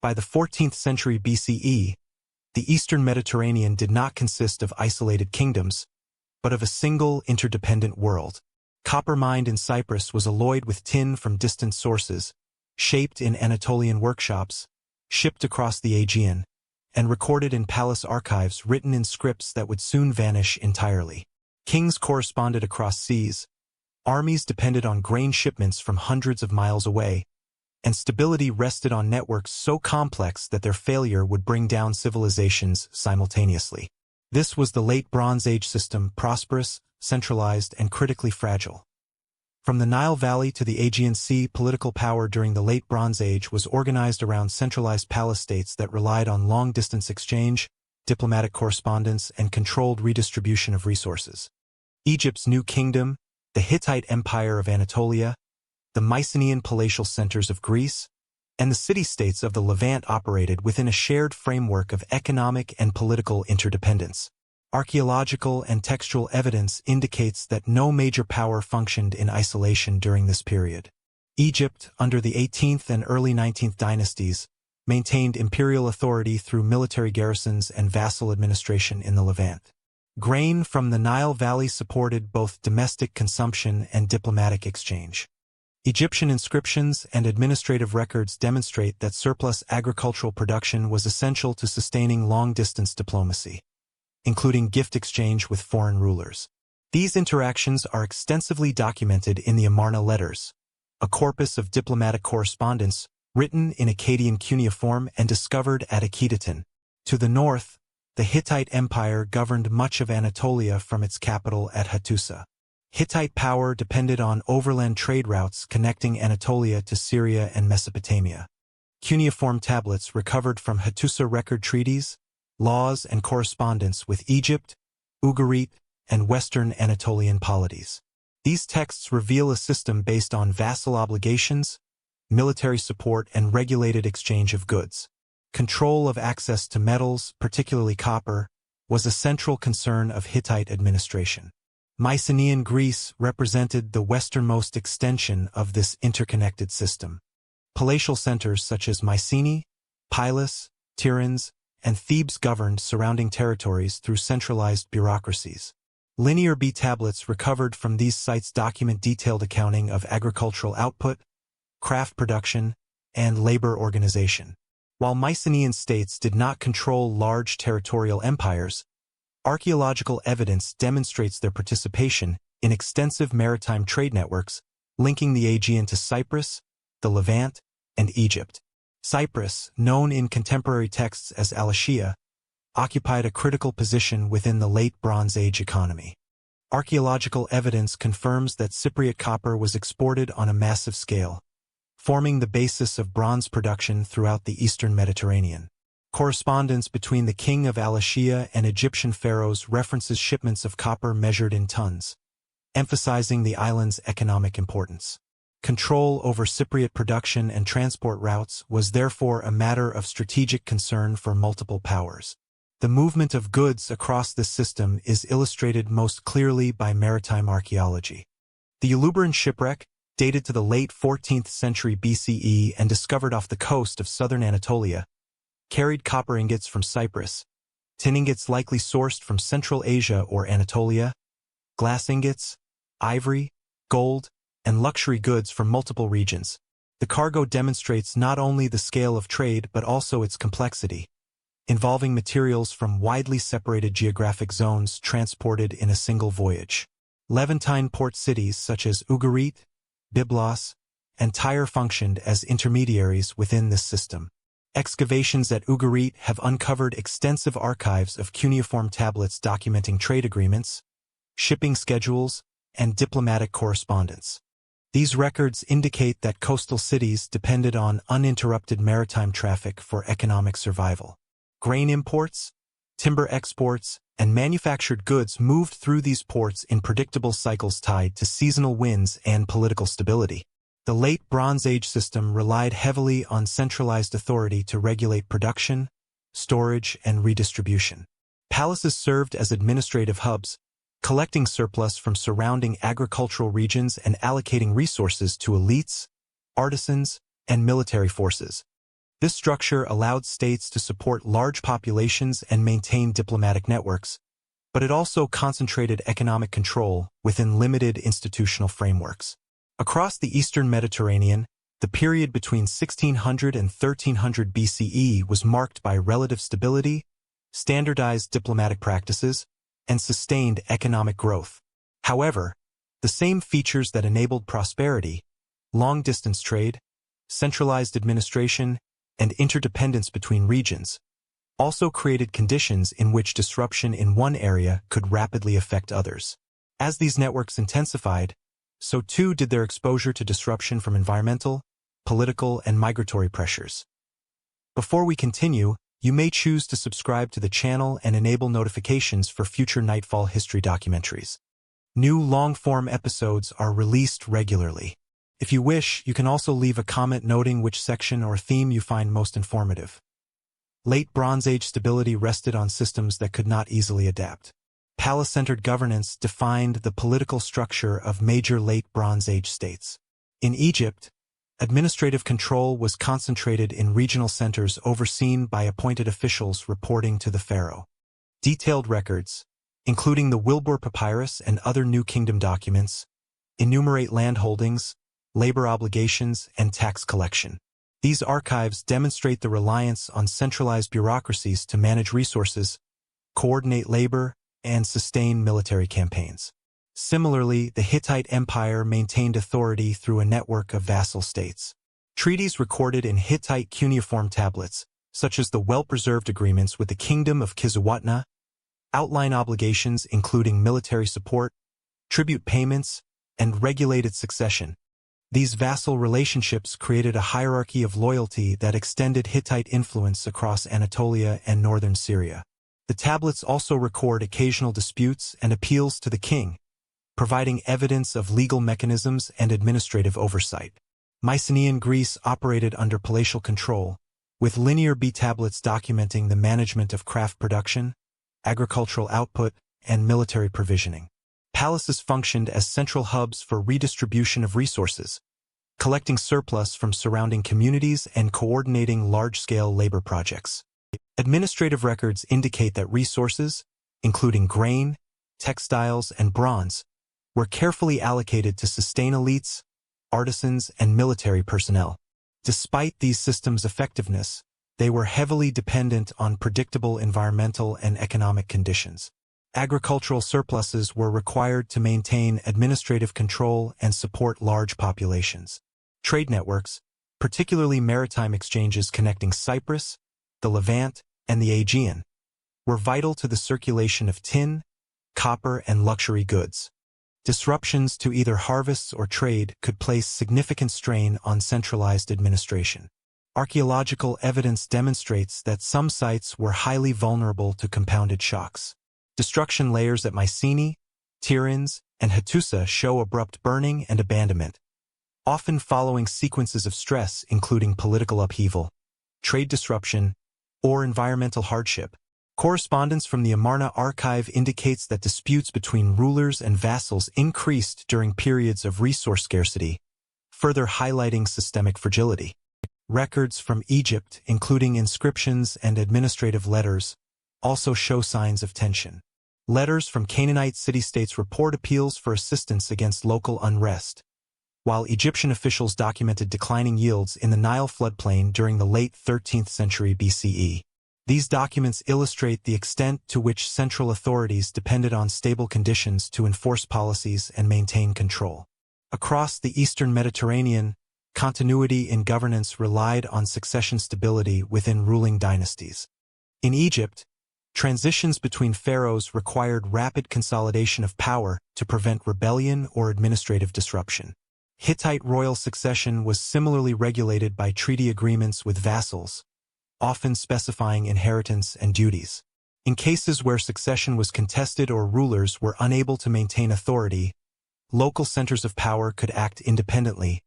By the 14th century BCE, the Eastern Mediterranean did not consist of isolated kingdoms, but of a single interdependent world. Copper mined in Cyprus was alloyed with tin from distant sources, shaped in Anatolian workshops, shipped across the Aegean, and recorded in palace archives written in scripts that would soon vanish entirely. Kings corresponded across seas, armies depended on grain shipments from hundreds of miles away, and stability rested on networks so complex that their failure would bring down civilizations simultaneously. This was the Late Bronze Age system, prosperous, centralized, and critically fragile. From the Nile Valley to the Aegean Sea, political power during the Late Bronze Age was organized around centralized palace-states that relied on long-distance exchange, diplomatic correspondence, and controlled redistribution of resources. Egypt's New Kingdom, the Hittite Empire of Anatolia, the Mycenaean palatial centers of Greece, and the city-states of the Levant operated within a shared framework of economic and political interdependence. Archaeological and textual evidence indicates that no major power functioned in isolation during this period. Egypt, under the 18th and early 19th dynasties, maintained imperial authority through military garrisons and vassal administration in the Levant. Grain from the Nile Valley supported both domestic consumption and diplomatic exchange. Egyptian inscriptions and administrative records demonstrate that surplus agricultural production was essential to sustaining long-distance diplomacy, including gift exchange with foreign rulers. These interactions are extensively documented in the Amarna letters, a corpus of diplomatic correspondence written in Akkadian cuneiform and discovered at Akhetaten. To the north, the Hittite Empire governed much of Anatolia from its capital at Hattusa. Hittite power depended on overland trade routes connecting Anatolia to Syria and Mesopotamia. Cuneiform tablets recovered from Hattusa record treaties, laws, and correspondence with Egypt, Ugarit, and Western Anatolian polities. These texts reveal a system based on vassal obligations, military support, and regulated exchange of goods. Control of access to metals, particularly copper, was a central concern of Hittite administration. Mycenaean Greece represented the westernmost extension of this interconnected system. Palatial centers such as Mycenae, Pylos, Tiryns, and Thebes governed surrounding territories through centralized bureaucracies. Linear B tablets recovered from these sites document detailed accounting of agricultural output, craft production, and labor organization. While Mycenaean states did not control large territorial empires, archaeological evidence demonstrates their participation in extensive maritime trade networks linking the Aegean to Cyprus, the Levant, and Egypt. Cyprus, known in contemporary texts as Alatia, occupied a critical position within the Late Bronze Age economy. Archaeological evidence confirms that Cypriot copper was exported on a massive scale, forming the basis of bronze production throughout the eastern Mediterranean. Correspondence between the king of Alatia and Egyptian pharaohs references shipments of copper measured in tons, emphasizing the island's economic importance. Control over Cypriot production and transport routes was therefore a matter of strategic concern for multiple powers. The movement of goods across this system is illustrated most clearly by maritime archaeology. The Ulubaran shipwreck, dated to the late 14th century BCE and discovered off the coast of southern Anatolia, carried copper ingots from Cyprus, tin ingots likely sourced from Central Asia or Anatolia, glass ingots, ivory, gold, and luxury goods from multiple regions. The cargo demonstrates not only the scale of trade but also its complexity, involving materials from widely separated geographic zones transported in a single voyage. Levantine port cities such as Ugarit, Byblos, and Tyre functioned as intermediaries within this system. Excavations at Ugarit have uncovered extensive archives of cuneiform tablets documenting trade agreements, shipping schedules, and diplomatic correspondence. These records indicate that coastal cities depended on uninterrupted maritime traffic for economic survival. Grain imports, timber exports, and manufactured goods moved through these ports in predictable cycles tied to seasonal winds and political stability. The Late Bronze Age system relied heavily on centralized authority to regulate production, storage, and redistribution. Palaces served as administrative hubs, collecting surplus from surrounding agricultural regions and allocating resources to elites, artisans, and military forces. This structure allowed states to support large populations and maintain diplomatic networks, but it also concentrated economic control within limited institutional frameworks. Across the Eastern Mediterranean, the period between 1600 and 1300 BCE was marked by relative stability, standardized diplomatic practices, and sustained economic growth. However, the same features that enabled prosperity, long-distance trade, centralized administration, and interdependence between regions, also created conditions in which disruption in one area could rapidly affect others. As these networks intensified, so too did their exposure to disruption from environmental, political, and migratory pressures. Before we continue, you may choose to subscribe to the channel and enable notifications for future Nightfall history documentaries. New long-form episodes are released regularly. If you wish, you can also leave a comment noting which section or theme you find most informative. Late Bronze Age stability rested on systems that could not easily adapt. Palace-centered governance defined the political structure of major Late Bronze Age states. In Egypt, administrative control was concentrated in regional centers overseen by appointed officials reporting to the pharaoh. Detailed records, including the Wilbur Papyrus and other New Kingdom documents, enumerate land holdings, labor obligations, and tax collection. These archives demonstrate the reliance on centralized bureaucracies to manage resources, coordinate labor, and sustain military campaigns. Similarly, the Hittite Empire maintained authority through a network of vassal states. Treaties recorded in Hittite cuneiform tablets, such as the well-preserved agreements with the Kingdom of Kizzuwatna, outline obligations including military support, tribute payments, and regulated succession. These vassal relationships created a hierarchy of loyalty that extended Hittite influence across Anatolia and northern Syria. The tablets also record occasional disputes and appeals to the king, providing evidence of legal mechanisms and administrative oversight. Mycenaean Greece operated under palatial control, with linear B-tablets documenting the management of craft production, agricultural output, and military provisioning. Palaces functioned as central hubs for redistribution of resources, collecting surplus from surrounding communities and coordinating large-scale labor projects. Administrative records indicate that resources, including grain, textiles, and bronze, were carefully allocated to sustain elites, artisans, and military personnel. Despite these systems' effectiveness, they were heavily dependent on predictable environmental and economic conditions. Agricultural surpluses were required to maintain administrative control and support large populations. Trade networks, particularly maritime exchanges connecting Cyprus, the Levant, and the Aegean, were vital to the circulation of tin, copper, and luxury goods. Disruptions to either harvests or trade could place significant strain on centralized administration. Archaeological evidence demonstrates that some sites were highly vulnerable to compounded shocks. Destruction layers at Mycenae, Tiryns, and Hattusa show abrupt burning and abandonment, often following sequences of stress including political upheaval, trade disruption, or environmental hardship. Correspondence from the Amarna archive indicates that disputes between rulers and vassals increased during periods of resource scarcity, further highlighting systemic fragility. Records from Egypt, including inscriptions and administrative letters, also show signs of tension. Letters from Canaanite city-states report appeals for assistance against local unrest, while Egyptian officials documented declining yields in the Nile floodplain during the late 13th century BCE. These documents illustrate the extent to which central authorities depended on stable conditions to enforce policies and maintain control. Across the Eastern Mediterranean, continuity in governance relied on succession stability within ruling dynasties. In Egypt, transitions between pharaohs required rapid consolidation of power to prevent rebellion or administrative disruption. Hittite royal succession was similarly regulated by treaty agreements with vassals, often specifying inheritance and duties. In cases where succession was contested or rulers were unable to maintain authority, local centers of power could act independently,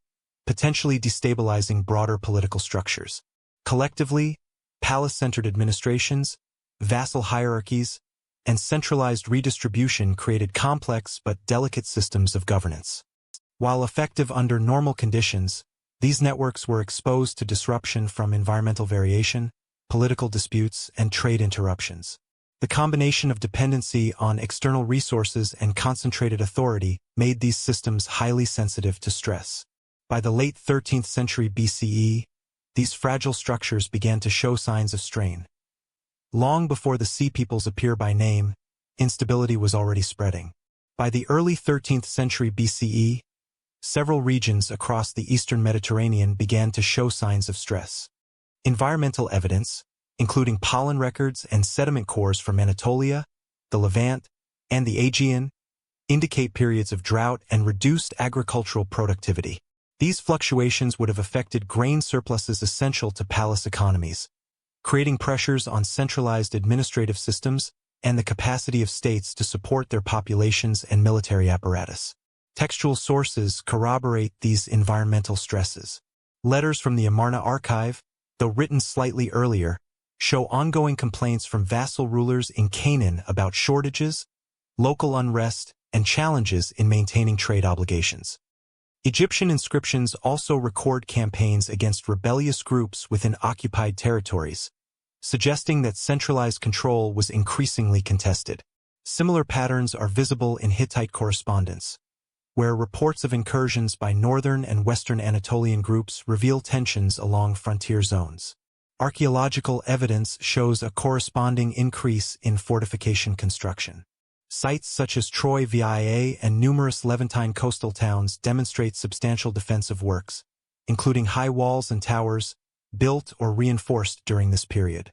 potentially destabilizing broader political structures. Collectively, palace-centered administrations, vassal hierarchies, and centralized redistribution created complex but delicate systems of governance. While effective under normal conditions, These networks were exposed to disruption from environmental variation, political disputes, and trade interruptions. The combination of dependency on external resources and concentrated authority made these systems highly sensitive to stress. By the late 13th century BCE, these fragile structures began to show signs of strain. Long before the Sea Peoples appear by name, instability was already spreading. By the early 13th century BCE, several regions across the eastern Mediterranean began to show signs of stress. Environmental evidence, including pollen records and sediment cores from Anatolia, the Levant, and the Aegean, indicate periods of drought and reduced agricultural productivity. These fluctuations would have affected grain surpluses essential to palace economies, creating pressures on centralized administrative systems and the capacity of states to support their populations and military apparatus. Textual sources corroborate these environmental stresses. Letters from the Amarna archive, though written slightly earlier, show ongoing complaints from vassal rulers in Canaan about shortages, local unrest, and challenges in maintaining trade obligations. Egyptian inscriptions also record campaigns against rebellious groups within occupied territories, suggesting that centralized control was increasingly contested. Similar patterns are visible in Hittite correspondence, where reports of incursions by northern and western Anatolian groups reveal tensions along frontier zones. Archaeological evidence shows a corresponding increase in fortification construction. Sites such as Troy Via and numerous Levantine coastal towns demonstrate substantial defensive works, including high walls and towers, built or reinforced during this period.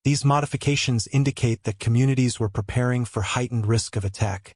These modifications indicate that communities were preparing for heightened risk of attack,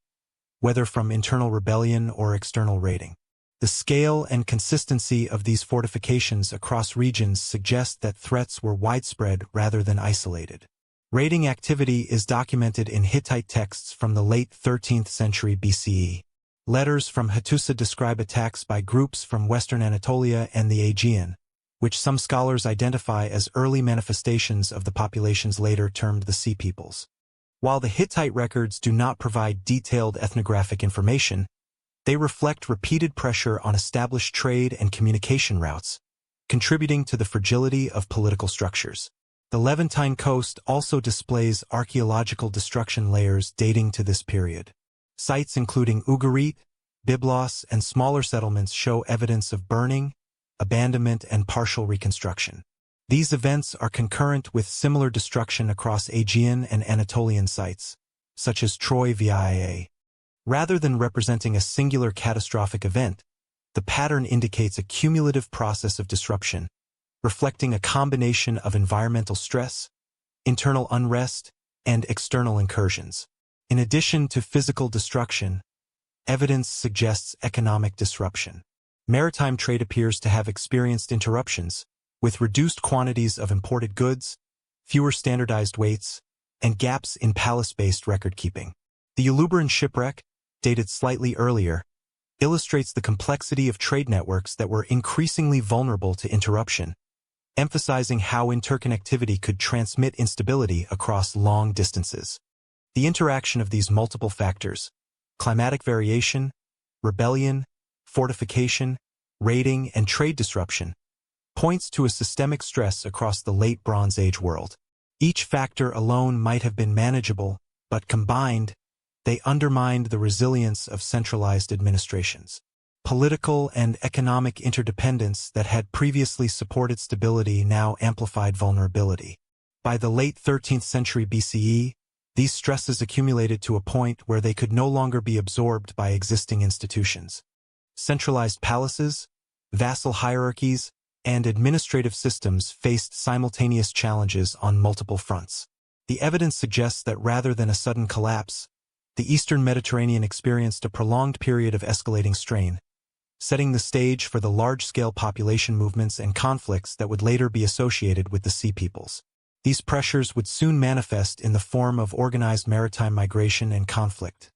whether from internal rebellion or external raiding. The scale and consistency of these fortifications across regions suggest that threats were widespread rather than isolated. Raiding activity is documented in Hittite texts from the late 13th century BCE. Letters from Hattusa describe attacks by groups from western Anatolia and the Aegean, which some scholars identify as early manifestations of the populations later termed the Sea Peoples. While the Hittite records do not provide detailed ethnographic information, they reflect repeated pressure on established trade and communication routes, contributing to the fragility of political structures. The Levantine coast also displays archaeological destruction layers dating to this period. Sites including Ugarit, Byblos, and smaller settlements show evidence of burning, abandonment, and partial reconstruction. These events are concurrent with similar destruction across Aegean and Anatolian sites, such as Troy Via. Rather than representing a singular catastrophic event, the pattern indicates a cumulative process of disruption, reflecting a combination of environmental stress, internal unrest, and external incursions. In addition to physical destruction, evidence suggests economic disruption. Maritime trade appears to have experienced interruptions, with reduced quantities of imported goods, fewer standardized weights, and gaps in palace-based record-keeping. The Ulubaran shipwreck, dated slightly earlier, illustrates the complexity of trade networks that were increasingly vulnerable to interruption, emphasizing how interconnectivity could transmit instability across long distances. The interaction of these multiple factors, climatic variation, rebellion, fortification, raiding, and trade disruption, points to a systemic stress across the late Bronze Age world. Each factor alone might have been manageable, but combined, they undermined the resilience of centralized administrations. Political and economic interdependence that had previously supported stability now amplified vulnerability. By the late 13th century BCE, these stresses accumulated to a point where they could no longer be absorbed by existing institutions. Centralized palaces, vassal hierarchies, and administrative systems faced simultaneous challenges on multiple fronts. The evidence suggests that rather than a sudden collapse, the Eastern Mediterranean experienced a prolonged period of escalating strain, setting the stage for the large-scale population movements and conflicts that would later be associated with the Sea Peoples. These pressures would soon manifest in the form of organized maritime migration and conflict.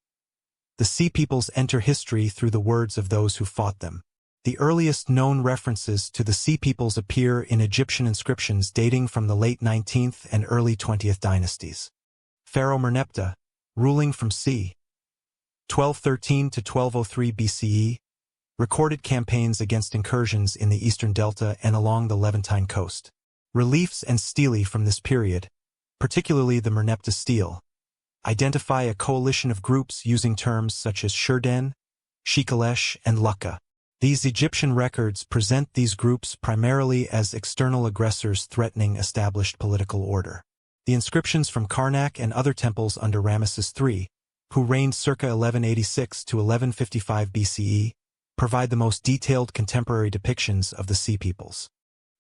The Sea Peoples enter history through the words of those who fought them. The earliest known references to the Sea Peoples appear in Egyptian inscriptions dating from the late 19th and early 20th dynasties. Pharaoh Merneptah, ruling from c. 1213 to 1203 BCE, recorded campaigns against incursions in the eastern delta and along the Levantine coast. Reliefs and stelae from this period, particularly the Merneptah stele, identify a coalition of groups using terms such as Shurden, Shikalesh, and Lukka. These Egyptian records present these groups primarily as external aggressors threatening established political order. The inscriptions from Karnak and other temples under Ramesses III, who reigned circa 1186 to 1155 BCE, provide the most detailed contemporary depictions of the Sea Peoples.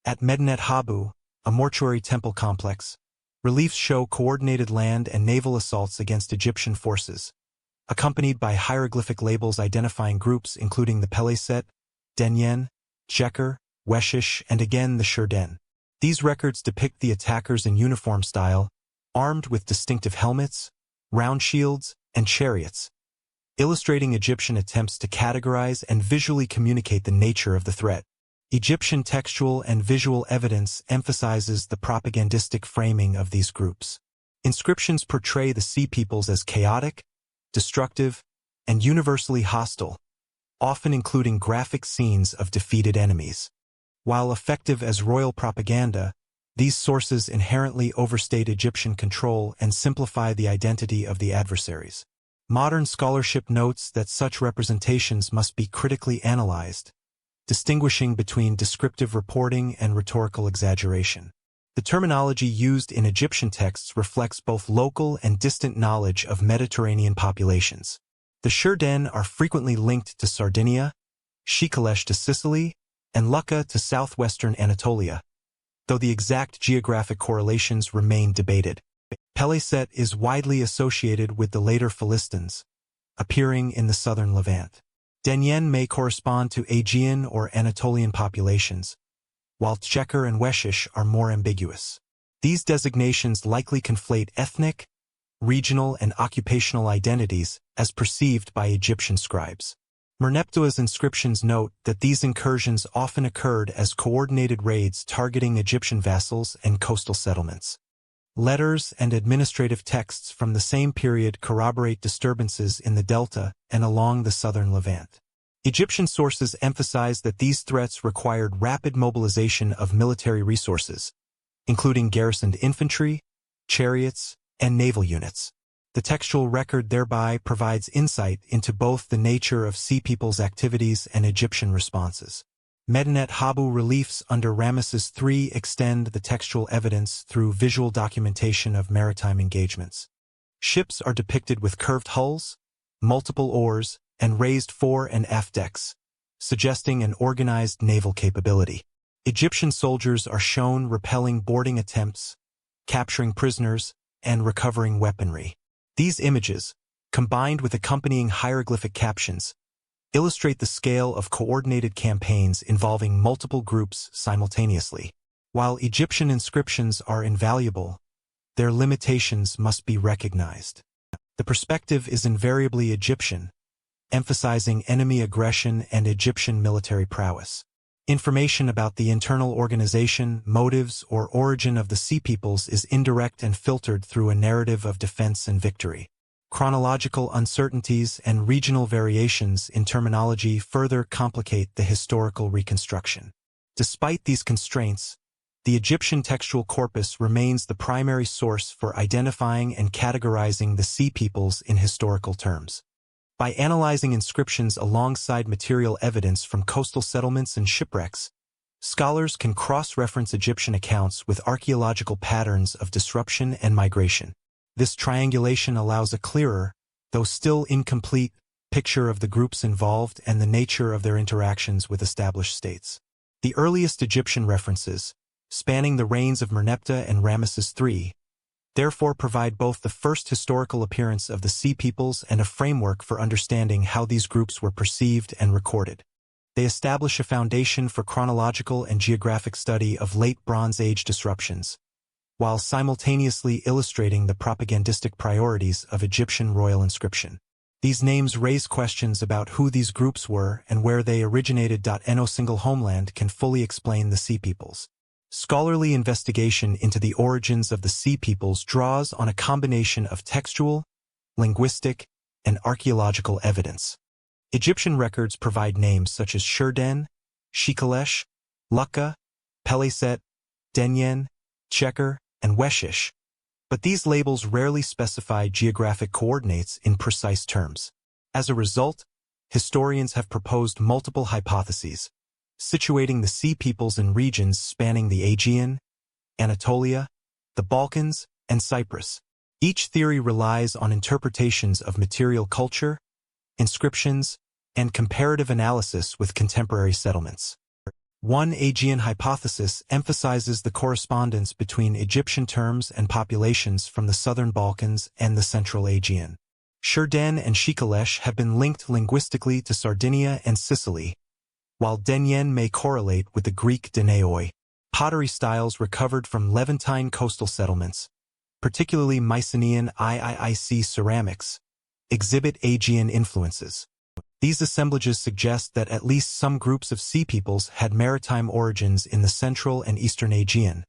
At Medinet Habu, a mortuary temple complex, reliefs show coordinated land and naval assaults against Egyptian forces, accompanied by hieroglyphic labels identifying groups including the Peleset, Denyen, Checker, Weshish, and again the Shurden. These records depict the attackers in uniform style, armed with distinctive helmets, round shields, and chariots, illustrating Egyptian attempts to categorize and visually communicate the nature of the threat. Egyptian textual and visual evidence emphasizes the propagandistic framing of these groups. Inscriptions portray the Sea Peoples as chaotic, destructive, and universally hostile, often including graphic scenes of defeated enemies. While effective as royal propaganda, these sources inherently overstate Egyptian control and simplify the identity of the adversaries. Modern scholarship notes that such representations must be critically analyzed, distinguishing between descriptive reporting and rhetorical exaggeration. The terminology used in Egyptian texts reflects both local and distant knowledge of Mediterranean populations. The Shurden are frequently linked to Sardinia, Shikalesh to Sicily, and Lukka to southwestern Anatolia, though the exact geographic correlations remain debated. Peleset is widely associated with the later Philistines, appearing in the southern Levant. Denyen may correspond to Aegean or Anatolian populations, while Checker and Weshish are more ambiguous. These designations likely conflate ethnic, regional, and occupational identities as perceived by Egyptian scribes. Merneptah's inscriptions note that these incursions often occurred as coordinated raids targeting Egyptian vassals and coastal settlements. Letters and administrative texts from the same period corroborate disturbances in the delta and along the southern Levant. Egyptian sources emphasize that these threats required rapid mobilization of military resources, including garrisoned infantry, chariots, and naval units. The textual record thereby provides insight into both the nature of Sea Peoples' activities and Egyptian responses. Medinet Habu reliefs under Ramesses III extend the textual evidence through visual documentation of maritime engagements. Ships are depicted with curved hulls, multiple oars, and raised fore and aft decks, suggesting an organized naval capability. Egyptian soldiers are shown repelling boarding attempts, capturing prisoners, and recovering weaponry. These images, combined with accompanying hieroglyphic captions, illustrate the scale of coordinated campaigns involving multiple groups simultaneously. While Egyptian inscriptions are invaluable, their limitations must be recognized. The perspective is invariably Egyptian, emphasizing enemy aggression and Egyptian military prowess. Information about the internal organization, motives, or origin of the Sea Peoples is indirect and filtered through a narrative of defense and victory. Chronological uncertainties and regional variations in terminology further complicate the historical reconstruction. Despite these constraints, the Egyptian textual corpus remains the primary source for identifying and categorizing the Sea Peoples in historical terms. By analyzing inscriptions alongside material evidence from coastal settlements and shipwrecks, scholars can cross-reference Egyptian accounts with archaeological patterns of disruption and migration. This triangulation allows a clearer, though still incomplete, picture of the groups involved and the nature of their interactions with established states. The earliest Egyptian references, spanning the reigns of Merneptah and Ramesses III, therefore provide both the first historical appearance of the Sea Peoples and a framework for understanding how these groups were perceived and recorded. They establish a foundation for chronological and geographic study of late Bronze Age disruptions, while simultaneously illustrating the propagandistic priorities of Egyptian royal inscription. These names raise questions about who these groups were and where they originated. No single homeland can fully explain the Sea Peoples. Scholarly investigation into the origins of the Sea Peoples draws on a combination of textual, linguistic, and archaeological evidence. Egyptian records provide names such as Shurden, Shikalesh, Lukka, Peleset, Denyen, Cheker, and Weshish, but these labels rarely specify geographic coordinates in precise terms. As a result, historians have proposed multiple hypotheses, situating the Sea Peoples in regions spanning the Aegean, Anatolia, the Balkans, and Cyprus. Each theory relies on interpretations of material culture, inscriptions, and comparative analysis with contemporary settlements. One Aegean hypothesis emphasizes the correspondence between Egyptian terms and populations from the southern Balkans and the central Aegean. Shurden and Shikalesh have been linked linguistically to Sardinia and Sicily, while Denyen may correlate with the Greek Danaoi. Pottery styles recovered from Levantine coastal settlements, particularly Mycenaean IIIC ceramics, exhibit Aegean influences. These assemblages suggest that at least some groups of Sea Peoples had maritime origins in the central and eastern Aegean,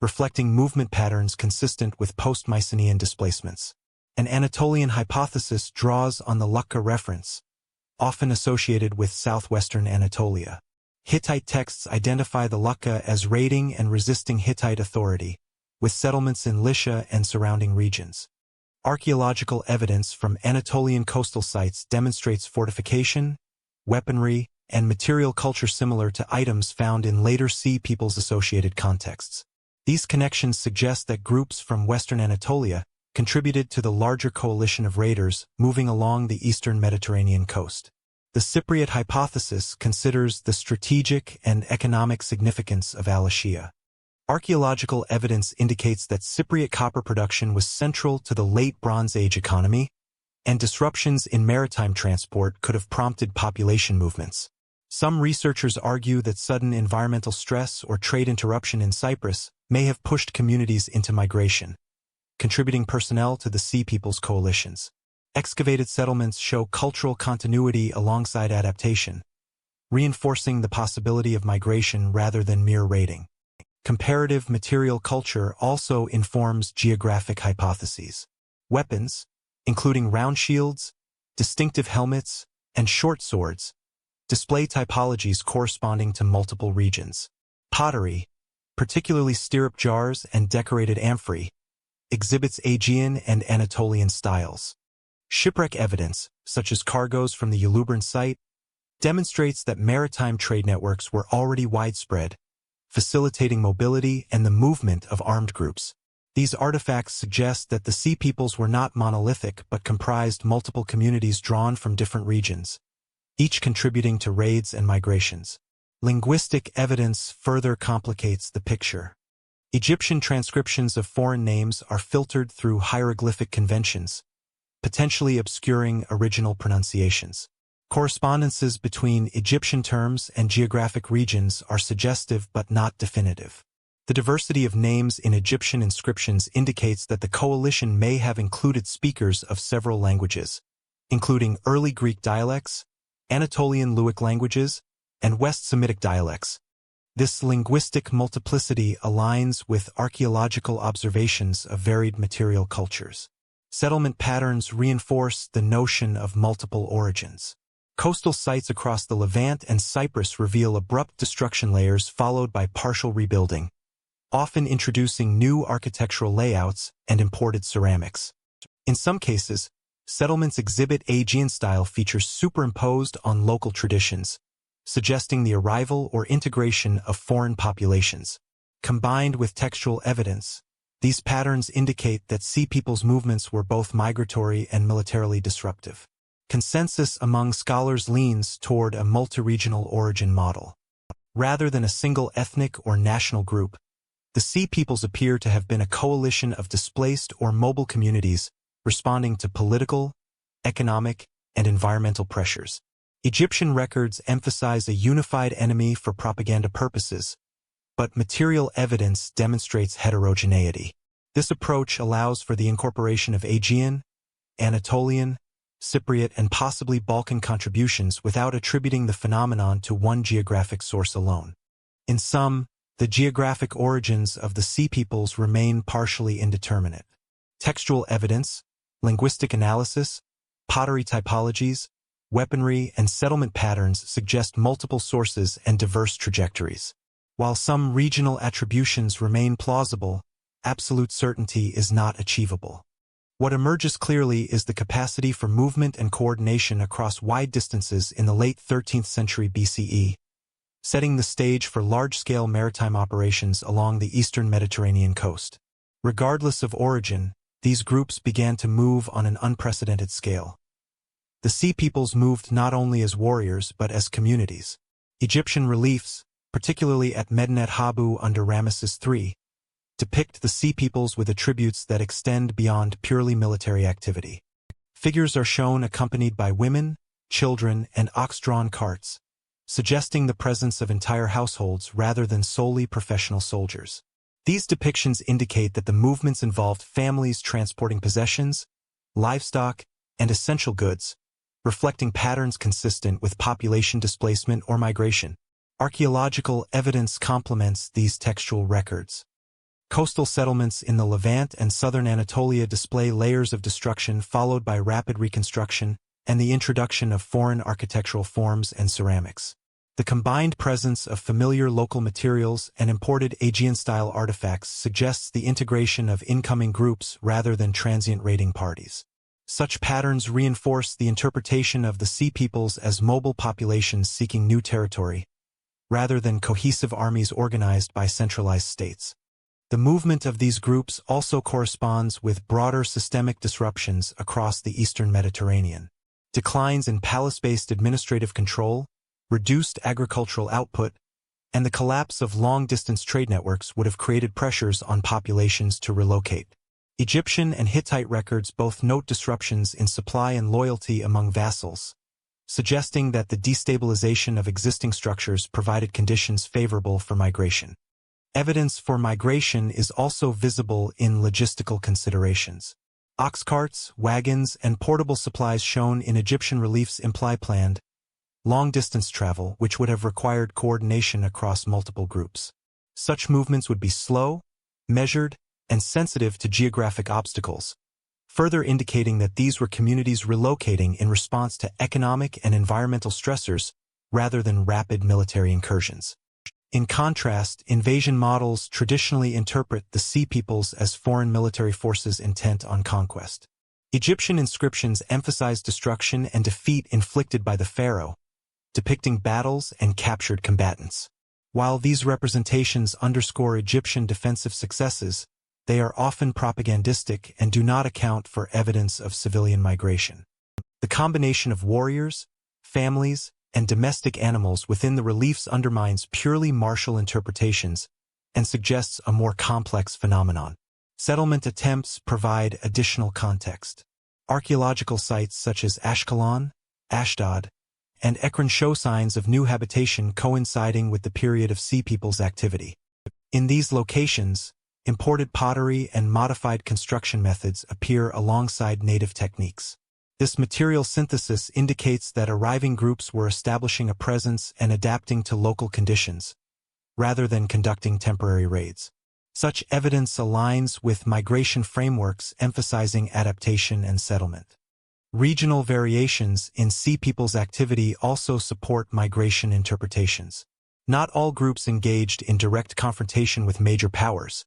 reflecting movement patterns consistent with post-Mycenaean displacements. An Anatolian hypothesis draws on the Lukka reference, often associated with southwestern Anatolia. Hittite texts identify the Lukka as raiding and resisting Hittite authority, with settlements in Lycia and surrounding regions. Archaeological evidence from Anatolian coastal sites demonstrates fortification, weaponry, and material culture similar to items found in later Sea Peoples-associated contexts. These connections suggest that groups from western Anatolia contributed to the larger coalition of raiders moving along the eastern Mediterranean coast. The Cypriot hypothesis considers the strategic and economic significance of Alatia. Archaeological evidence indicates that Cypriot copper production was central to the late Bronze Age economy, and disruptions in maritime transport could have prompted population movements. Some researchers argue that sudden environmental stress or trade interruption in Cyprus may have pushed communities into migration, contributing personnel to the Sea Peoples coalitions. Excavated settlements show cultural continuity alongside adaptation, reinforcing the possibility of migration rather than mere raiding. Comparative material culture also informs geographic hypotheses. Weapons, including round shields, distinctive helmets, and short swords, display typologies corresponding to multiple regions. Pottery, particularly stirrup jars and decorated amphorae, exhibits Aegean and Anatolian styles. Shipwreck evidence, such as cargoes from the Ulubran site, demonstrates that maritime trade networks were already widespread, facilitating mobility and the movement of armed groups. These artifacts suggest that the Sea Peoples were not monolithic but comprised multiple communities drawn from different regions, each contributing to raids and migrations. Linguistic evidence further complicates the picture. Egyptian transcriptions of foreign names are filtered through hieroglyphic conventions, potentially obscuring original pronunciations. Correspondences between Egyptian terms and geographic regions are suggestive but not definitive. The diversity of names in Egyptian inscriptions indicates that the coalition may have included speakers of several languages, including early Greek dialects, Anatolian Luwic languages, and West Semitic dialects. This linguistic multiplicity aligns with archaeological observations of varied material cultures. Settlement patterns reinforce the notion of multiple origins. Coastal sites across the Levant and Cyprus reveal abrupt destruction layers followed by partial rebuilding, often introducing new architectural layouts and imported ceramics. In some cases, settlements exhibit Aegean-style features superimposed on local traditions, suggesting the arrival or integration of foreign populations. Combined with textual evidence, these patterns indicate that Sea Peoples movements were both migratory and militarily disruptive. Consensus among scholars leans toward a multi-regional origin model. Rather than a single ethnic or national group, the Sea Peoples appear to have been a coalition of displaced or mobile communities responding to political, economic, and environmental pressures. Egyptian records emphasize a unified enemy for propaganda purposes, but material evidence demonstrates heterogeneity. This approach allows for the incorporation of Aegean, Anatolian, Cypriot, and possibly Balkan contributions without attributing the phenomenon to one geographic source alone. In sum, the geographic origins of the Sea Peoples remain partially indeterminate. Textual evidence, linguistic analysis, pottery typologies, weaponry, and settlement patterns suggest multiple sources and diverse trajectories. While some regional attributions remain plausible, absolute certainty is not achievable. What emerges clearly is the capacity for movement and coordination across wide distances in the late 13th century BCE, setting the stage for large-scale maritime operations along the eastern Mediterranean coast. Regardless of origin, these groups began to move on an unprecedented scale. The Sea Peoples moved not only as warriors but as communities. Egyptian reliefs, particularly at Medinet Habu under Ramesses III, depict the Sea Peoples with attributes that extend beyond purely military activity. Figures are shown accompanied by women, children, and ox-drawn carts, suggesting the presence of entire households rather than solely professional soldiers. These depictions indicate that the movements involved families transporting possessions, livestock, and essential goods, reflecting patterns consistent with population displacement or migration. Archaeological evidence complements these textual records. Coastal settlements in the Levant and southern Anatolia display layers of destruction followed by rapid reconstruction and the introduction of foreign architectural forms and ceramics. The combined presence of familiar local materials and imported Aegean-style artifacts suggests the integration of incoming groups rather than transient raiding parties. Such patterns reinforce the interpretation of the Sea Peoples as mobile populations seeking new territory, rather than cohesive armies organized by centralized states. The movement of these groups also corresponds with broader systemic disruptions across the eastern Mediterranean. Declines in palace-based administrative control, reduced agricultural output, and the collapse of long-distance trade networks would have created pressures on populations to relocate. Egyptian and Hittite records both note disruptions in supply and loyalty among vassals, suggesting that the destabilization of existing structures provided conditions favorable for migration. Evidence for migration is also visible in logistical considerations. Ox carts, wagons, and portable supplies shown in Egyptian reliefs imply planned, long-distance travel which would have required coordination across multiple groups. Such movements would be slow, measured, and sensitive to geographic obstacles, further indicating that these were communities relocating in response to economic and environmental stressors rather than rapid military incursions. In contrast, invasion models traditionally interpret the Sea Peoples as foreign military forces intent on conquest. Egyptian inscriptions emphasize destruction and defeat inflicted by the pharaoh, depicting battles and captured combatants. While these representations underscore Egyptian defensive successes, they are often propagandistic and do not account for evidence of civilian migration. The combination of warriors, families, and domestic animals within the reliefs undermines purely martial interpretations and suggests a more complex phenomenon. Settlement attempts provide additional context. Archaeological sites such as Ashkelon, Ashdod, and Ekron show signs of new habitation coinciding with the period of Sea Peoples activity. In these locations, imported pottery and modified construction methods appear alongside native techniques. This material synthesis indicates that arriving groups were establishing a presence and adapting to local conditions, rather than conducting temporary raids. Such evidence aligns with migration frameworks emphasizing adaptation and settlement. Regional variations in Sea Peoples activity also support migration interpretations. Not all groups engaged in direct confrontation with major powers.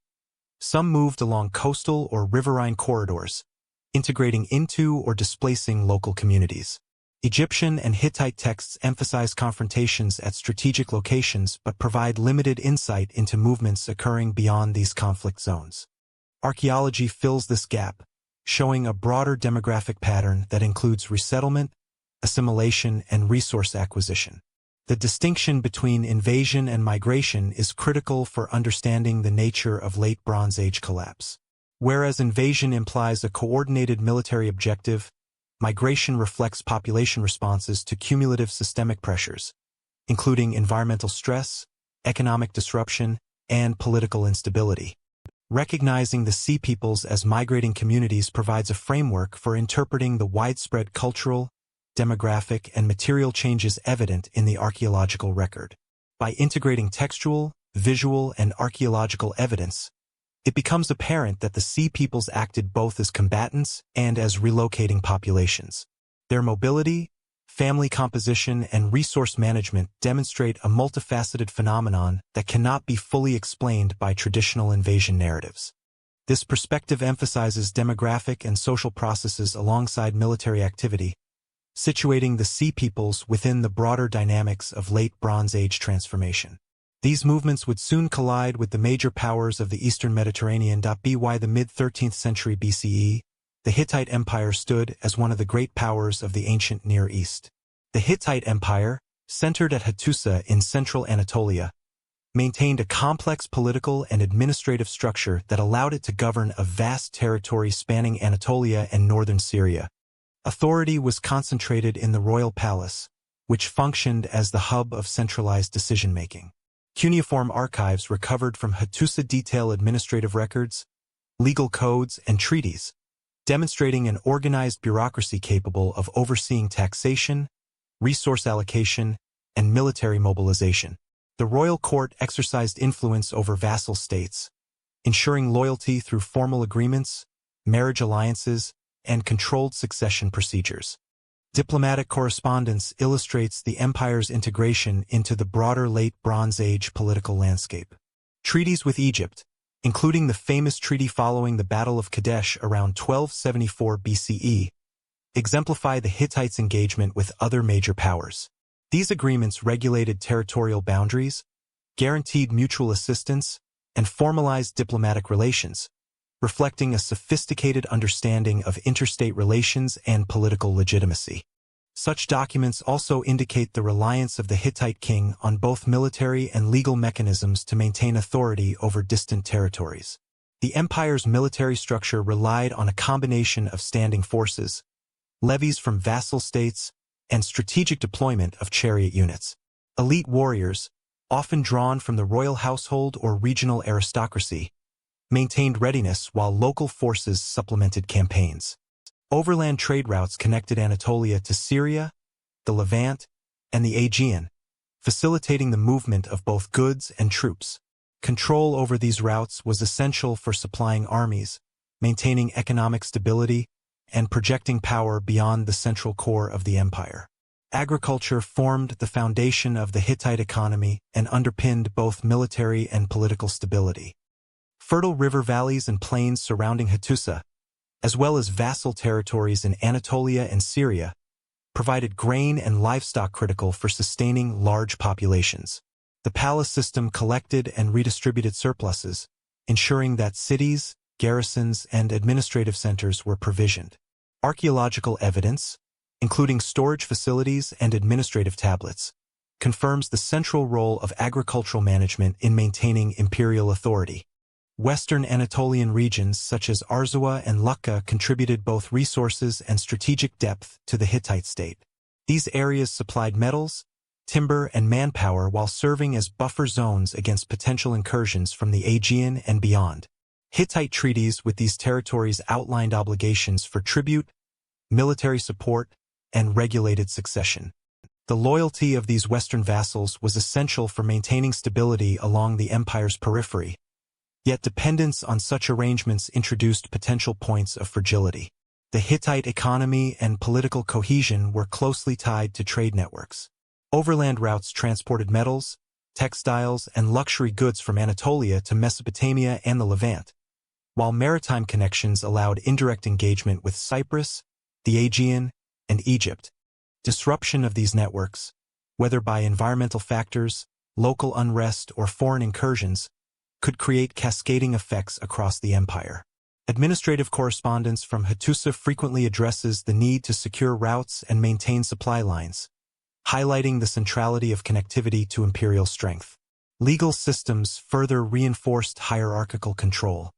Some moved along coastal or riverine corridors, integrating into or displacing local communities. Egyptian and Hittite texts emphasize confrontations at strategic locations but provide limited insight into movements occurring beyond these conflict zones. Archaeology fills this gap, showing a broader demographic pattern that includes resettlement, assimilation, and resource acquisition. The distinction between invasion and migration is critical for understanding the nature of late Bronze Age collapse. Whereas invasion implies a coordinated military objective, migration reflects population responses to cumulative systemic pressures, including environmental stress, economic disruption, and political instability. Recognizing the Sea Peoples as migrating communities provides a framework for interpreting the widespread cultural, demographic, and material changes evident in the archaeological record. By integrating textual, visual, and archaeological evidence, it becomes apparent that the Sea Peoples acted both as combatants and as relocating populations. Their mobility, family composition, and resource management demonstrate a multifaceted phenomenon that cannot be fully explained by traditional invasion narratives. This perspective emphasizes demographic and social processes alongside military activity, situating the Sea Peoples within the broader dynamics of late Bronze Age transformation. These movements would soon collide with the major powers of the Eastern Mediterranean. By the mid-13th century BCE, the Hittite Empire stood as one of the great powers of the ancient Near East. The Hittite Empire, centered at Hattusa in central Anatolia, maintained a complex political and administrative structure that allowed it to govern a vast territory spanning Anatolia and northern Syria. Authority was concentrated in the royal palace, which functioned as the hub of centralized decision-making. Cuneiform archives recovered from Hattusa detail administrative records, legal codes, and treaties, demonstrating an organized bureaucracy capable of overseeing taxation, resource allocation, and military mobilization. The royal court exercised influence over vassal states, ensuring loyalty through formal agreements, marriage alliances, and controlled succession procedures. Diplomatic correspondence illustrates the empire's integration into the broader late Bronze Age political landscape. Treaties with Egypt, including the famous treaty following the Battle of Kadesh around 1274 BCE, exemplify the Hittites' engagement with other major powers. These agreements regulated territorial boundaries, guaranteed mutual assistance, and formalized diplomatic relations, reflecting a sophisticated understanding of interstate relations and political legitimacy. Such documents also indicate the reliance of the Hittite king on both military and legal mechanisms to maintain authority over distant territories. The empire's military structure relied on a combination of standing forces, levies from vassal states, and strategic deployment of chariot units. Elite warriors, often drawn from the royal household or regional aristocracy, maintained readiness while local forces supplemented campaigns. Overland trade routes connected Anatolia to Syria, the Levant, and the Aegean, facilitating the movement of both goods and troops. Control over these routes was essential for supplying armies, maintaining economic stability, and projecting power beyond the central core of the empire. Agriculture formed the foundation of the Hittite economy and underpinned both military and political stability. Fertile river valleys and plains surrounding Hattusa, as well as vassal territories in Anatolia and Syria, provided grain and livestock critical for sustaining large populations. The palace system collected and redistributed surpluses, ensuring that cities, garrisons, and administrative centers were provisioned. Archaeological evidence, including storage facilities and administrative tablets, confirms the central role of agricultural management in maintaining imperial authority. Western Anatolian regions such as Arzua and Lukka contributed both resources and strategic depth to the Hittite state. These areas supplied metals, timber, and manpower while serving as buffer zones against potential incursions from the Aegean and beyond. Hittite treaties with these territories outlined obligations for tribute, military support, and regulated succession. The loyalty of these Western vassals was essential for maintaining stability along the empire's periphery, yet dependence on such arrangements introduced potential points of fragility. The Hittite economy and political cohesion were closely tied to trade networks. Overland routes transported metals, textiles, and luxury goods from Anatolia to Mesopotamia and the Levant, while maritime connections allowed indirect engagement with Cyprus, the Aegean, and Egypt. Disruption of these networks, whether by environmental factors, local unrest, or foreign incursions, could create cascading effects across the empire. Administrative correspondence from Hattusa frequently addresses the need to secure routes and maintain supply lines, highlighting the centrality of connectivity to imperial strength. Legal systems further reinforced hierarchical control.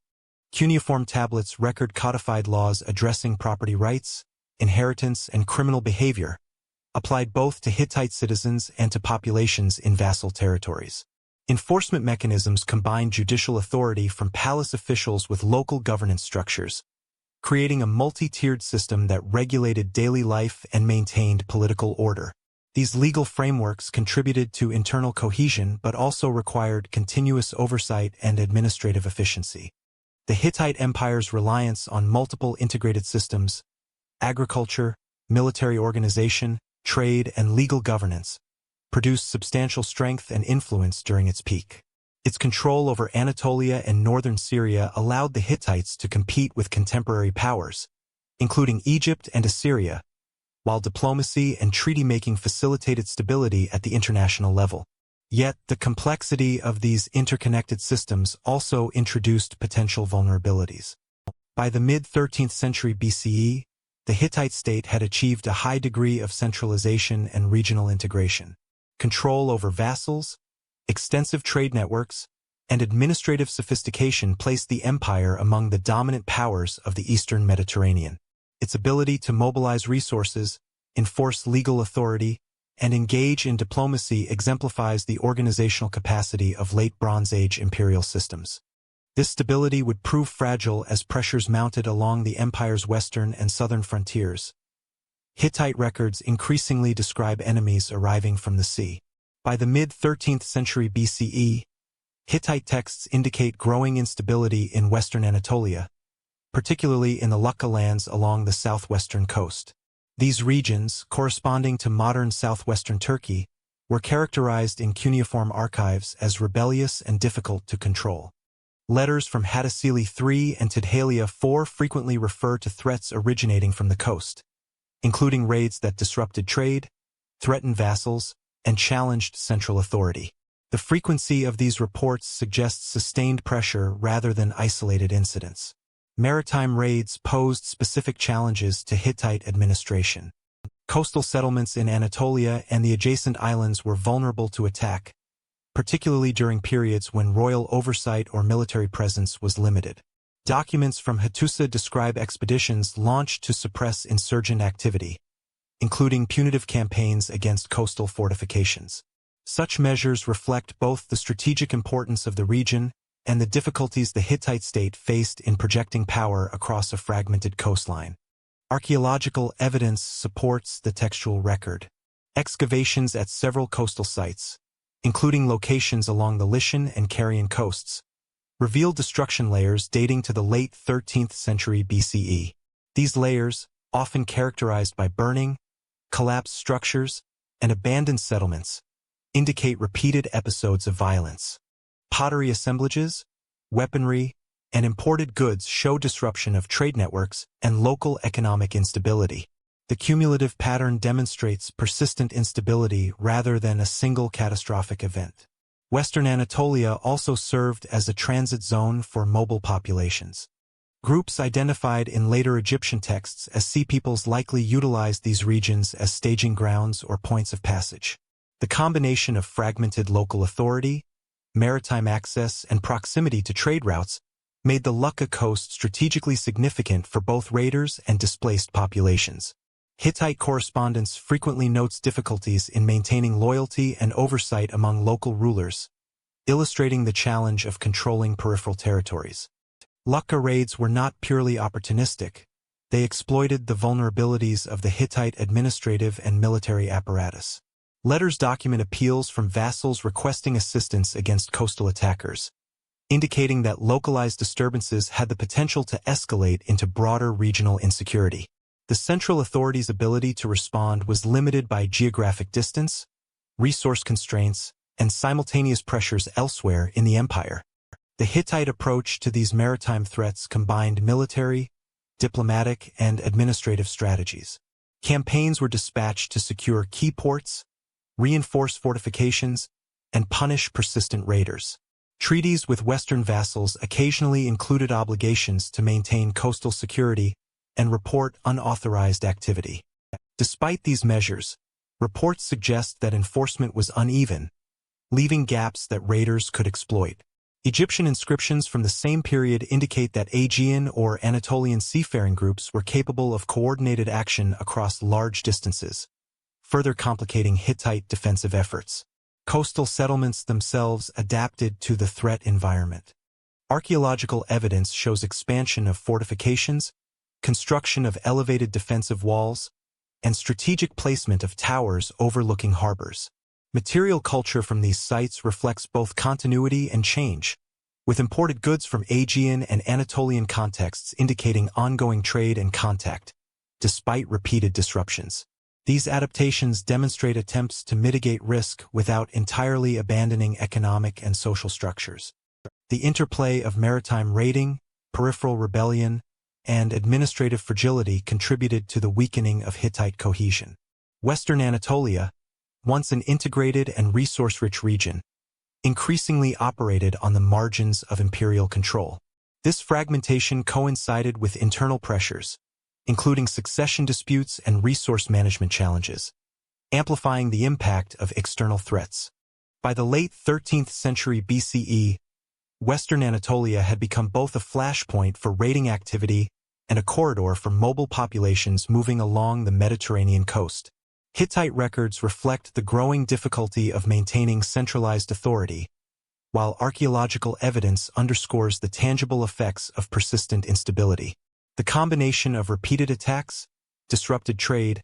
Cuneiform tablets record codified laws addressing property rights, inheritance, and criminal behavior, applied both to Hittite citizens and to populations in vassal territories. Enforcement mechanisms combined judicial authority from palace officials with local governance structures, creating a multi-tiered system that regulated daily life and maintained political order. These legal frameworks contributed to internal cohesion but also required continuous oversight and administrative efficiency. The Hittite Empire's reliance on multiple integrated systems, agriculture, military organization, trade, and legal governance, produced substantial strength and influence during its peak. Its control over Anatolia and northern Syria allowed the Hittites to compete with contemporary powers, including Egypt and Assyria, while diplomacy and treaty-making facilitated stability at the international level. Yet, the complexity of these interconnected systems also introduced potential vulnerabilities. By the mid-13th century BCE, the Hittite state had achieved a high degree of centralization and regional integration. Control over vassals, extensive trade networks, and administrative sophistication placed the empire among the dominant powers of the Eastern Mediterranean. Its ability to mobilize resources, enforce legal authority, and engage in diplomacy exemplifies the organizational capacity of late Bronze Age imperial systems. This stability would prove fragile as pressures mounted along the empire's western and southern frontiers. Hittite records increasingly describe enemies arriving from the sea. By the mid-13th century BCE, Hittite texts indicate growing instability in western Anatolia, particularly in the Lukka lands along the southwestern coast. These regions, corresponding to modern southwestern Turkey, were characterized in cuneiform archives as rebellious and difficult to control. Letters from Hattusili III and Tudhalia IV frequently refer to threats originating from the coast, including raids that disrupted trade, threatened vassals, and challenged central authority. The frequency of these reports suggests sustained pressure rather than isolated incidents. Maritime raids posed specific challenges to Hittite administration. Coastal settlements in Anatolia and the adjacent islands were vulnerable to attack, particularly during periods when royal oversight or military presence was limited. Documents from Hattusa describe expeditions launched to suppress insurgent activity, including punitive campaigns against coastal fortifications. Such measures reflect both the strategic importance of the region and the difficulties the Hittite state faced in projecting power across a fragmented coastline. Archaeological evidence supports the textual record. Excavations at several coastal sites, including locations along the Lycian and Carian coasts, reveal destruction layers dating to the late 13th century BCE. These layers, often characterized by burning, collapsed structures, and abandoned settlements, indicate repeated episodes of violence. Pottery assemblages, weaponry, and imported goods show disruption of trade networks and local economic instability. The cumulative pattern demonstrates persistent instability rather than a single catastrophic event. Western Anatolia also served as a transit zone for mobile populations. Groups identified in later Egyptian texts as sea peoples likely utilized these regions as staging grounds or points of passage. The combination of fragmented local authority, maritime access, and proximity to trade routes made the Lukka coast strategically significant for both raiders and displaced populations. Hittite correspondence frequently notes difficulties in maintaining loyalty and oversight among local rulers, illustrating the challenge of controlling peripheral territories. Lukka raids were not purely opportunistic. They exploited the vulnerabilities of the Hittite administrative and military apparatus. Letters document appeals from vassals requesting assistance against coastal attackers, indicating that localized disturbances had the potential to escalate into broader regional insecurity. The central authority's ability to respond was limited by geographic distance, resource constraints, and simultaneous pressures elsewhere in the empire. The Hittite approach to these maritime threats combined military, diplomatic, and administrative strategies. Campaigns were dispatched to secure key ports, reinforce fortifications, and punish persistent raiders. Treaties with Western vassals occasionally included obligations to maintain coastal security and report unauthorized activity. Despite these measures, reports suggest that enforcement was uneven, leaving gaps that raiders could exploit. Egyptian inscriptions from the same period indicate that Aegean or Anatolian seafaring groups were capable of coordinated action across large distances, further complicating Hittite defensive efforts. Coastal settlements themselves adapted to the threat environment. Archaeological evidence shows expansion of fortifications, construction of elevated defensive walls, and strategic placement of towers overlooking harbors. Material culture from these sites reflects both continuity and change, with imported goods from Aegean and Anatolian contexts indicating ongoing trade and contact, despite repeated disruptions. These adaptations demonstrate attempts to mitigate risk without entirely abandoning economic and social structures. The interplay of maritime raiding, peripheral rebellion, and administrative fragility contributed to the weakening of Hittite cohesion. Western Anatolia, once an integrated and resource-rich region, increasingly operated on the margins of imperial control. This fragmentation coincided with internal pressures, including succession disputes and resource management challenges, amplifying the impact of external threats. By the late 13th century BCE, Western Anatolia had become both a flashpoint for raiding activity and a corridor for mobile populations moving along the Mediterranean coast. Hittite records reflect the growing difficulty of maintaining centralized authority, while archaeological evidence underscores the tangible effects of persistent instability. The combination of repeated attacks, disrupted trade,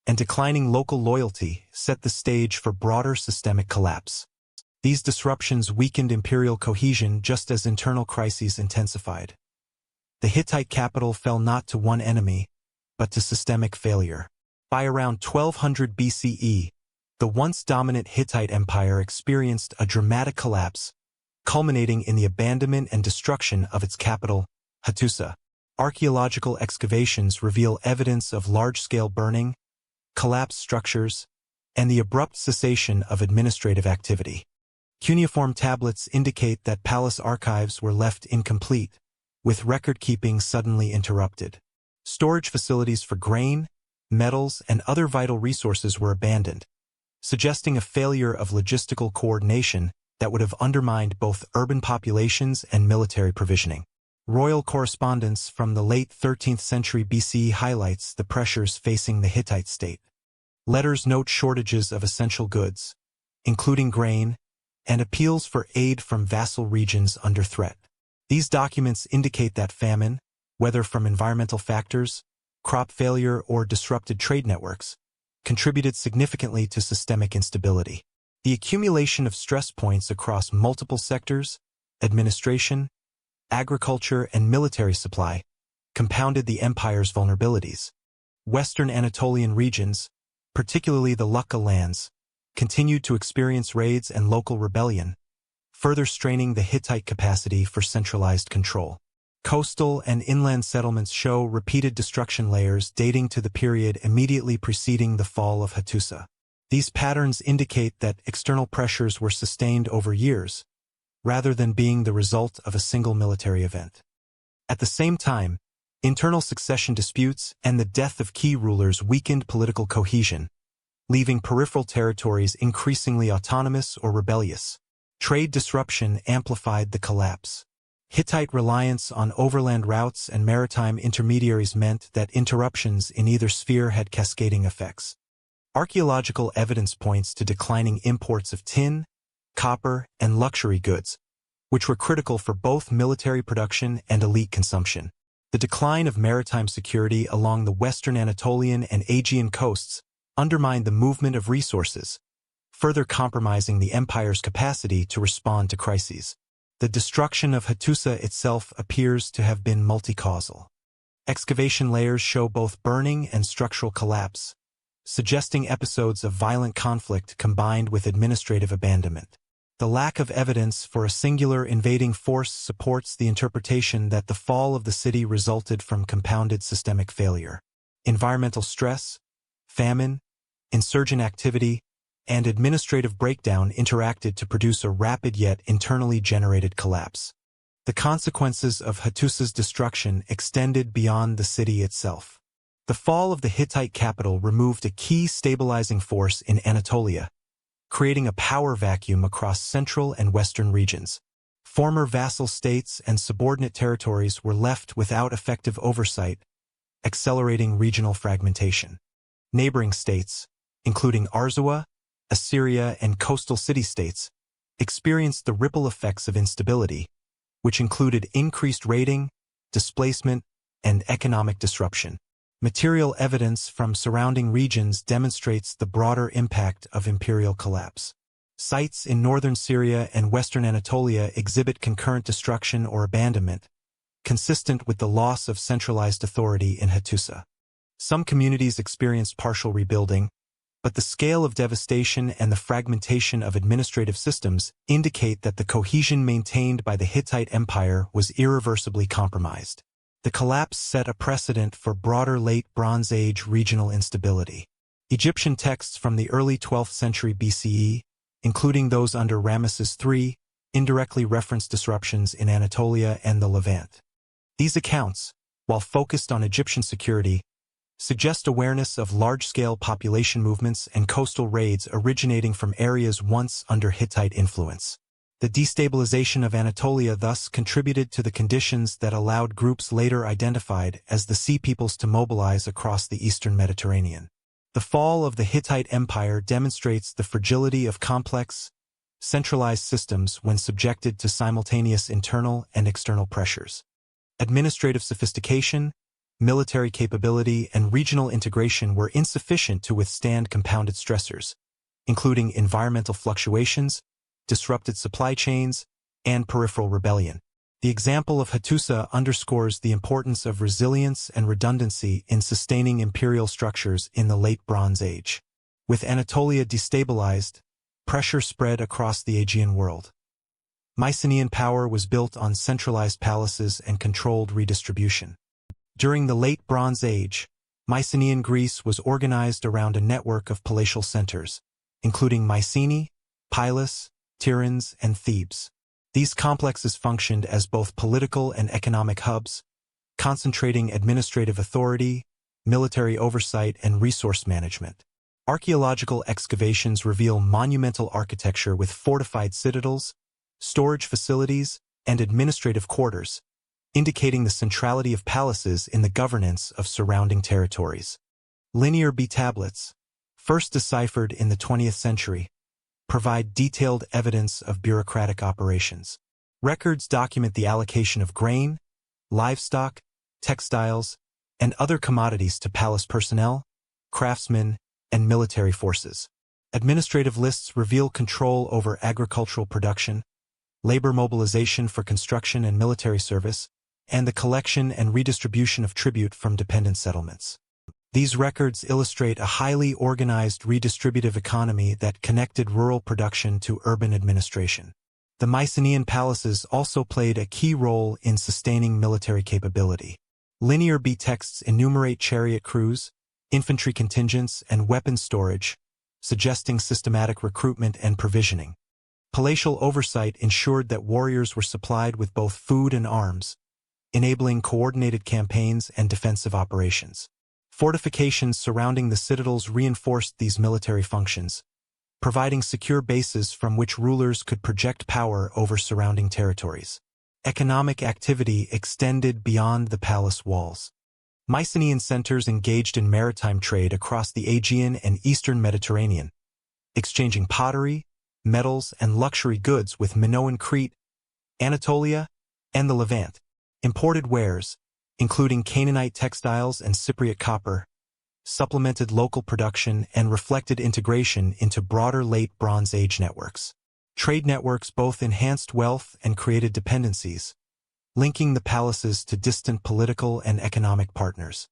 and declining local loyalty set the stage for broader systemic collapse. These disruptions weakened imperial cohesion just as internal crises intensified. The Hittite capital fell not to one enemy, but to systemic failure. By around 1200 BCE, the once dominant Hittite Empire experienced a dramatic collapse, culminating in the abandonment and destruction of its capital, Hattusa. Archaeological excavations reveal evidence of large-scale burning, collapsed structures, and the abrupt cessation of administrative activity. Cuneiform tablets indicate that palace archives were left incomplete, with record-keeping suddenly interrupted. Storage facilities for grain, metals, and other vital resources were abandoned, suggesting a failure of logistical coordination that would have undermined both urban populations and military provisioning. Royal correspondence from the late 13th century BCE highlights the pressures facing the Hittite state. Letters note shortages of essential goods, including grain, and appeals for aid from vassal regions under threat. These documents indicate that famine, whether from environmental factors, crop failure, or disrupted trade networks, contributed significantly to systemic instability. The accumulation of stress points across multiple sectors, administration, agriculture, and military supply, compounded the empire's vulnerabilities. Western Anatolian regions, particularly the Lukka lands, continued to experience raids and local rebellion, further straining the Hittite capacity for centralized control. Coastal and inland settlements show repeated destruction layers dating to the period immediately preceding the fall of Hattusa. These patterns indicate that external pressures were sustained over years, rather than being the result of a single military event. At the same time, internal succession disputes and the death of key rulers weakened political cohesion, leaving peripheral territories increasingly autonomous or rebellious. Trade disruption amplified the collapse. Hittite reliance on overland routes and maritime intermediaries meant that interruptions in either sphere had cascading effects. Archaeological evidence points to declining imports of tin, copper, and luxury goods, which were critical for both military production and elite consumption. The decline of maritime security along the western Anatolian and Aegean coasts undermined the movement of resources, further compromising the empire's capacity to respond to crises. The destruction of Hattusa itself appears to have been multi-causal. Excavation layers show both burning and structural collapse, suggesting episodes of violent conflict combined with administrative abandonment. The lack of evidence for a singular invading force supports the interpretation that the fall of the city resulted from compounded systemic failure. Environmental stress, famine, insurgent activity, and administrative breakdown interacted to produce a rapid yet internally generated collapse. The consequences of Hattusa's destruction extended beyond the city itself. The fall of the Hittite capital removed a key stabilizing force in Anatolia, creating a power vacuum across central and western regions. Former vassal states and subordinate territories were left without effective oversight, accelerating regional fragmentation. Neighboring states, including Arzawa, Assyria, and coastal city-states, experienced the ripple effects of instability, which included increased raiding, displacement, and economic disruption. Material evidence from surrounding regions demonstrates the broader impact of imperial collapse. Sites in northern Syria and western Anatolia exhibit concurrent destruction or abandonment, consistent with the loss of centralized authority in Hattusa. Some communities experienced partial rebuilding, but the scale of devastation and the fragmentation of administrative systems indicate that the cohesion maintained by the Hittite Empire was irreversibly compromised. The collapse set a precedent for broader Late Bronze Age regional instability. Egyptian texts from the early 12th century BCE, including those under Ramesses III, indirectly reference disruptions in Anatolia and the Levant. These accounts, while focused on Egyptian security, suggest awareness of large-scale population movements and coastal raids originating from areas once under Hittite influence. The destabilization of Anatolia thus contributed to the conditions that allowed groups later identified as the Sea Peoples to mobilize across the eastern Mediterranean. The fall of the Hittite Empire demonstrates the fragility of complex, centralized systems when subjected to simultaneous internal and external pressures. Administrative sophistication, military capability, and regional integration were insufficient to withstand compounded stressors, including environmental fluctuations, disrupted supply chains, and peripheral rebellion. The example of Hattusa underscores the importance of resilience and redundancy in sustaining imperial structures in the Late Bronze Age. With Anatolia destabilized, pressure spread across the Aegean world. Mycenaean power was built on centralized palaces and controlled redistribution. During the Late Bronze Age, Mycenaean Greece was organized around a network of palatial centers, including Mycenae, Pylos, Tiryns, and Thebes. These complexes functioned as both political and economic hubs, concentrating administrative authority, military oversight, and resource management. Archaeological excavations reveal monumental architecture with fortified citadels, storage facilities, and administrative quarters, indicating the centrality of palaces in the governance of surrounding territories. Linear B tablets, first deciphered in the 20th century, provide detailed evidence of bureaucratic operations. Records document the allocation of grain, livestock, textiles, and other commodities to palace personnel, craftsmen, and military forces. Administrative lists reveal control over agricultural production, labor mobilization for construction and military service, and the collection and redistribution of tribute from dependent settlements. These records illustrate a highly organized redistributive economy that connected rural production to urban administration. The Mycenaean palaces also played a key role in sustaining military capability. Linear B texts enumerate chariot crews, infantry contingents, and weapons storage, suggesting systematic recruitment and provisioning. Palatial oversight ensured that warriors were supplied with both food and arms, enabling coordinated campaigns and defensive operations. Fortifications surrounding the citadels reinforced these military functions, providing secure bases from which rulers could project power over surrounding territories. Economic activity extended beyond the palace walls. Mycenaean centers engaged in maritime trade across the Aegean and eastern Mediterranean, exchanging pottery, metals, and luxury goods with Minoan Crete, Anatolia, and the Levant. Imported wares, including Canaanite textiles and Cypriot copper, supplemented local production and reflected integration into broader Late Bronze Age networks. Trade networks both enhanced wealth and created dependencies, linking the palaces to distant political and economic partners.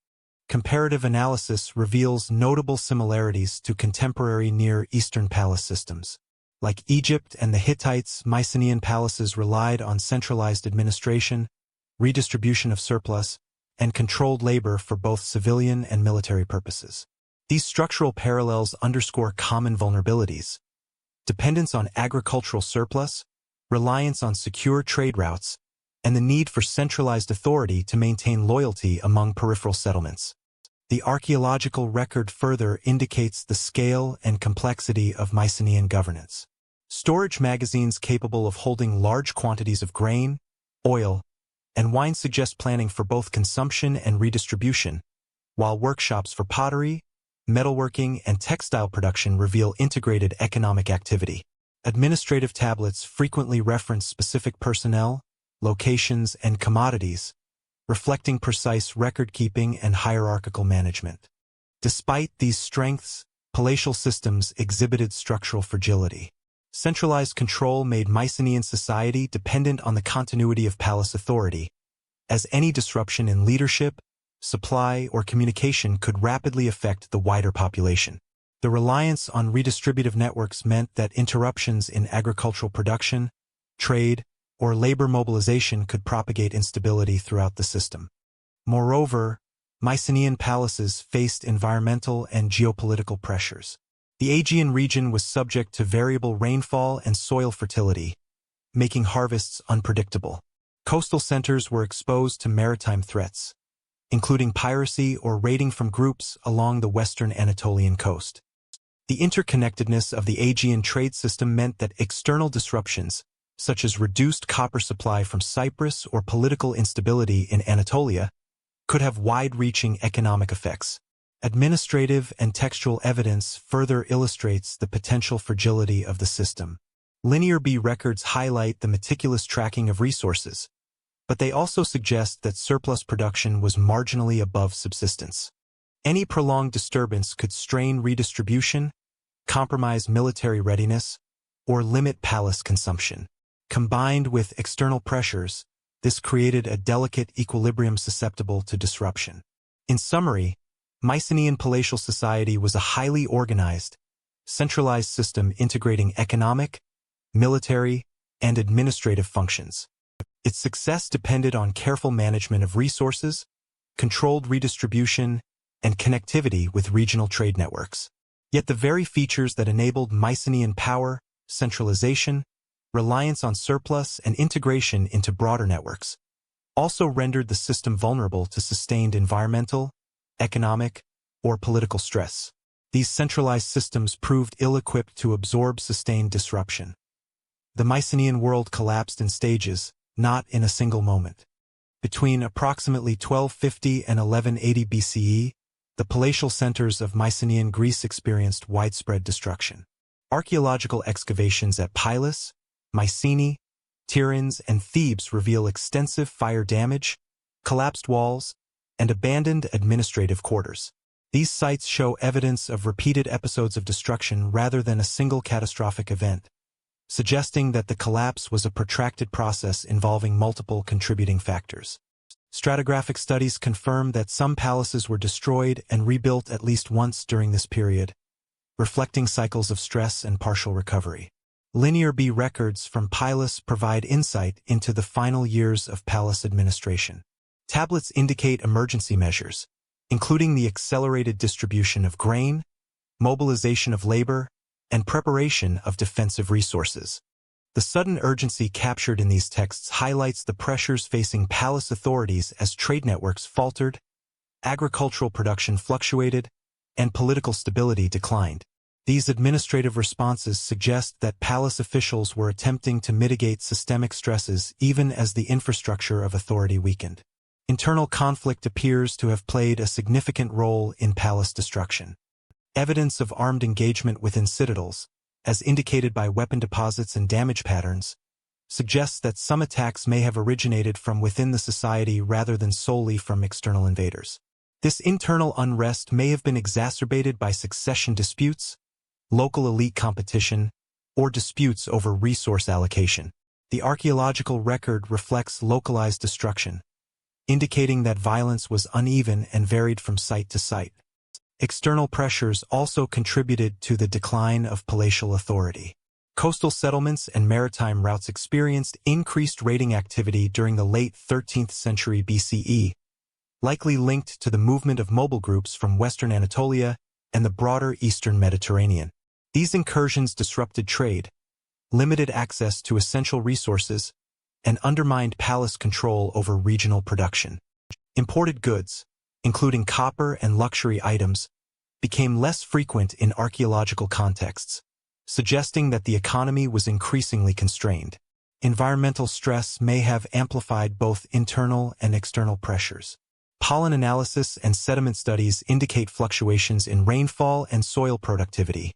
Comparative analysis reveals notable similarities to contemporary Near Eastern palace systems. Like Egypt and the Hittites, Mycenaean palaces relied on centralized administration, redistribution of surplus, and controlled labor for both civilian and military purposes. These structural parallels underscore common vulnerabilities: dependence on agricultural surplus, reliance on secure trade routes, and the need for centralized authority to maintain loyalty among peripheral settlements. The archaeological record further indicates the scale and complexity of Mycenaean governance. Storage magazines capable of holding large quantities of grain, oil, and wine suggest planning for both consumption and redistribution, while workshops for pottery, metalworking, and textile production reveal integrated economic activity. Administrative tablets frequently reference specific personnel, locations, and commodities, reflecting precise record-keeping and hierarchical management. Despite these strengths, palatial systems exhibited structural fragility. Centralized control made Mycenaean society dependent on the continuity of palace authority, as any disruption in leadership, supply, or communication could rapidly affect the wider population. The reliance on redistributive networks meant that interruptions in agricultural production, trade, or labor mobilization could propagate instability throughout the system. Moreover, Mycenaean palaces faced environmental and geopolitical pressures. The Aegean region was subject to variable rainfall and soil fertility, making harvests unpredictable. Coastal centers were exposed to maritime threats, including piracy or raiding from groups along the western Anatolian coast. The interconnectedness of the Aegean trade system meant that external disruptions, such as reduced copper supply from Cyprus or political instability in Anatolia, could have wide-reaching economic effects. Administrative and textual evidence further illustrates the potential fragility of the system. Linear B records highlight the meticulous tracking of resources, but they also suggest that surplus production was marginally above subsistence. Any prolonged disturbance could strain redistribution, compromise military readiness, or limit palace consumption. Combined with external pressures, this created a delicate equilibrium susceptible to disruption. In summary, Mycenaean palatial society was a highly organized, centralized system integrating economic, military, and administrative functions. Its success depended on careful management of resources, controlled redistribution, and connectivity with regional trade networks. Yet the very features that enabled Mycenaean power, centralization, reliance on surplus, and integration into broader networks, also rendered the system vulnerable to sustained environmental, economic, or political stress. These centralized systems proved ill-equipped to absorb sustained disruption. The Mycenaean world collapsed in stages, not in a single moment. Between approximately 1250 and 1180 BCE, the palatial centers of Mycenaean Greece experienced widespread destruction. Archaeological excavations at Pylos, Mycenae, Tiryns, and Thebes reveal extensive fire damage, collapsed walls, and abandoned administrative quarters. These sites show evidence of repeated episodes of destruction rather than a single catastrophic event, suggesting that the collapse was a protracted process involving multiple contributing factors. Stratigraphic studies confirm that some palaces were destroyed and rebuilt at least once during this period, reflecting cycles of stress and partial recovery. Linear B records from Pylos provide insight into the final years of palace administration. Tablets indicate emergency measures, including the accelerated distribution of grain, mobilization of labor, and preparation of defensive resources. The sudden urgency captured in these texts highlights the pressures facing palace authorities as trade networks faltered, agricultural production fluctuated, and political stability declined. These administrative responses suggest that palace officials were attempting to mitigate systemic stresses even as the infrastructure of authority weakened. Internal conflict appears to have played a significant role in palace destruction. Evidence of armed engagement within citadels, as indicated by weapon deposits and damage patterns, suggests that some attacks may have originated from within the society rather than solely from external invaders. This internal unrest may have been exacerbated by succession disputes, local elite competition, or disputes over resource allocation. The archaeological record reflects localized destruction, indicating that violence was uneven and varied from site to site. External pressures also contributed to the decline of palatial authority. Coastal settlements and maritime routes experienced increased raiding activity during the late 13th century BCE, likely linked to the movement of mobile groups from western Anatolia and the broader eastern Mediterranean. These incursions disrupted trade, limited access to essential resources, and undermined palace control over regional production. Imported goods, including copper and luxury items, became less frequent in archaeological contexts, suggesting that the economy was increasingly constrained. Environmental stress may have amplified both internal and external pressures. Pollen analysis and sediment studies indicate fluctuations in rainfall and soil productivity,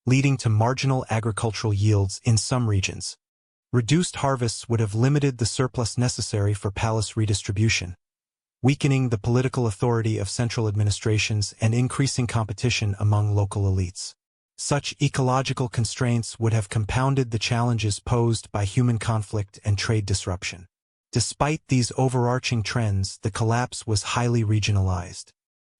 leading to marginal agricultural yields in some regions. Reduced harvests would have limited the surplus necessary for palace redistribution, weakening the political authority of central administrations and increasing competition among local elites. Such ecological constraints would have compounded the challenges posed by human conflict and trade disruption. Despite these overarching trends, the collapse was highly regionalized.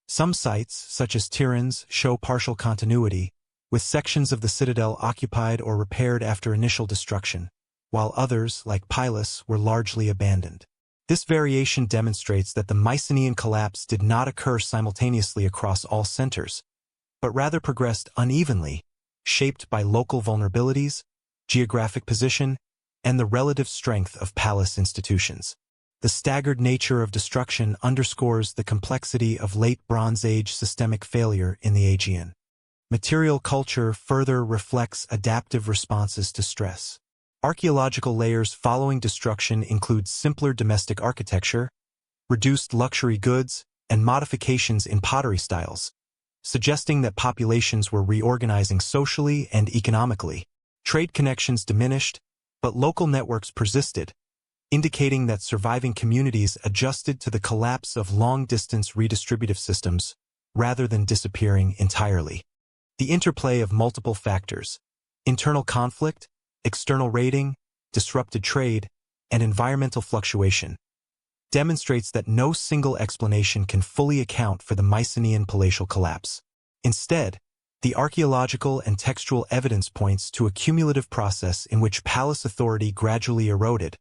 Some sites, such as Tiryns, show partial continuity, with sections of the citadel occupied or repaired after initial destruction, while others, like Pylos, were largely abandoned. This variation demonstrates that the Mycenaean collapse did not occur simultaneously across all centers, but rather progressed unevenly, shaped by local vulnerabilities, geographic position, and the relative strength of palace institutions. The staggered nature of destruction underscores the complexity of late Bronze Age systemic failure in the Aegean. Material culture further reflects adaptive responses to stress. Archaeological layers following destruction include simpler domestic architecture, reduced luxury goods, and modifications in pottery styles, suggesting that populations were reorganizing socially and economically. Trade connections diminished, but local networks persisted, indicating that surviving communities adjusted to the collapse of long-distance redistributive systems rather than disappearing entirely. The interplay of multiple factors, internal conflict, external raiding, disrupted trade, and environmental fluctuation, demonstrates that no single explanation can fully account for the Mycenaean palatial collapse. Instead, the archaeological and textual evidence points to a cumulative process in which palace authority gradually eroded,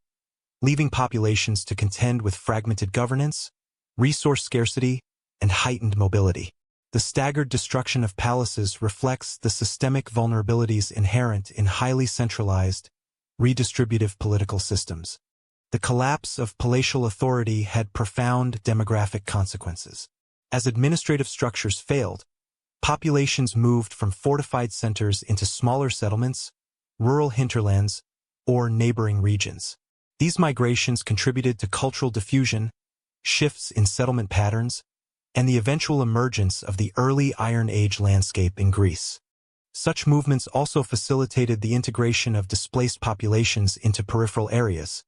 leaving populations to contend with fragmented governance, resource scarcity, and heightened mobility. The staggered destruction of palaces reflects the systemic vulnerabilities inherent in highly centralized, redistributive political systems. The collapse of palatial authority had profound demographic consequences. As administrative structures failed, populations moved from fortified centers into smaller settlements, rural hinterlands, or neighboring regions. These migrations contributed to cultural diffusion, shifts in settlement patterns, and the eventual emergence of the early Iron Age landscape in Greece. Such movements also facilitated the integration of displaced populations into peripheral areas,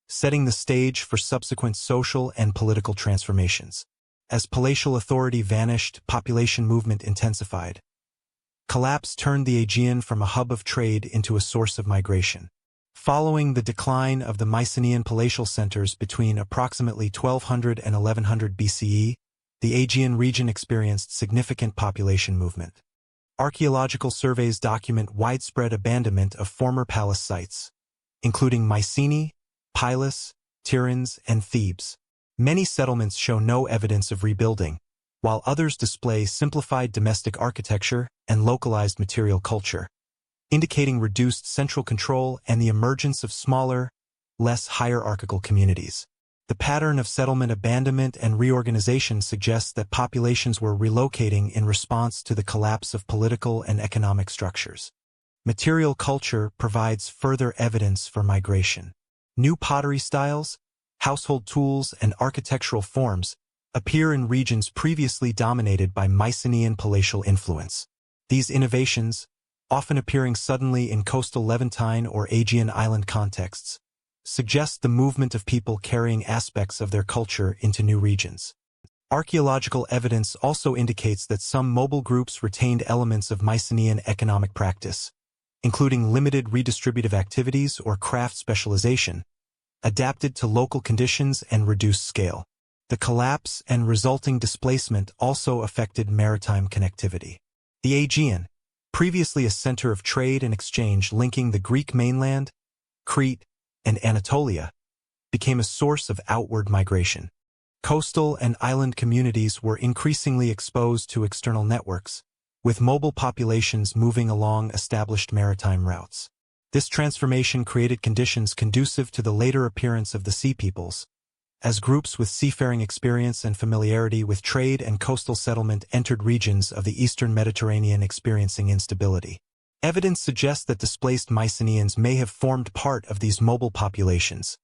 setting the stage for subsequent social and political transformations. As palatial authority vanished, population movement intensified. Collapse turned the Aegean from a hub of trade into a source of migration. Following the decline of the Mycenaean palatial centers between approximately 1200 and 1100 BCE, the Aegean region experienced significant population movement. Archaeological surveys document widespread abandonment of former palace sites, including Mycenae, Pylos, Tiryns, and Thebes. Many settlements show no evidence of rebuilding, while others display simplified domestic architecture and localized material culture, indicating reduced central control and the emergence of smaller, less hierarchical communities. The pattern of settlement abandonment and reorganization suggests that populations were relocating in response to the collapse of political and economic structures. Material culture provides further evidence for migration. New pottery styles, household tools, and architectural forms appear in regions previously dominated by Mycenaean palatial influence. These innovations, often appearing suddenly in coastal Levantine or Aegean island contexts, suggest the movement of people carrying aspects of their culture into new regions. Archaeological evidence also indicates that some mobile groups retained elements of Mycenaean economic practice, including limited redistributive activities or craft specialization, adapted to local conditions and reduced scale. The collapse and resulting displacement also affected maritime connectivity. The Aegean, previously a center of trade and exchange linking the Greek mainland, Crete, and Anatolia, became a source of outward migration. Coastal and island communities were increasingly exposed to external networks, with mobile populations moving along established maritime routes. This transformation created conditions conducive to the later appearance of the Sea Peoples, as groups with seafaring experience and familiarity with trade and coastal settlement entered regions of the eastern Mediterranean experiencing instability. Evidence suggests that displaced Mycenaeans may have formed part of these mobile populations,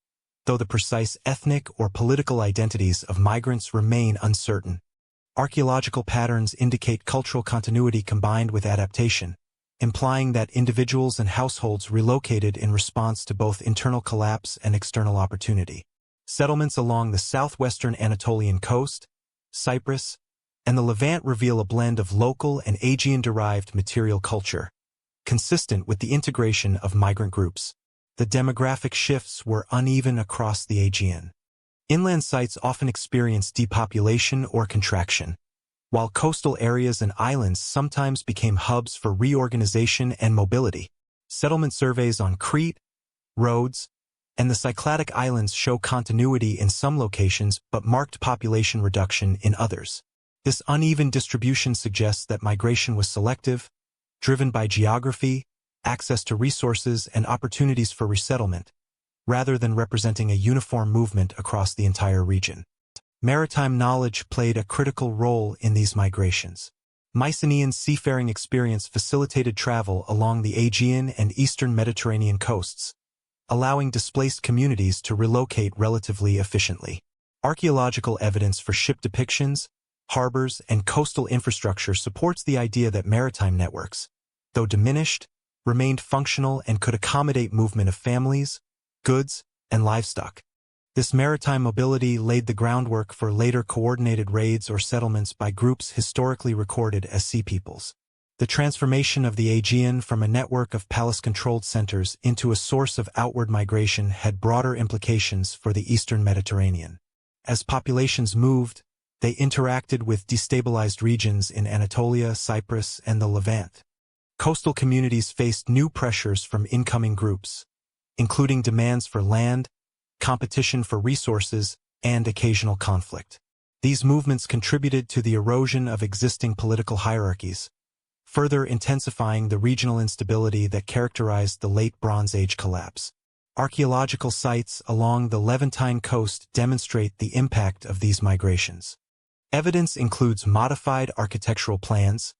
though the precise ethnic or political identities of migrants remain uncertain. Archaeological patterns indicate cultural continuity combined with adaptation, implying that individuals and households relocated in response to both internal collapse and external opportunity. Settlements along the southwestern Anatolian coast, Cyprus, and the Levant reveal a blend of local and Aegean-derived material culture, consistent with the integration of migrant groups. The demographic shifts were uneven across the Aegean. Inland sites often experienced depopulation or contraction, while coastal areas and islands sometimes became hubs for reorganization and mobility. Settlement surveys on Crete, Rhodes, and the Cycladic Islands show continuity in some locations but marked population reduction in others. This uneven distribution suggests that migration was selective, driven by geography, access to resources, and opportunities for resettlement, rather than representing a uniform movement across the entire region. Maritime knowledge played a critical role in these migrations. Mycenaean seafaring experience facilitated travel along the Aegean and eastern Mediterranean coasts, allowing displaced communities to relocate relatively efficiently. Archaeological evidence for ship depictions, harbors, and coastal infrastructure supports the idea that maritime networks, though diminished, remained functional and could accommodate movement of families, goods, and livestock. This maritime mobility laid the groundwork for later coordinated raids or settlements by groups historically recorded as sea peoples. The transformation of the Aegean from a network of palace-controlled centers into a source of outward migration had broader implications for the eastern Mediterranean. As populations moved, they interacted with destabilized regions in Anatolia, Cyprus, and the Levant. Coastal communities faced new pressures from incoming groups, including demands for land, competition for resources, and occasional conflict. These movements contributed to the erosion of existing political hierarchies, further intensifying the regional instability that characterized the Late Bronze Age collapse. Archaeological sites along the Levantine coast demonstrate the impact of these migrations. Evidence includes modified architectural plans,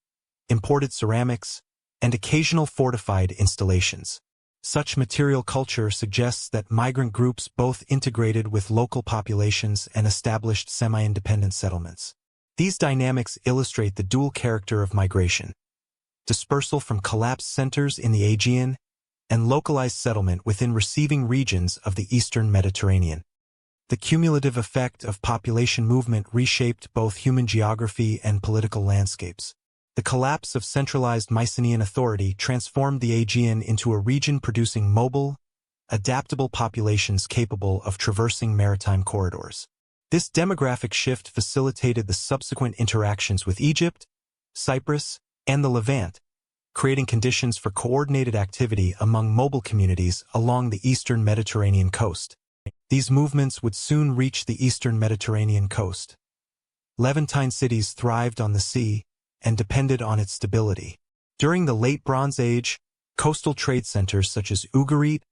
imported ceramics, and occasional fortified installations. Such material culture suggests that migrant groups both integrated with local populations and established semi-independent settlements. These dynamics illustrate the dual character of migration: dispersal from collapsed centers in the Aegean and localized settlement within receiving regions of the eastern Mediterranean. The cumulative effect of population movement reshaped both human geography and political landscapes. The collapse of centralized Mycenaean authority transformed the Aegean into a region producing mobile, adaptable populations capable of traversing maritime corridors. This demographic shift facilitated the subsequent interactions with Egypt, Cyprus, and the Levant, creating conditions for coordinated activity among mobile communities along the eastern Mediterranean coast. These movements would soon reach the eastern Mediterranean coast. Levantine cities thrived on the sea and depended on its stability. During the Late Bronze Age, coastal trade centers such as Ugarit,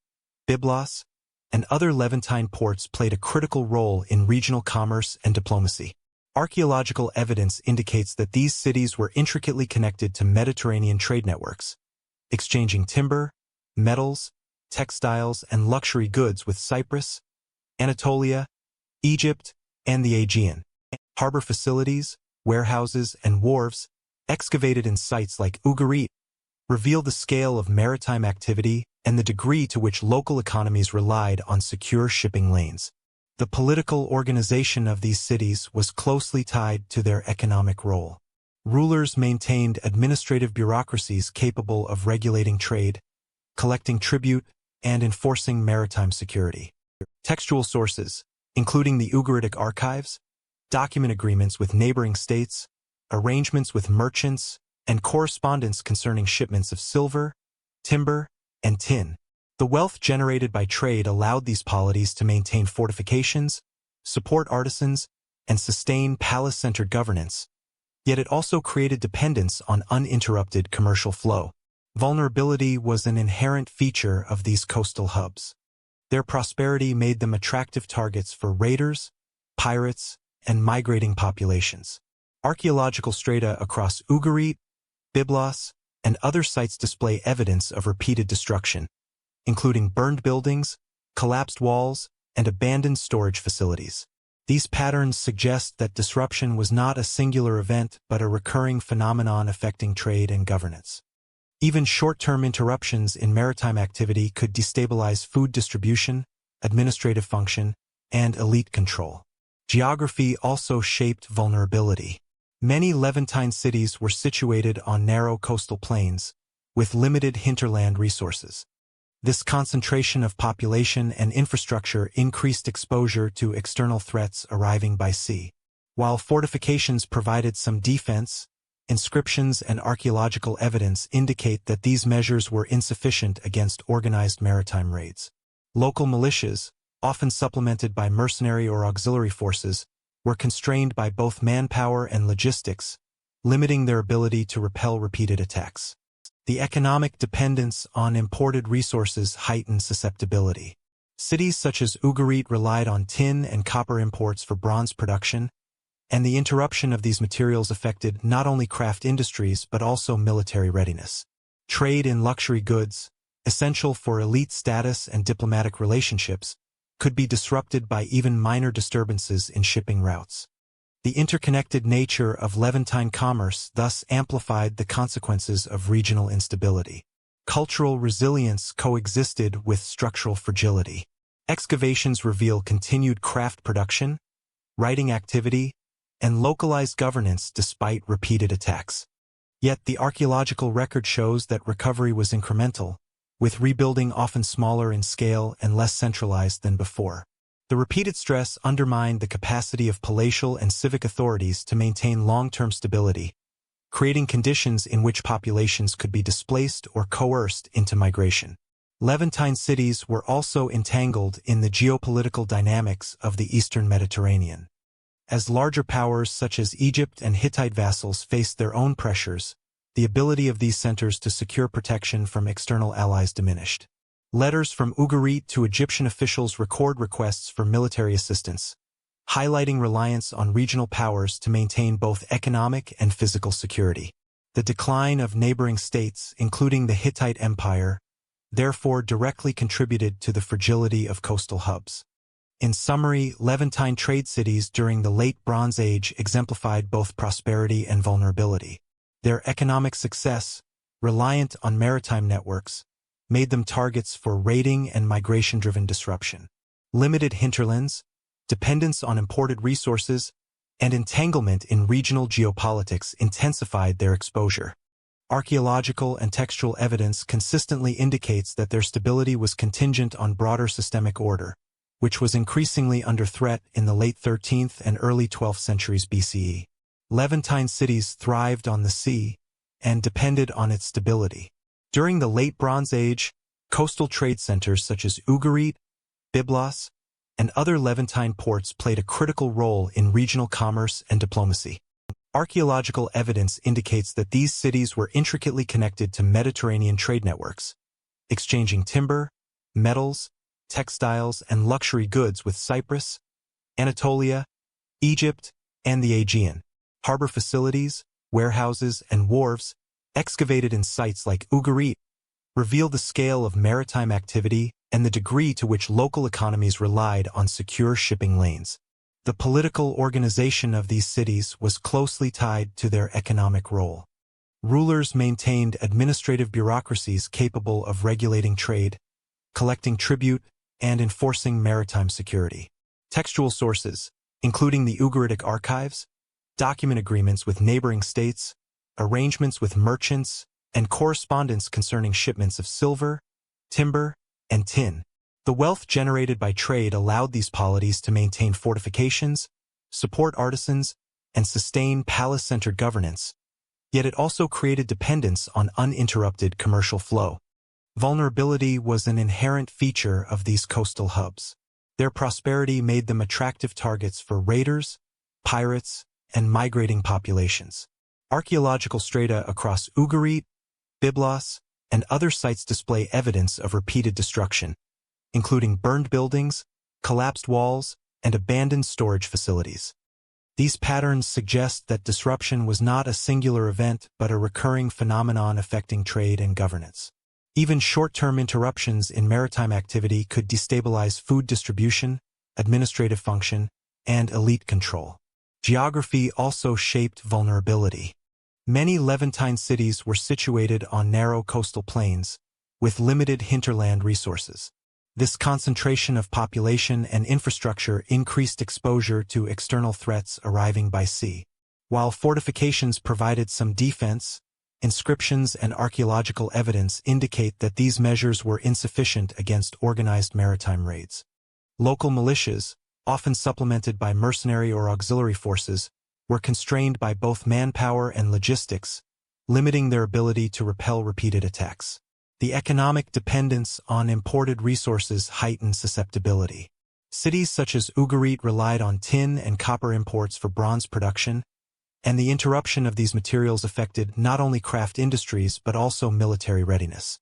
Byblos, and other Levantine ports played a critical role in regional commerce and diplomacy. Archaeological evidence indicates that these cities were intricately connected to Mediterranean trade networks, exchanging timber, metals, textiles, and luxury goods with Cyprus, Anatolia, Egypt, and the Aegean. Harbor facilities, warehouses, and wharves, excavated in sites like Ugarit, reveal the scale of maritime activity and the degree to which local economies relied on secure shipping lanes. The political organization of these cities was closely tied to their economic role. Rulers maintained administrative bureaucracies capable of regulating trade, collecting tribute, and enforcing maritime security. Textual sources, including the Ugaritic archives, document agreements with neighboring states, arrangements with merchants, and correspondence concerning shipments of silver, timber, and tin. The wealth generated by trade allowed these polities to maintain fortifications, support artisans, and sustain palace-centered governance, yet it also created dependence on uninterrupted commercial flow. Vulnerability was an inherent feature of these coastal hubs. Their prosperity made them attractive targets for raiders, pirates, and migrating populations. Archaeological strata across Ugarit, Byblos, and other sites display evidence of repeated destruction, including burned buildings, collapsed walls, and abandoned storage facilities. These patterns suggest that disruption was not a singular event but a recurring phenomenon affecting trade and governance. Even short-term interruptions in maritime activity could destabilize food distribution, administrative function, and elite control. Geography also shaped vulnerability. Many Levantine cities were situated on narrow coastal plains, with limited hinterland resources. This concentration of population and infrastructure increased exposure to external threats arriving by sea. While fortifications provided some defense, inscriptions and archaeological evidence indicate that these measures were insufficient against organized maritime raids. Local militias, often supplemented by mercenary or auxiliary forces, were constrained by both manpower and logistics, limiting their ability to repel repeated attacks. The economic dependence on imported resources heightened susceptibility. Cities such as Ugarit relied on tin and copper imports for bronze production, and the interruption of these materials affected not only craft industries but also military readiness. Trade in luxury goods, essential for elite status and diplomatic relationships, could be disrupted by even minor disturbances in shipping routes. The interconnected nature of Levantine commerce thus amplified the consequences of regional instability. Cultural resilience coexisted with structural fragility. Excavations reveal continued craft production, writing activity, and localized governance despite repeated attacks. Yet the archaeological record shows that recovery was incremental, with rebuilding often smaller in scale and less centralized than before. The repeated stress undermined the capacity of palatial and civic authorities to maintain long-term stability, creating conditions in which populations could be displaced or coerced into migration. Levantine cities were also entangled in the geopolitical dynamics of the Eastern Mediterranean. As larger powers such as Egypt and Hittite vassals faced their own pressures, the ability of these centers to secure protection from external allies diminished. Letters from Ugarit to Egyptian officials record requests for military assistance, highlighting reliance on regional powers to maintain both economic and physical security. The decline of neighboring states, including the Hittite Empire, therefore directly contributed to the fragility of coastal hubs. In summary, Levantine trade cities during the Late Bronze Age exemplified both prosperity and vulnerability. Their economic success, reliant on maritime networks, made them targets for raiding and migration-driven disruption. Limited hinterlands, dependence on imported resources, and entanglement in regional geopolitics intensified their exposure. Archaeological and textual evidence consistently indicates that their stability was contingent on broader systemic order, which was increasingly under threat in the late 13th and early 12th centuries BCE. Levantine cities thrived on the sea and depended on its stability. During the Late Bronze Age, coastal trade centers such as Ugarit, Byblos, and other Levantine ports played a critical role in regional commerce and diplomacy. Archaeological evidence indicates that these cities were intricately connected to Mediterranean trade networks, exchanging timber, metals, textiles, and luxury goods with Cyprus, Anatolia, Egypt, and the Aegean. Harbor facilities, warehouses, and wharves, excavated in sites like Ugarit, reveal the scale of maritime activity and the degree to which local economies relied on secure shipping lanes. The political organization of these cities was closely tied to their economic role. Rulers maintained administrative bureaucracies capable of regulating trade, collecting tribute, and enforcing maritime security. Textual sources, including the Ugaritic archives, document agreements with neighboring states, arrangements with merchants, and correspondence concerning shipments of silver, timber, and tin. The wealth generated by trade allowed these polities to maintain fortifications, support artisans, and sustain palace-centered governance, yet it also created dependence on uninterrupted commercial flow. Vulnerability was an inherent feature of these coastal hubs. Their prosperity made them attractive targets for raiders, pirates, and migrating populations. Archaeological strata across Ugarit, Byblos, and other sites display evidence of repeated destruction, including burned buildings, collapsed walls, and abandoned storage facilities. These patterns suggest that disruption was not a singular event but a recurring phenomenon affecting trade and governance. Even short-term interruptions in maritime activity could destabilize food distribution, administrative function, and elite control. Geography also shaped vulnerability. Many Levantine cities were situated on narrow coastal plains, with limited hinterland resources. This concentration of population and infrastructure increased exposure to external threats arriving by sea. While fortifications provided some defense, inscriptions and archaeological evidence indicate that these measures were insufficient against organized maritime raids. Local militias, often supplemented by mercenary or auxiliary forces, were constrained by both manpower and logistics, limiting their ability to repel repeated attacks. The economic dependence on imported resources heightened susceptibility. Cities such as Ugarit relied on tin and copper imports for bronze production, and the interruption of these materials affected not only craft industries but also military readiness.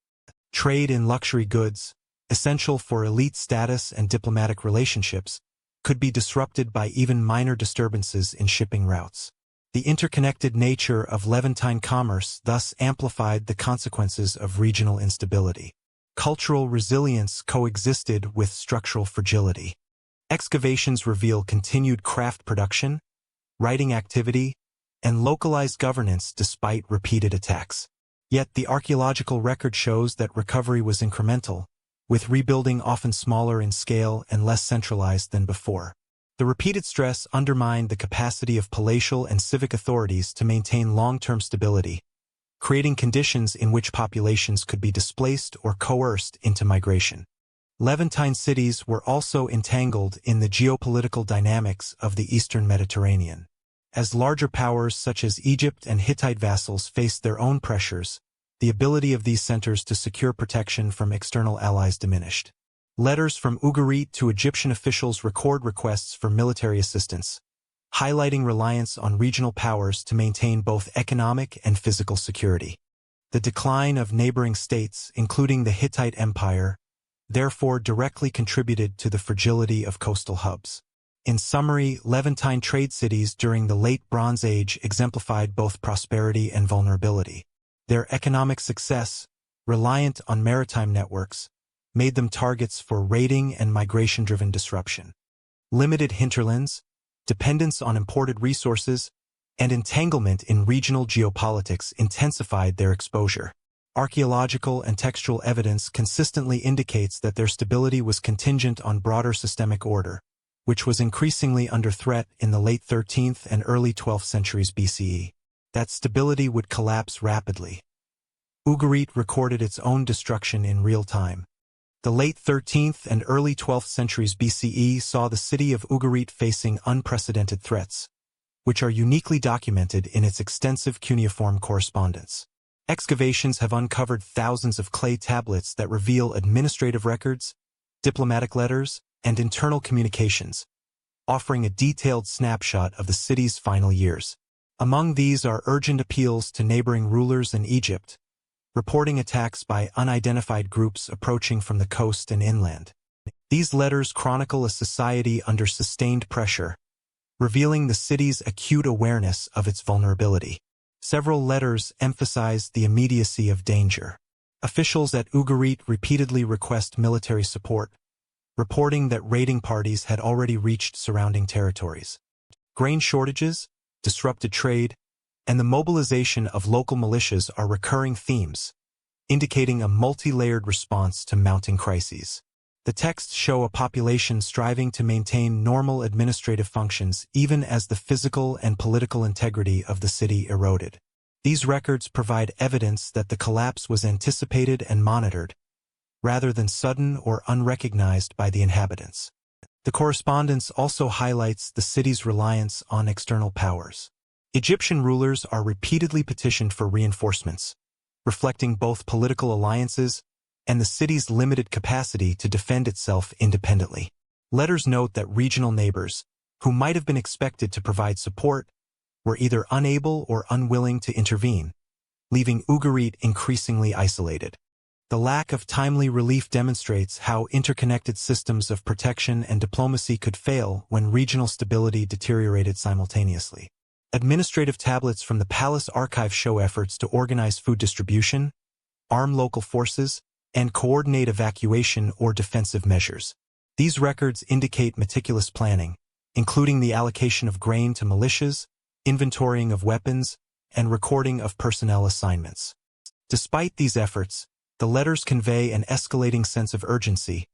Trade in luxury goods, essential for elite status and diplomatic relationships, could be disrupted by even minor disturbances in shipping routes. The interconnected nature of Levantine commerce thus amplified the consequences of regional instability. Cultural resilience coexisted with structural fragility. Excavations reveal continued craft production, writing activity, and localized governance despite repeated attacks. Yet the archaeological record shows that recovery was incremental, with rebuilding often smaller in scale and less centralized than before. The repeated stress undermined the capacity of palatial and civic authorities to maintain long-term stability, creating conditions in which populations could be displaced or coerced into migration. Levantine cities were also entangled in the geopolitical dynamics of the Eastern Mediterranean. As larger powers such as Egypt and Hittite vassals faced their own pressures, the ability of these centers to secure protection from external allies diminished. Letters from Ugarit to Egyptian officials record requests for military assistance, highlighting reliance on regional powers to maintain both economic and physical security. The decline of neighboring states, including the Hittite Empire, therefore directly contributed to the fragility of coastal hubs. In summary, Levantine trade cities during the Late Bronze Age exemplified both prosperity and vulnerability. Their economic success, reliant on maritime networks, made them targets for raiding and migration-driven disruption. Limited hinterlands, dependence on imported resources, and entanglement in regional geopolitics intensified their exposure. Archaeological and textual evidence consistently indicates that their stability was contingent on broader systemic order, which was increasingly under threat in the late 13th and early 12th centuries BCE. That stability would collapse rapidly. Ugarit recorded its own destruction in real time. The late 13th and early 12th centuries BCE saw the city of Ugarit facing unprecedented threats, which are uniquely documented in its extensive cuneiform correspondence. Excavations have uncovered thousands of clay tablets that reveal administrative records, diplomatic letters, and internal communications, offering a detailed snapshot of the city's final years. Among these are urgent appeals to neighboring rulers in Egypt, reporting attacks by unidentified groups approaching from the coast and inland. These letters chronicle a society under sustained pressure, revealing the city's acute awareness of its vulnerability. Several letters emphasize the immediacy of danger. Officials at Ugarit repeatedly request military support, reporting that raiding parties had already reached surrounding territories. Grain shortages, disrupted trade, and the mobilization of local militias are recurring themes, indicating a multi-layered response to mounting crises. The texts show a population striving to maintain normal administrative functions even as the physical and political integrity of the city eroded. These records provide evidence that the collapse was anticipated and monitored, rather than sudden or unrecognized by the inhabitants. The correspondence also highlights the city's reliance on external powers. Egyptian rulers are repeatedly petitioned for reinforcements, reflecting both political alliances and the city's limited capacity to defend itself independently. Letters note that regional neighbors, who might have been expected to provide support, were either unable or unwilling to intervene, leaving Ugarit increasingly isolated. The lack of timely relief demonstrates how interconnected systems of protection and diplomacy could fail when regional stability deteriorated simultaneously. Administrative tablets from the palace archive show efforts to organize food distribution, arm local forces, and coordinate evacuation or defensive measures. These records indicate meticulous planning, including the allocation of grain to militias, inventorying of weapons, and recording of personnel assignments. Despite these efforts, the letters convey an escalating sense of urgency,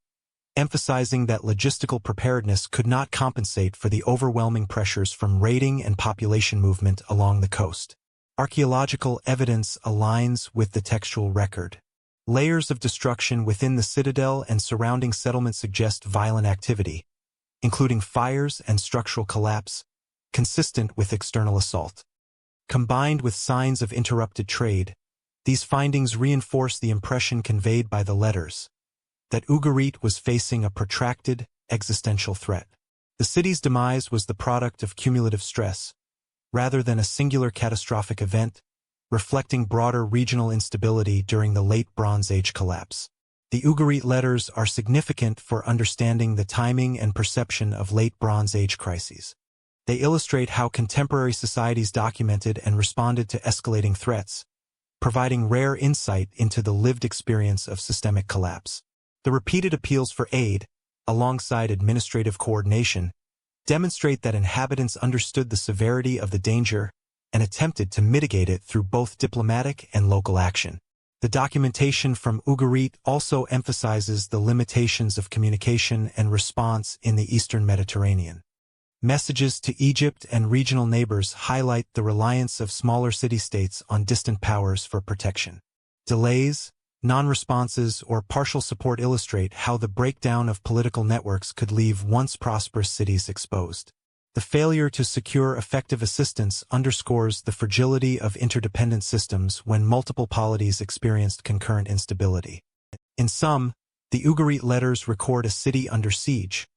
emphasizing that logistical preparedness could not compensate for the overwhelming pressures from raiding and population movement along the coast. Archaeological evidence aligns with the textual record. Layers of destruction within the citadel and surrounding settlement suggest violent activity, including fires and structural collapse, consistent with external assault. Combined with signs of interrupted trade, these findings reinforce the impression conveyed by the letters that Ugarit was facing a protracted, existential threat. The city's demise was the product of cumulative stress, rather than a singular catastrophic event, reflecting broader regional instability during the late Bronze Age collapse. The Ugarit letters are significant for understanding the timing and perception of late Bronze Age crises. They illustrate how contemporary societies documented and responded to escalating threats, providing rare insight into the lived experience of systemic collapse. The repeated appeals for aid, alongside administrative coordination, demonstrate that inhabitants understood the severity of the danger and attempted to mitigate it through both diplomatic and local action. The documentation from Ugarit also emphasizes the limitations of communication and response in the Eastern Mediterranean. Messages to Egypt and regional neighbors highlight the reliance of smaller city-states on distant powers for protection. Delays, non-responses, or partial support illustrate how the breakdown of political networks could leave once prosperous cities exposed. The failure to secure effective assistance underscores the fragility of interdependent systems when multiple polities experienced concurrent instability. In sum, the Ugarit letters record a city under siege,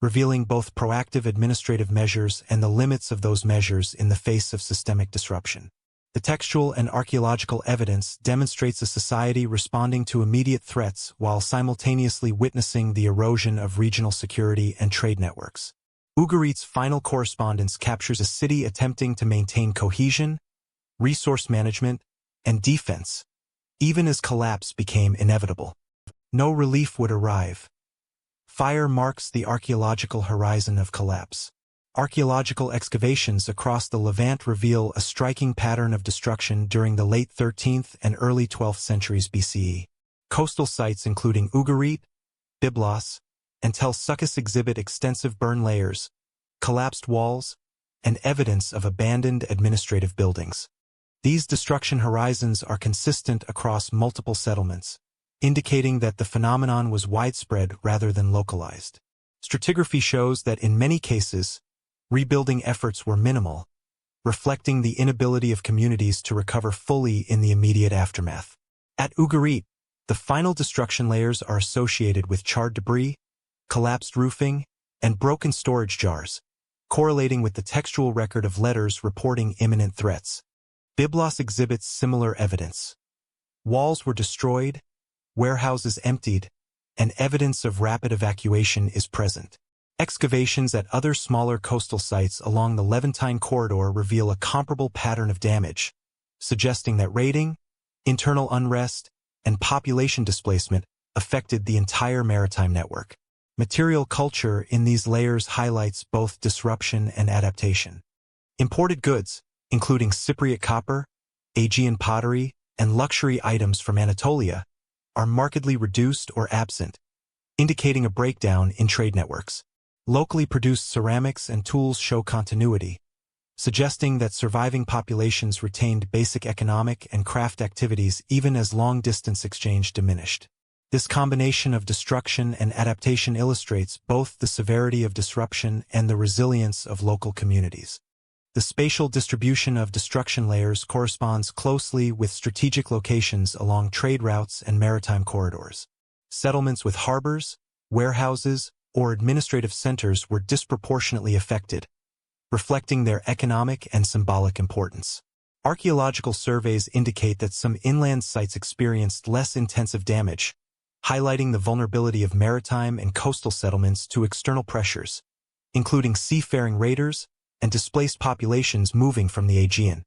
revealing both proactive administrative measures and the limits of those measures in the face of systemic disruption. The textual and archaeological evidence demonstrates a society responding to immediate threats while simultaneously witnessing the erosion of regional security and trade networks. Ugarit's final correspondence captures a city attempting to maintain cohesion, resource management, and defense, even as collapse became inevitable. No relief would arrive. Fire marks the archaeological horizon of collapse. Archaeological excavations across the Levant reveal a striking pattern of destruction during the late 13th and early 12th centuries BCE. Coastal sites including Ugarit, Byblos, and Tel Succus exhibit extensive burn layers, collapsed walls, and evidence of abandoned administrative buildings. These destruction horizons are consistent across multiple settlements, indicating that the phenomenon was widespread rather than localized. Stratigraphy shows that in many cases, rebuilding efforts were minimal, reflecting the inability of communities to recover fully in the immediate aftermath. At Ugarit, the final destruction layers are associated with charred debris, collapsed roofing, and broken storage jars, correlating with the textual record of letters reporting imminent threats. Byblos exhibits similar evidence. Walls were destroyed, warehouses emptied, and evidence of rapid evacuation is present. Excavations at other smaller coastal sites along the Levantine corridor reveal a comparable pattern of damage, suggesting that raiding, internal unrest, and population displacement affected the entire maritime network. Material culture in these layers highlights both disruption and adaptation. Imported goods, including Cypriot copper, Aegean pottery, and luxury items from Anatolia, are markedly reduced or absent, indicating a breakdown in trade networks. Locally produced ceramics and tools show continuity, suggesting that surviving populations retained basic economic and craft activities even as long-distance exchange diminished. This combination of destruction and adaptation illustrates both the severity of disruption and the resilience of local communities. The spatial distribution of destruction layers corresponds closely with strategic locations along trade routes and maritime corridors. Settlements with harbors, warehouses, or administrative centers were disproportionately affected, reflecting their economic and symbolic importance. Archaeological surveys indicate that some inland sites experienced less intensive damage, highlighting the vulnerability of maritime and coastal settlements to external pressures, including seafaring raiders and displaced populations moving from the Aegean.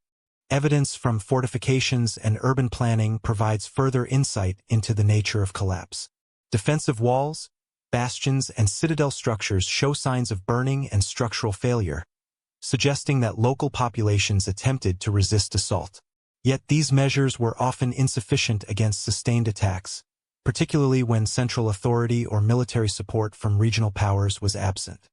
Evidence from fortifications and urban planning provides further insight into the nature of collapse. Defensive walls, bastions, and citadel structures show signs of burning and structural failure, suggesting that local populations attempted to resist assault. Yet these measures were often insufficient against sustained attacks, particularly when central authority or military support from regional powers was absent.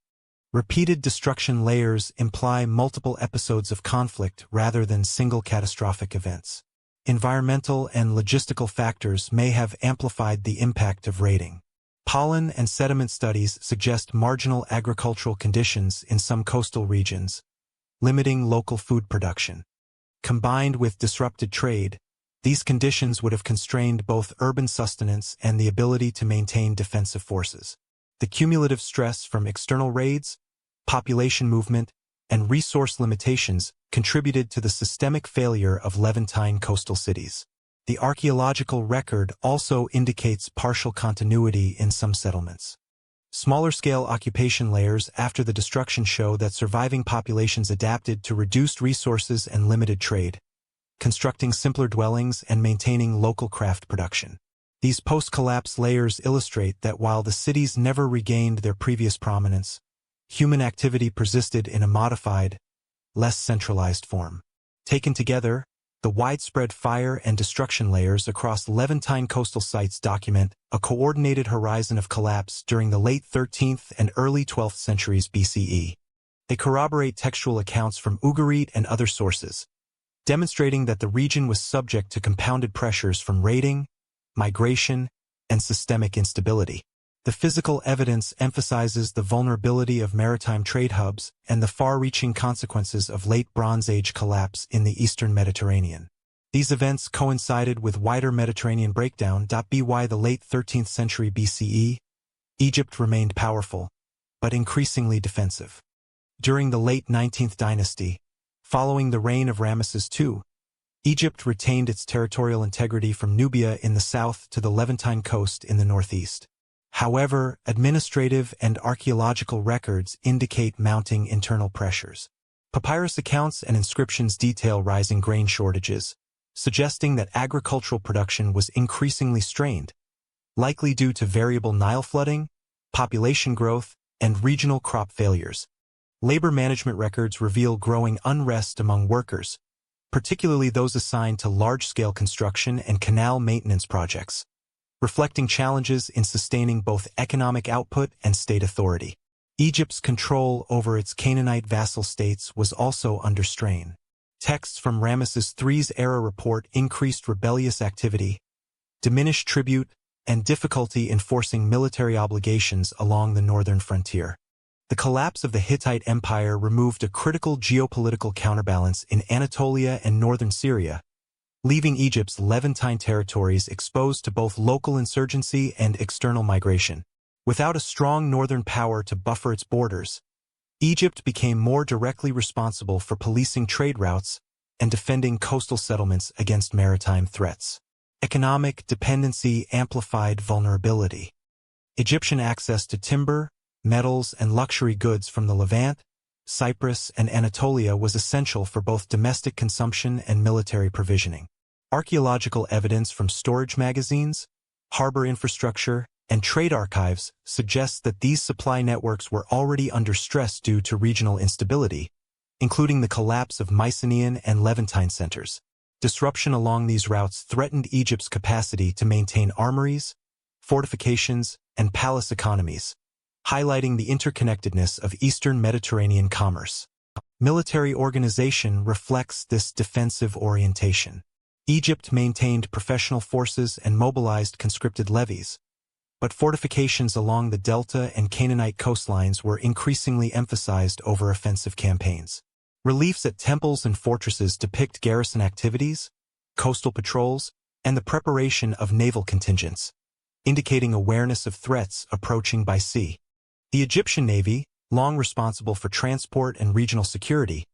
Repeated destruction layers imply multiple episodes of conflict rather than single catastrophic events. Environmental and logistical factors may have amplified the impact of raiding. Pollen and sediment studies suggest marginal agricultural conditions in some coastal regions, limiting local food production. Combined with disrupted trade, these conditions would have constrained both urban sustenance and the ability to maintain defensive forces. The cumulative stress from external raids, population movement, and resource limitations contributed to the systemic failure of Levantine coastal cities. The archaeological record also indicates partial continuity in some settlements. Smaller-scale occupation layers after the destruction show that surviving populations adapted to reduced resources and limited trade, constructing simpler dwellings and maintaining local craft production. These post-collapse layers illustrate that while the cities never regained their previous prominence, human activity persisted in a modified, less centralized form. Taken together, the widespread fire and destruction layers across Levantine coastal sites document a coordinated horizon of collapse during the late 13th and early 12th centuries BCE. They corroborate textual accounts from Ugarit and other sources, demonstrating that the region was subject to compounded pressures from raiding, migration, and systemic instability. The physical evidence emphasizes the vulnerability of maritime trade hubs and the far-reaching consequences of late Bronze Age collapse in the eastern Mediterranean. These events coincided with wider Mediterranean breakdown. By the late 13th century BCE, Egypt remained powerful, but increasingly defensive. During the late 19th dynasty, following the reign of Ramesses II, Egypt retained its territorial integrity from Nubia in the south to the Levantine coast in the northeast. However, administrative and archaeological records indicate mounting internal pressures. Papyrus accounts and inscriptions detail rising grain shortages, suggesting that agricultural production was increasingly strained, likely due to variable Nile flooding, population growth, and regional crop failures. Labor management records reveal growing unrest among workers, particularly those assigned to large-scale construction and canal maintenance projects, reflecting challenges in sustaining both economic output and state authority. Egypt's control over its Canaanite vassal states was also under strain. Texts from Ramesses III's era report increased rebellious activity, diminished tribute, and difficulty enforcing military obligations along the northern frontier. The collapse of the Hittite Empire removed a critical geopolitical counterbalance in Anatolia and northern Syria, leaving Egypt's Levantine territories exposed to both local insurgency and external migration. Without a strong northern power to buffer its borders, Egypt became more directly responsible for policing trade routes and defending coastal settlements against maritime threats. Economic dependency amplified vulnerability. Egyptian access to timber, metals, and luxury goods from the Levant, Cyprus, and Anatolia was essential for both domestic consumption and military provisioning. Archaeological evidence from storage magazines, harbor infrastructure, and trade archives suggests that these supply networks were already under stress due to regional instability, including the collapse of Mycenaean and Levantine centers. Disruption along these routes threatened Egypt's capacity to maintain armories, fortifications, and palace economies, highlighting the interconnectedness of Eastern Mediterranean commerce. Military organization reflects this defensive orientation. Egypt maintained professional forces and mobilized conscripted levies, but fortifications along the Delta and Canaanite coastlines were increasingly emphasized over offensive campaigns. Reliefs at temples and fortresses depict garrison activities, coastal patrols, and the preparation of naval contingents, indicating awareness of threats approaching by sea. The Egyptian Navy, long responsible for transport and regional security,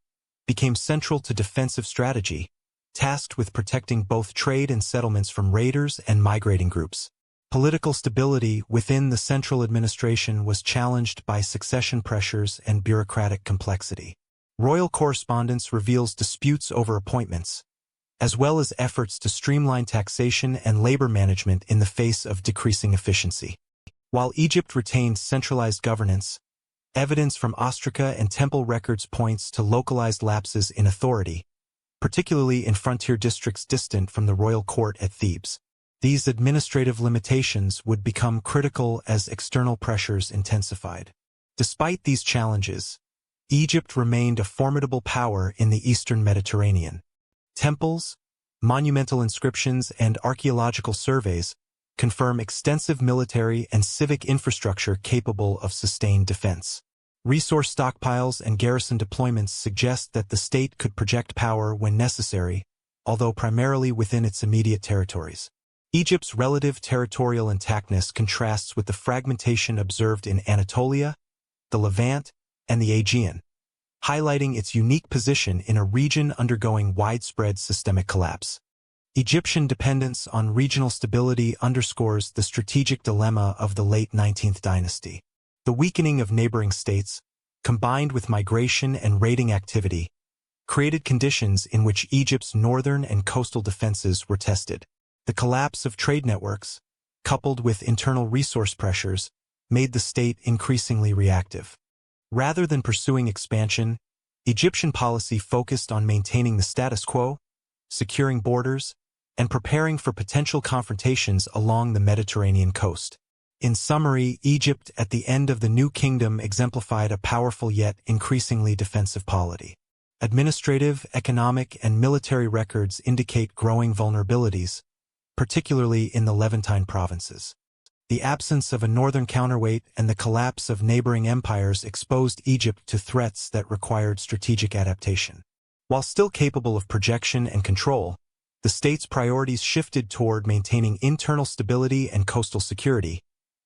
became central to defensive strategy, tasked with protecting both trade and settlements from raiders and migrating groups. Political stability within the central administration was challenged by succession pressures and bureaucratic complexity. Royal correspondence reveals disputes over appointments, as well as efforts to streamline taxation and labor management in the face of decreasing efficiency. While Egypt retained centralized governance, evidence from ostraca and temple records points to localized lapses in authority, particularly in frontier districts distant from the royal court at Thebes. These administrative limitations would become critical as external pressures intensified. Despite these challenges, Egypt remained a formidable power in the eastern Mediterranean. Temples, monumental inscriptions, and archaeological surveys confirm extensive military and civic infrastructure capable of sustained defense. Resource stockpiles and garrison deployments suggest that the state could project power when necessary, although primarily within its immediate territories. Egypt's relative territorial intactness contrasts with the fragmentation observed in Anatolia, the Levant, and the Aegean, highlighting its unique position in a region undergoing widespread systemic collapse. Egyptian dependence on regional stability underscores the strategic dilemma of the late 19th dynasty. The weakening of neighboring states, combined with migration and raiding activity, created conditions in which Egypt's northern and coastal defenses were tested. The collapse of trade networks, coupled with internal resource pressures, made the state increasingly reactive. Rather than pursuing expansion, Egyptian policy focused on maintaining the status quo, securing borders, and preparing for potential confrontations along the Mediterranean coast. In summary, Egypt at the end of the New Kingdom exemplified a powerful yet increasingly defensive polity. Administrative, economic, and military records indicate growing vulnerabilities, particularly in the Levantine provinces. The absence of a northern counterweight and the collapse of neighboring empires exposed Egypt to threats that required strategic adaptation. While still capable of projection and control, the state's priorities shifted toward maintaining internal stability and coastal security,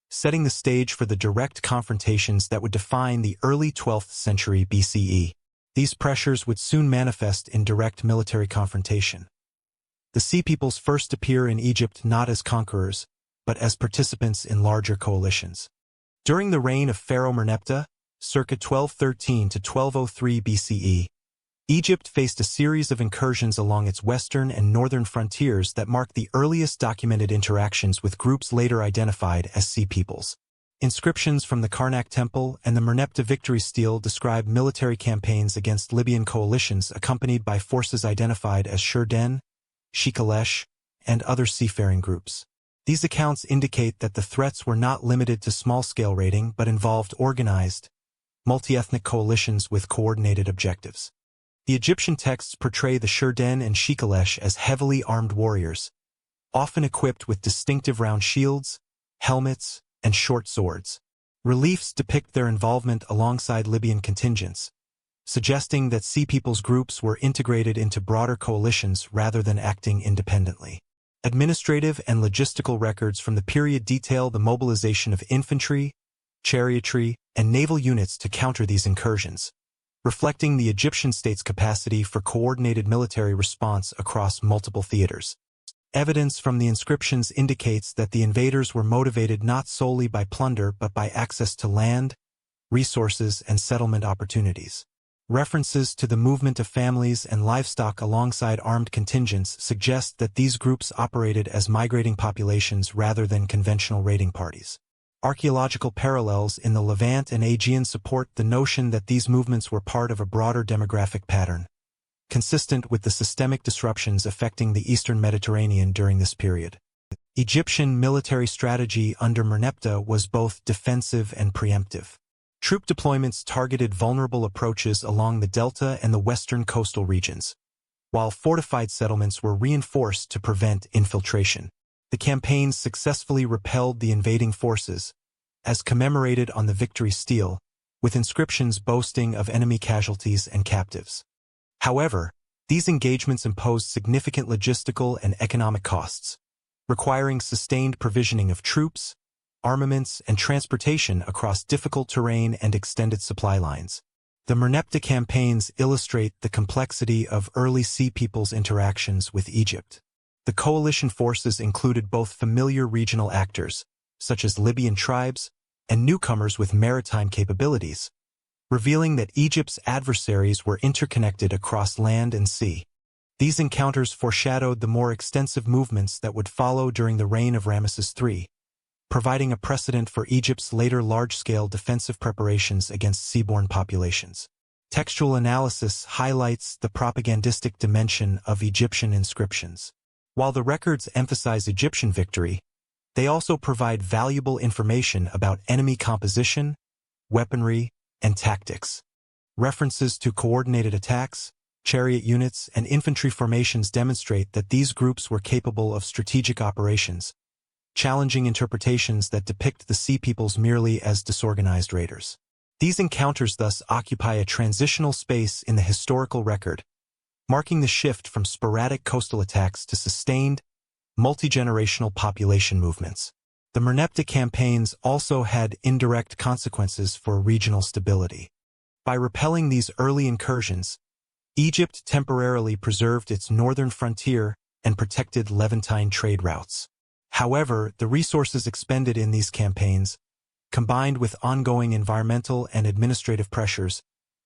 setting the stage for the direct confrontations that would define the early 12th century BCE. These pressures would soon manifest in direct military confrontation. The Sea Peoples first appear in Egypt not as conquerors, but as participants in larger coalitions. During the reign of Pharaoh Merneptah, circa 1213 to 1203 BCE, Egypt faced a series of incursions along its western and northern frontiers that marked the earliest documented interactions with groups later identified as Sea Peoples. Inscriptions from the Karnak Temple and the Merneptah victory stele describe military campaigns against Libyan coalitions accompanied by forces identified as Shurden, Shikalesh, and other seafaring groups. These accounts indicate that the threats were not limited to small-scale raiding but involved organized, multi-ethnic coalitions with coordinated objectives. The Egyptian texts portray the Shurden and Shikalesh as heavily armed warriors, often equipped with distinctive round shields, helmets, and short swords. Reliefs depict their involvement alongside Libyan contingents, suggesting that Sea Peoples groups were integrated into broader coalitions rather than acting independently. Administrative and logistical records from the period detail the mobilization of infantry, chariotry, and naval units to counter these incursions, reflecting the Egyptian state's capacity for coordinated military response across multiple theaters. Evidence from the inscriptions indicates that the invaders were motivated not solely by plunder but by access to land, resources, and settlement opportunities. References to the movement of families and livestock alongside armed contingents suggest that these groups operated as migrating populations rather than conventional raiding parties. Archaeological parallels in the Levant and Aegean support the notion that these movements were part of a broader demographic pattern, consistent with the systemic disruptions affecting the eastern Mediterranean during this period. Egyptian military strategy under Merneptah was both defensive and preemptive. Troop deployments targeted vulnerable approaches along the delta and the western coastal regions, while fortified settlements were reinforced to prevent infiltration. The campaigns successfully repelled the invading forces, as commemorated on the victory stele, with inscriptions boasting of enemy casualties and captives. However, these engagements imposed significant logistical and economic costs, requiring sustained provisioning of troops, armaments, and transportation across difficult terrain and extended supply lines. The Merneptah campaigns illustrate the complexity of early Sea Peoples' interactions with Egypt. The coalition forces included both familiar regional actors, such as Libyan tribes, and newcomers with maritime capabilities, revealing that Egypt's adversaries were interconnected across land and sea. These encounters foreshadowed the more extensive movements that would follow during the reign of Ramesses III, providing a precedent for Egypt's later large-scale defensive preparations against seaborne populations. Textual analysis highlights the propagandistic dimension of Egyptian inscriptions. While the records emphasize Egyptian victory, they also provide valuable information about enemy composition, weaponry, and tactics. References to coordinated attacks, chariot units, and infantry formations demonstrate that these groups were capable of strategic operations, challenging interpretations that depict the Sea Peoples merely as disorganized raiders. These encounters thus occupy a transitional space in the historical record, marking the shift from sporadic coastal attacks to sustained, multi-generational population movements. The Merneptah campaigns also had indirect consequences for regional stability. By repelling these early incursions, Egypt temporarily preserved its northern frontier and protected Levantine trade routes. However, the resources expended in these campaigns, combined with ongoing environmental and administrative pressures,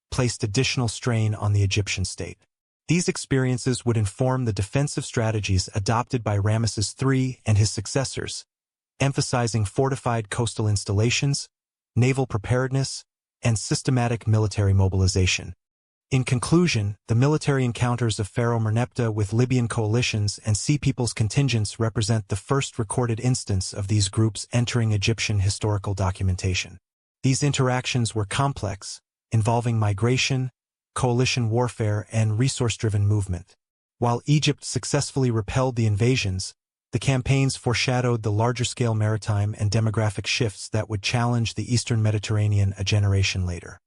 placed additional strain on the Egyptian state. These experiences would inform the defensive strategies adopted by Ramesses III and his successors, emphasizing fortified coastal installations, naval preparedness, and systematic military mobilization. In conclusion, the military encounters of Pharaoh Merneptah with Libyan coalitions and Sea Peoples contingents represent the first recorded instance of these groups entering Egyptian historical documentation. These interactions were complex, involving migration, coalition warfare, and resource-driven movement. While Egypt successfully repelled the invasions, the campaigns foreshadowed the larger-scale maritime and demographic shifts that would challenge the Eastern Mediterranean a generation later.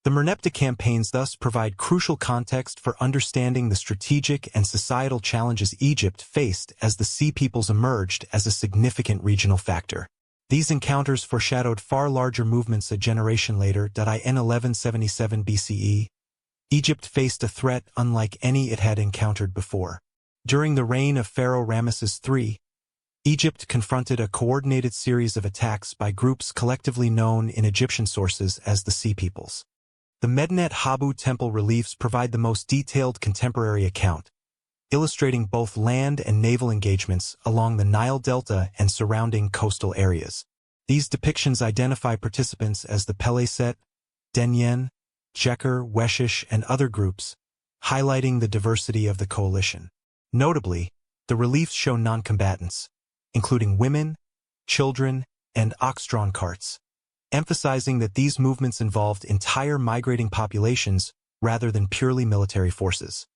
The Merneptah campaigns thus provide crucial context for understanding the strategic and societal challenges Egypt faced as the Sea Peoples emerged as a significant regional factor. These encounters foreshadowed far larger movements a generation later. In 1177 BCE, Egypt faced a threat unlike any it had encountered before. During the reign of Pharaoh Ramesses III, Egypt confronted a coordinated series of attacks by groups collectively known in Egyptian sources as the Sea Peoples. The Medinet Habu temple reliefs provide the most detailed contemporary account, illustrating both land and naval engagements along the Nile Delta and surrounding coastal areas. These depictions identify participants as the Peleset, Denyen, Jeker, Weshish, and other groups, highlighting the diversity of the coalition. Notably, the reliefs show non-combatants, including women, children, and ox-drawn carts, emphasizing that these movements involved entire migrating populations rather than purely military forces.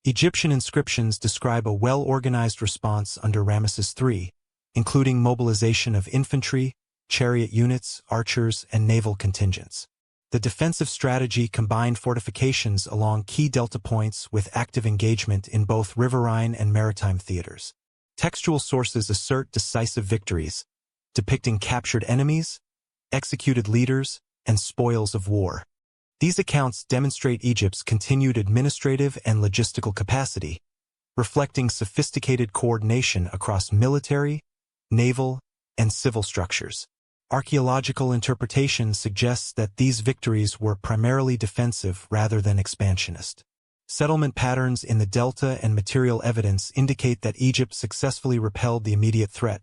Egyptian inscriptions describe a well-organized response under Ramesses III, including mobilization of infantry, chariot units, archers, and naval contingents. The defensive strategy combined fortifications along key delta points with active engagement in both riverine and maritime theaters. Textual sources assert decisive victories, depicting captured enemies, executed leaders, and spoils of war. These accounts demonstrate Egypt's continued administrative and logistical capacity, reflecting sophisticated coordination across military, naval, and civil structures. Archaeological interpretation suggests that these victories were primarily defensive rather than expansionist. Settlement patterns in the delta and material evidence indicate that Egypt successfully repelled the immediate threat,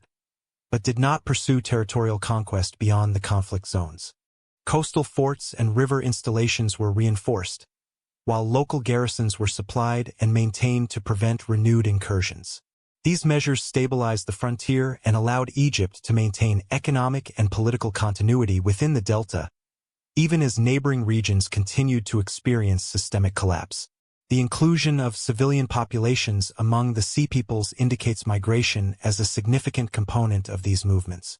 but did not pursue territorial conquest beyond the conflict zones. Coastal forts and river installations were reinforced, while local garrisons were supplied and maintained to prevent renewed incursions. These measures stabilized the frontier and allowed Egypt to maintain economic and political continuity within the delta, even as neighboring regions continued to experience systemic collapse. The inclusion of civilian populations among the Sea Peoples indicates migration as a significant component of these movements.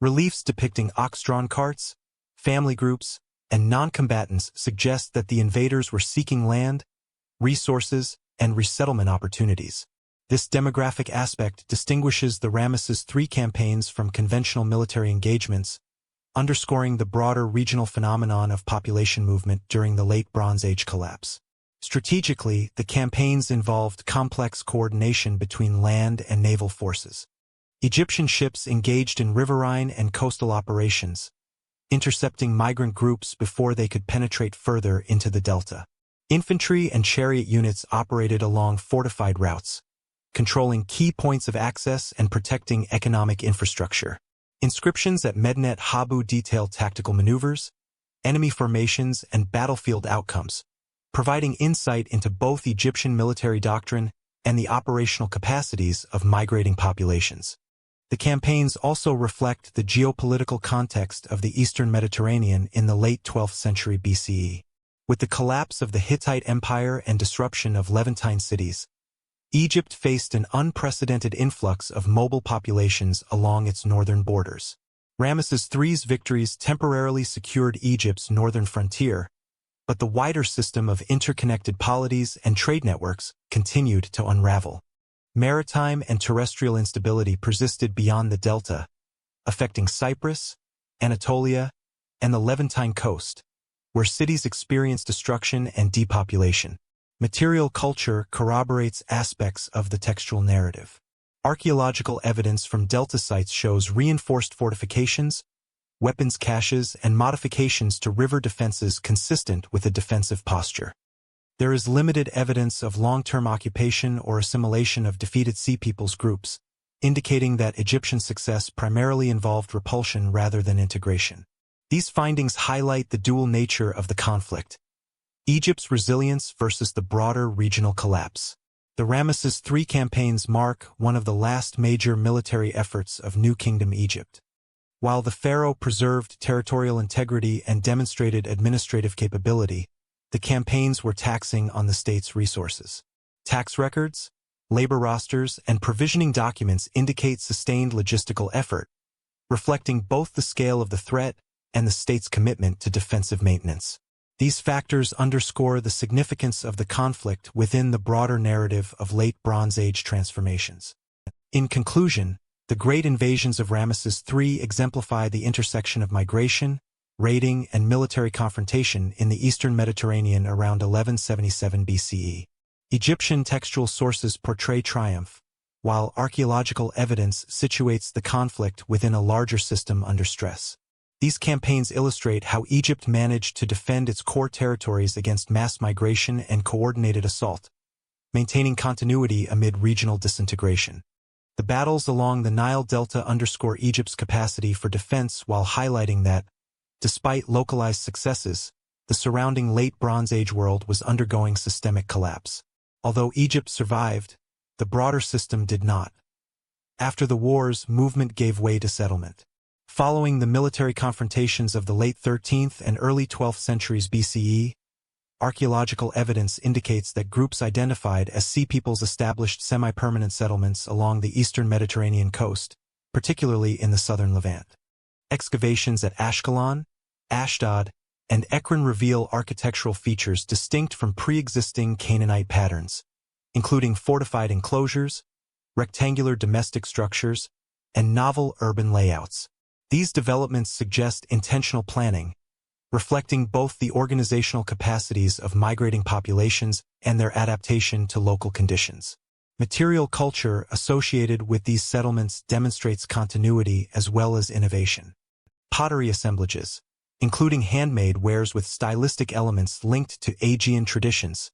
Reliefs depicting ox-drawn carts, family groups, and non-combatants suggest that the invaders were seeking land, resources, and resettlement opportunities. This demographic aspect distinguishes the Ramesses III campaigns from conventional military engagements, underscoring the broader regional phenomenon of population movement during the Late Bronze Age collapse. Strategically, the campaigns involved complex coordination between land and naval forces. Egyptian ships engaged in riverine and coastal operations, intercepting migrant groups before they could penetrate further into the delta. Infantry and chariot units operated along fortified routes, controlling key points of access and protecting economic infrastructure. Inscriptions at Medinet Habu detail tactical maneuvers, enemy formations, and battlefield outcomes, providing insight into both Egyptian military doctrine and the operational capacities of migrating populations. The campaigns also reflect the geopolitical context of the Eastern Mediterranean in the late 12th century BCE. With the collapse of the Hittite Empire and disruption of Levantine cities, Egypt faced an unprecedented influx of mobile populations along its northern borders. Ramesses III's victories temporarily secured Egypt's northern frontier, but the wider system of interconnected polities and trade networks continued to unravel. Maritime and terrestrial instability persisted beyond the delta, affecting Cyprus, Anatolia, and the Levantine coast, where cities experienced destruction and depopulation. Material culture corroborates aspects of the textual narrative. Archaeological evidence from delta sites shows reinforced fortifications, weapons caches, and modifications to river defenses consistent with a defensive posture. There is limited evidence of long-term occupation or assimilation of defeated Sea Peoples groups, indicating that Egyptian success primarily involved repulsion rather than integration. These findings highlight the dual nature of the conflict: Egypt's resilience versus the broader regional collapse. The Ramesses III campaigns mark one of the last major military efforts of New Kingdom Egypt. While the pharaoh preserved territorial integrity and demonstrated administrative capability, the campaigns were taxing on the state's resources. Tax records, labor rosters, and provisioning documents indicate sustained logistical effort, reflecting both the scale of the threat and the state's commitment to defensive maintenance. These factors underscore the significance of the conflict within the broader narrative of late Bronze Age transformations. In conclusion, the great invasions of Ramesses III exemplify the intersection of migration, raiding, and military confrontation in the Eastern Mediterranean around 1177 BCE. Egyptian textual sources portray triumph, while archaeological evidence situates the conflict within a larger system under stress. These campaigns illustrate how Egypt managed to defend its core territories against mass migration and coordinated assault, maintaining continuity amid regional disintegration. The battles along the Nile Delta underscore Egypt's capacity for defense while highlighting that, despite localized successes, the surrounding late Bronze Age world was undergoing systemic collapse. Although Egypt survived, the broader system did not. After the wars, movement gave way to settlement. Following the military confrontations of the late 13th and early 12th centuries BCE, archaeological evidence indicates that groups identified as Sea Peoples established semi-permanent settlements along the eastern Mediterranean coast, particularly in the southern Levant. Excavations at Ashkelon, Ashdod, and Ekron reveal architectural features distinct from pre-existing Canaanite patterns, including fortified enclosures, rectangular domestic structures, and novel urban layouts. These developments suggest intentional planning, reflecting both the organizational capacities of migrating populations and their adaptation to local conditions. Material culture associated with these settlements demonstrates continuity as well as innovation. Pottery assemblages, including handmade wares with stylistic elements linked to Aegean traditions,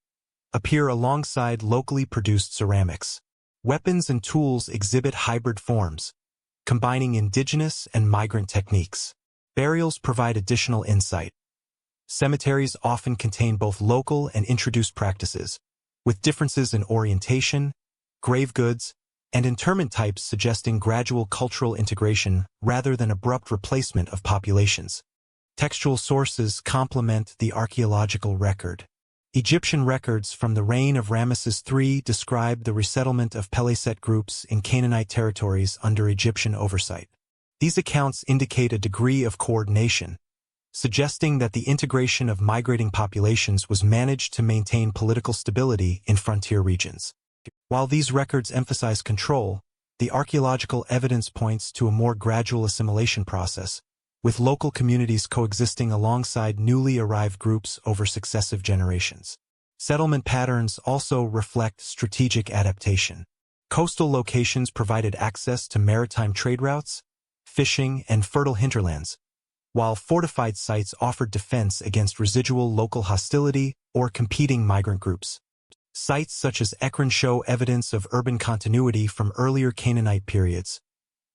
appear alongside locally produced ceramics. Weapons and tools exhibit hybrid forms, combining indigenous and migrant techniques. Burials provide additional insight. Cemeteries often contain both local and introduced practices, with differences in orientation, grave goods, and interment types suggesting gradual cultural integration rather than abrupt replacement of populations. Textual sources complement the archaeological record. Egyptian records from the reign of Ramesses III describe the resettlement of Peleset groups in Canaanite territories under Egyptian oversight. These accounts indicate a degree of coordination, suggesting that the integration of migrating populations was managed to maintain political stability in frontier regions. While these records emphasize control, the archaeological evidence points to a more gradual assimilation process, with local communities coexisting alongside newly arrived groups over successive generations. Settlement patterns also reflect strategic adaptation. Coastal locations provided access to maritime trade routes, fishing, and fertile hinterlands, while fortified sites offered defense against residual local hostility or competing migrant groups. Sites such as Ekron show evidence of urban continuity from earlier Canaanite periods,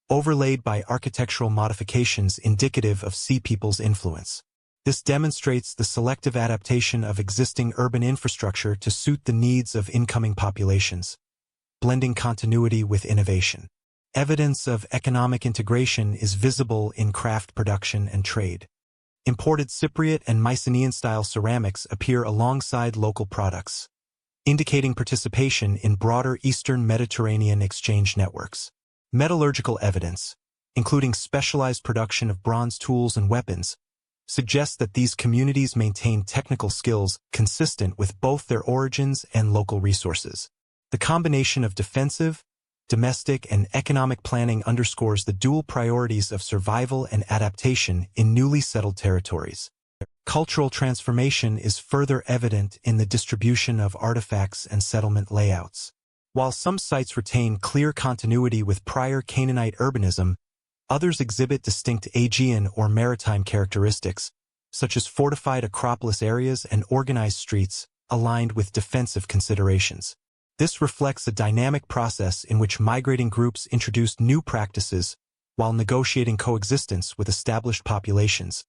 overlaid by architectural modifications indicative of Sea Peoples' influence. This demonstrates the selective adaptation of existing urban infrastructure to suit the needs of incoming populations, blending continuity with innovation. Evidence of economic integration is visible in craft production and trade. Imported Cypriot and Mycenaean-style ceramics appear alongside local products, indicating participation in broader Eastern Mediterranean exchange networks. Metallurgical evidence, including specialized production of bronze tools and weapons, suggests that these communities maintain technical skills consistent with both their origins and local resources. The combination of defensive, domestic, and economic planning underscores the dual priorities of survival and adaptation in newly settled territories. Cultural transformation is further evident in the distribution of artifacts and settlement layouts. While some sites retain clear continuity with prior Canaanite urbanism, others exhibit distinct Aegean or maritime characteristics, such as fortified acropolis areas and organized streets aligned with defensive considerations. This reflects a dynamic process in which migrating groups introduced new practices while negotiating coexistence with established populations,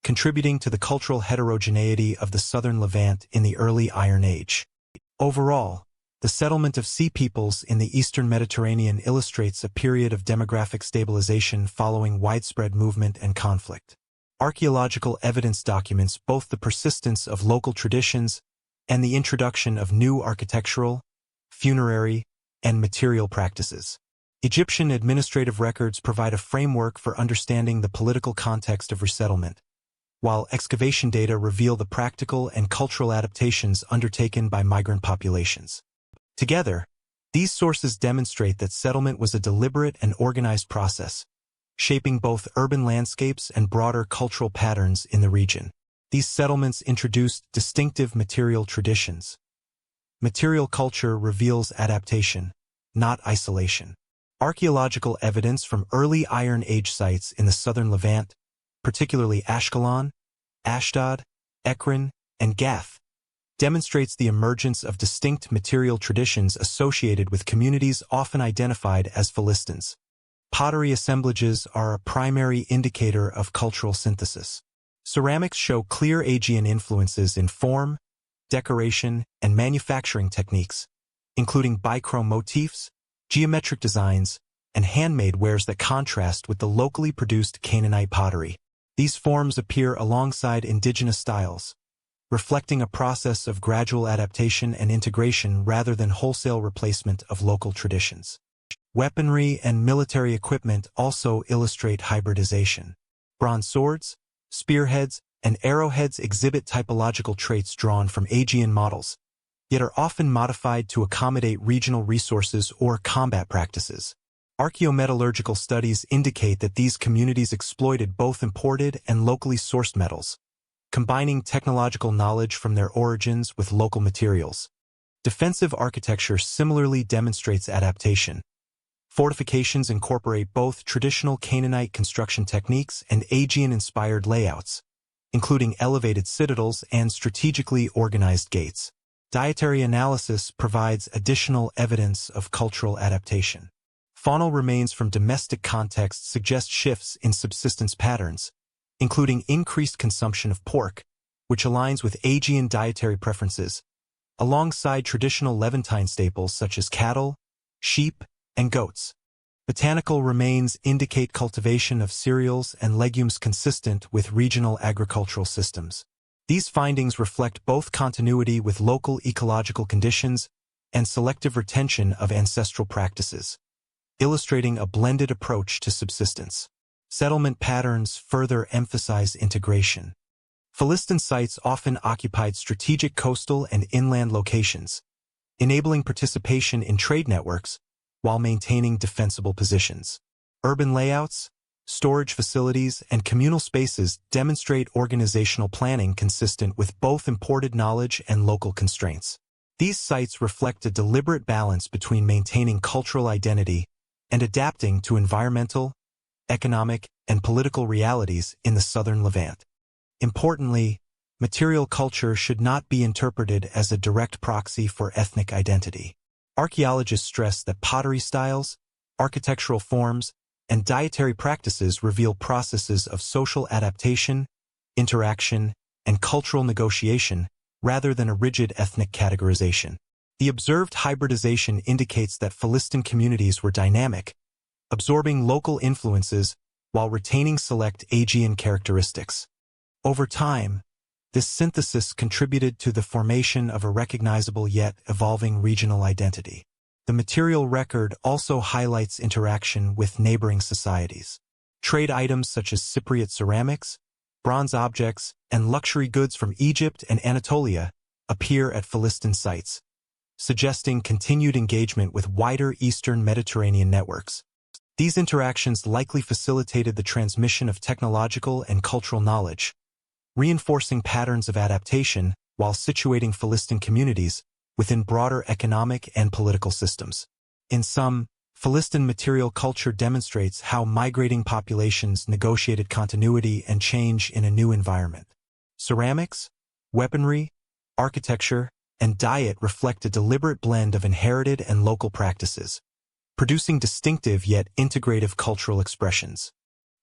contributing to the cultural heterogeneity of the southern Levant in the early Iron Age. Overall, the settlement of sea peoples in the eastern Mediterranean illustrates a period of demographic stabilization following widespread movement and conflict. Archaeological evidence documents both the persistence of local traditions and the introduction of new architectural, funerary, and material practices. Egyptian administrative records provide a framework for understanding the political context of resettlement, while excavation data reveal the practical and cultural adaptations undertaken by migrant populations. Together, these sources demonstrate that settlement was a deliberate and organized process, shaping both urban landscapes and broader cultural patterns in the region. These settlements introduced distinctive material traditions. Material culture reveals adaptation, not isolation. Archaeological evidence from early Iron Age sites in the southern Levant, particularly Ashkelon, Ashdod, Ekron, and Gath, demonstrates the emergence of distinct material traditions associated with communities often identified as Philistines. Pottery assemblages are a primary indicator of cultural synthesis. Ceramics show clear Aegean influences in form, decoration, and manufacturing techniques, including bichrome motifs, geometric designs, and handmade wares that contrast with the locally produced Canaanite pottery. These forms appear alongside indigenous styles, reflecting a process of gradual adaptation and integration rather than wholesale replacement of local traditions. Weaponry and military equipment also illustrate hybridization. Bronze swords, spearheads, and arrowheads exhibit typological traits drawn from Aegean models, yet are often modified to accommodate regional resources or combat practices. Archaeometallurgical studies indicate that these communities exploited both imported and locally sourced metals, combining technological knowledge from their origins with local materials. Defensive architecture similarly demonstrates adaptation. Fortifications incorporate both traditional Canaanite construction techniques and Aegean-inspired layouts, including elevated citadels and strategically organized gates. Dietary analysis provides additional evidence of cultural adaptation. Faunal remains from domestic contexts suggest shifts in subsistence patterns, including increased consumption of pork, which aligns with Aegean dietary preferences, alongside traditional Levantine staples such as cattle, sheep, and goats. Botanical remains indicate cultivation of cereals and legumes consistent with regional agricultural systems. These findings reflect both continuity with local ecological conditions and selective retention of ancestral practices, illustrating a blended approach to subsistence. Settlement patterns further emphasize integration. Philistine sites often occupied strategic coastal and inland locations, enabling participation in trade networks while maintaining defensible positions. Urban layouts, storage facilities, and communal spaces demonstrate organizational planning consistent with both imported knowledge and local constraints. These sites reflect a deliberate balance between maintaining cultural identity and adapting to environmental, economic, and political realities in the southern Levant. Importantly, material culture should not be interpreted as a direct proxy for ethnic identity. Archaeologists stress that pottery styles, architectural forms, and dietary practices reveal processes of social adaptation, interaction, and cultural negotiation rather than a rigid ethnic categorization. The observed hybridization indicates that Philistine communities were dynamic, absorbing local influences while retaining select Aegean characteristics. Over time, this synthesis contributed to the formation of a recognizable yet evolving regional identity. The material record also highlights interaction with neighboring societies. Trade items such as Cypriot ceramics, bronze objects, and luxury goods from Egypt and Anatolia appear at Philistin sites, suggesting continued engagement with wider Eastern Mediterranean networks. These interactions likely facilitated the transmission of technological and cultural knowledge, reinforcing patterns of adaptation while situating Philistin communities within broader economic and political systems. In sum, Philistin material culture demonstrates how migrating populations negotiated continuity and change in a new environment. Ceramics, weaponry, architecture, and diet reflect a deliberate blend of inherited and local practices, producing distinctive yet integrative cultural expressions.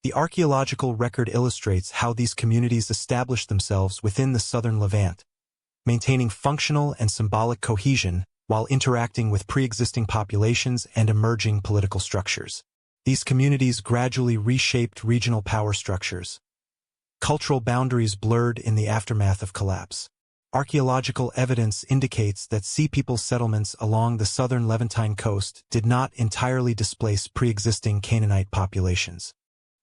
The archaeological record illustrates how these communities established themselves within the southern Levant, maintaining functional and symbolic cohesion while interacting with pre-existing populations and emerging political structures. These communities gradually reshaped regional power structures. Cultural boundaries blurred in the aftermath of collapse. Archaeological evidence indicates that Sea People settlements along the southern Levantine coast did not entirely displace pre-existing Canaanite populations.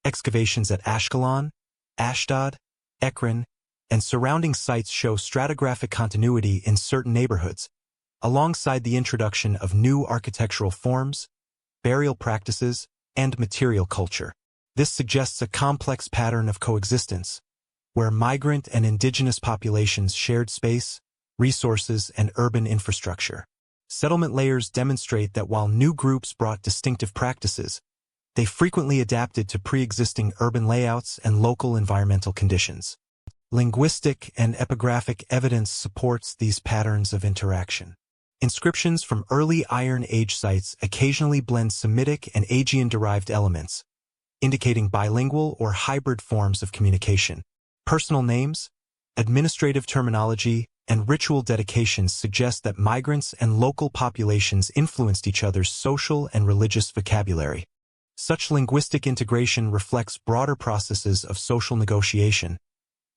Excavations at Ashkelon, Ashdod, Ekron, and surrounding sites show stratigraphic continuity in certain neighborhoods, alongside the introduction of new architectural forms, burial practices, and material culture. This suggests a complex pattern of coexistence, where migrant and indigenous populations shared space, resources, and urban infrastructure. Settlement layers demonstrate that while new groups brought distinctive practices, they frequently adapted to pre-existing urban layouts and local environmental conditions. Linguistic and epigraphic evidence supports these patterns of interaction. Inscriptions from early Iron Age sites occasionally blend Semitic and Aegean-derived elements, indicating bilingual or hybrid forms of communication. Personal names, administrative terminology, and ritual dedications suggest that migrants and local populations influenced each other's social and religious vocabulary. Such linguistic integration reflects broader processes of social negotiation,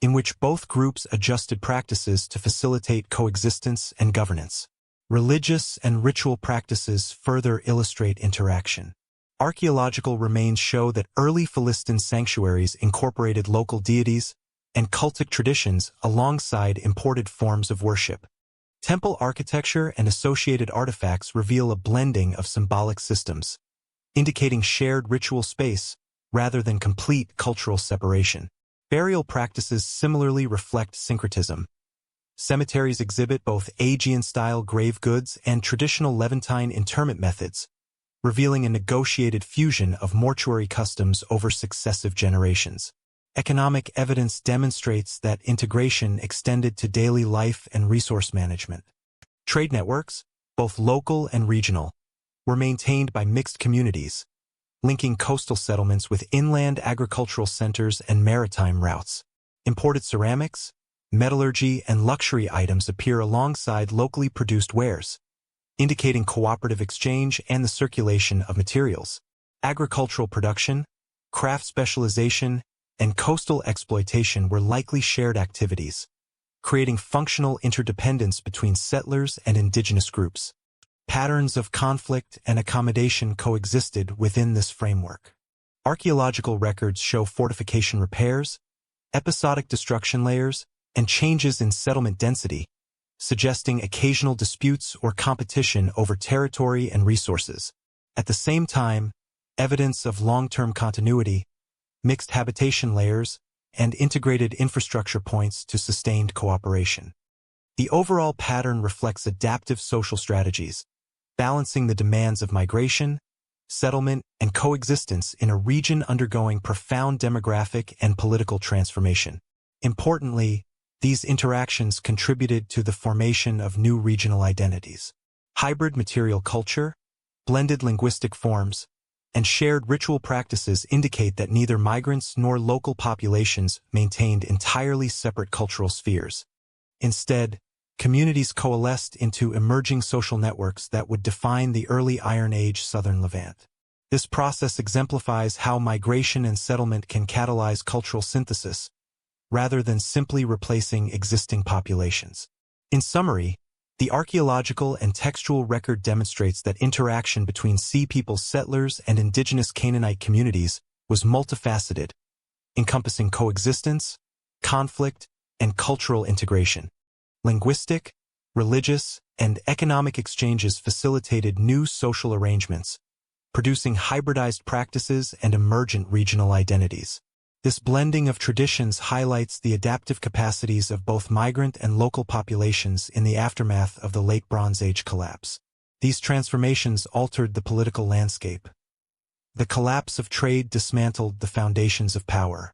in which both groups adjusted practices to facilitate coexistence and governance. Religious and ritual practices further illustrate interaction. Archaeological remains show that early Philistin sanctuaries incorporated local deities and cultic traditions alongside imported forms of worship. Temple architecture and associated artifacts reveal a blending of symbolic systems, indicating shared ritual space rather than complete cultural separation. Burial practices similarly reflect syncretism. Cemeteries exhibit both Aegean-style grave goods and traditional Levantine interment methods, revealing a negotiated fusion of mortuary customs over successive generations. Economic evidence demonstrates that integration extended to daily life and resource management. Trade networks, both local and regional, were maintained by mixed communities, linking coastal settlements with inland agricultural centers and maritime routes. Imported ceramics, metallurgy, and luxury items appear alongside locally produced wares, indicating cooperative exchange and the circulation of materials. Agricultural production, craft specialization, and coastal exploitation were likely shared activities, creating functional interdependence between settlers and indigenous groups. Patterns of conflict and accommodation coexisted within this framework. Archaeological records show fortification repairs, episodic destruction layers, and changes in settlement density, suggesting occasional disputes or competition over territory and resources. At the same time, evidence of long-term continuity, mixed habitation layers, and integrated infrastructure points to sustained cooperation. The overall pattern reflects adaptive social strategies, balancing the demands of migration, settlement, and coexistence in a region undergoing profound demographic and political transformation. Importantly, these interactions contributed to the formation of new regional identities. Hybrid material culture, blended linguistic forms, and shared ritual practices indicate that neither migrants nor local populations maintained entirely separate cultural spheres. Instead, communities coalesced into emerging social networks that would define the early Iron Age southern Levant. This process exemplifies how migration and settlement can catalyze cultural synthesis, rather than simply replacing existing populations. In summary, the archaeological and textual record demonstrates that interaction between Sea Peoples settlers and indigenous Canaanite communities was multifaceted, encompassing coexistence, conflict, and cultural integration. Linguistic, religious, and economic exchanges facilitated new social arrangements, producing hybridized practices and emergent regional identities. This blending of traditions highlights the adaptive capacities of both migrant and local populations in the aftermath of the Late Bronze Age collapse. These transformations altered the political landscape. The collapse of trade dismantled the foundations of power.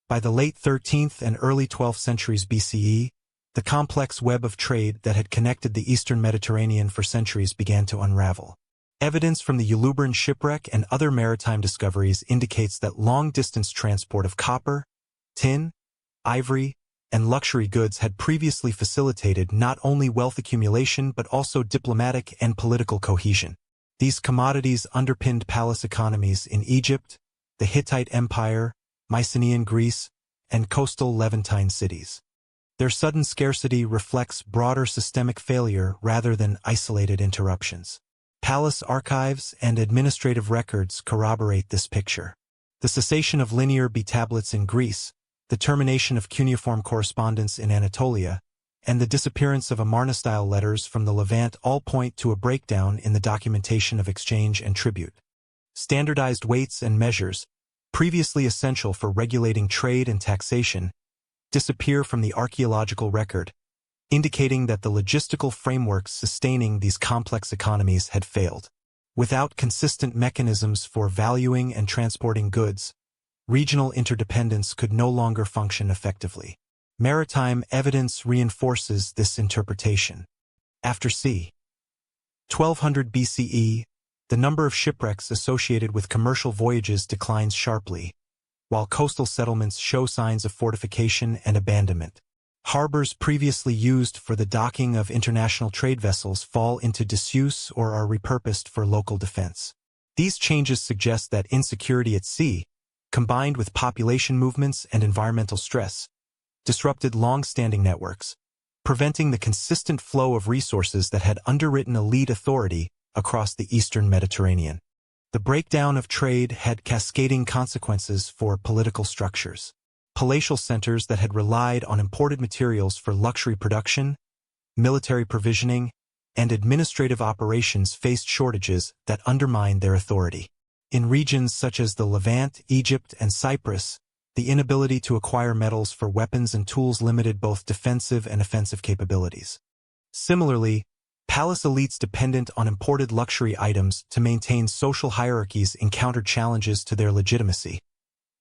By the late 13th and early 12th centuries BCE, the complex web of trade that had connected the eastern Mediterranean for centuries began to unravel. Evidence from the Ulubran shipwreck and other maritime discoveries indicates that long-distance transport of copper, tin, ivory, and luxury goods had previously facilitated not only wealth accumulation but also diplomatic and political cohesion. These commodities underpinned palace economies in Egypt, the Hittite Empire, Mycenaean Greece, and coastal Levantine cities. Their sudden scarcity reflects broader systemic failure rather than isolated interruptions. Palace archives and administrative records corroborate this picture. The cessation of linear B tablets in Greece, the termination of cuneiform correspondence in Anatolia, and the disappearance of Amarna-style letters from the Levant all point to a breakdown in the documentation of exchange and tribute. Standardized weights and measures, previously essential for regulating trade and taxation, disappear from the archaeological record, indicating that the logistical frameworks sustaining these complex economies had failed. Without consistent mechanisms for valuing and transporting goods, regional interdependence could no longer function effectively. Maritime evidence reinforces this interpretation. After c. 1200 BCE, the number of shipwrecks associated with commercial voyages declines sharply, while coastal settlements show signs of fortification and abandonment. Harbors previously used for the docking of international trade vessels fall into disuse or are repurposed for local defense. These changes suggest that insecurity at sea, combined with population movements and environmental stress, disrupted long-standing networks, preventing the consistent flow of resources that had underwritten elite authority across the eastern Mediterranean. The breakdown of trade had cascading consequences for political structures. Palatial centers that had relied on imported materials for luxury production, military provisioning, and administrative operations faced shortages that undermined their authority. In regions such as the Levant, Egypt, and Cyprus, the inability to acquire metals for weapons and tools limited both defensive and offensive capabilities. Similarly, palace elites dependent on imported luxury items to maintain social hierarchies encountered challenges to their legitimacy,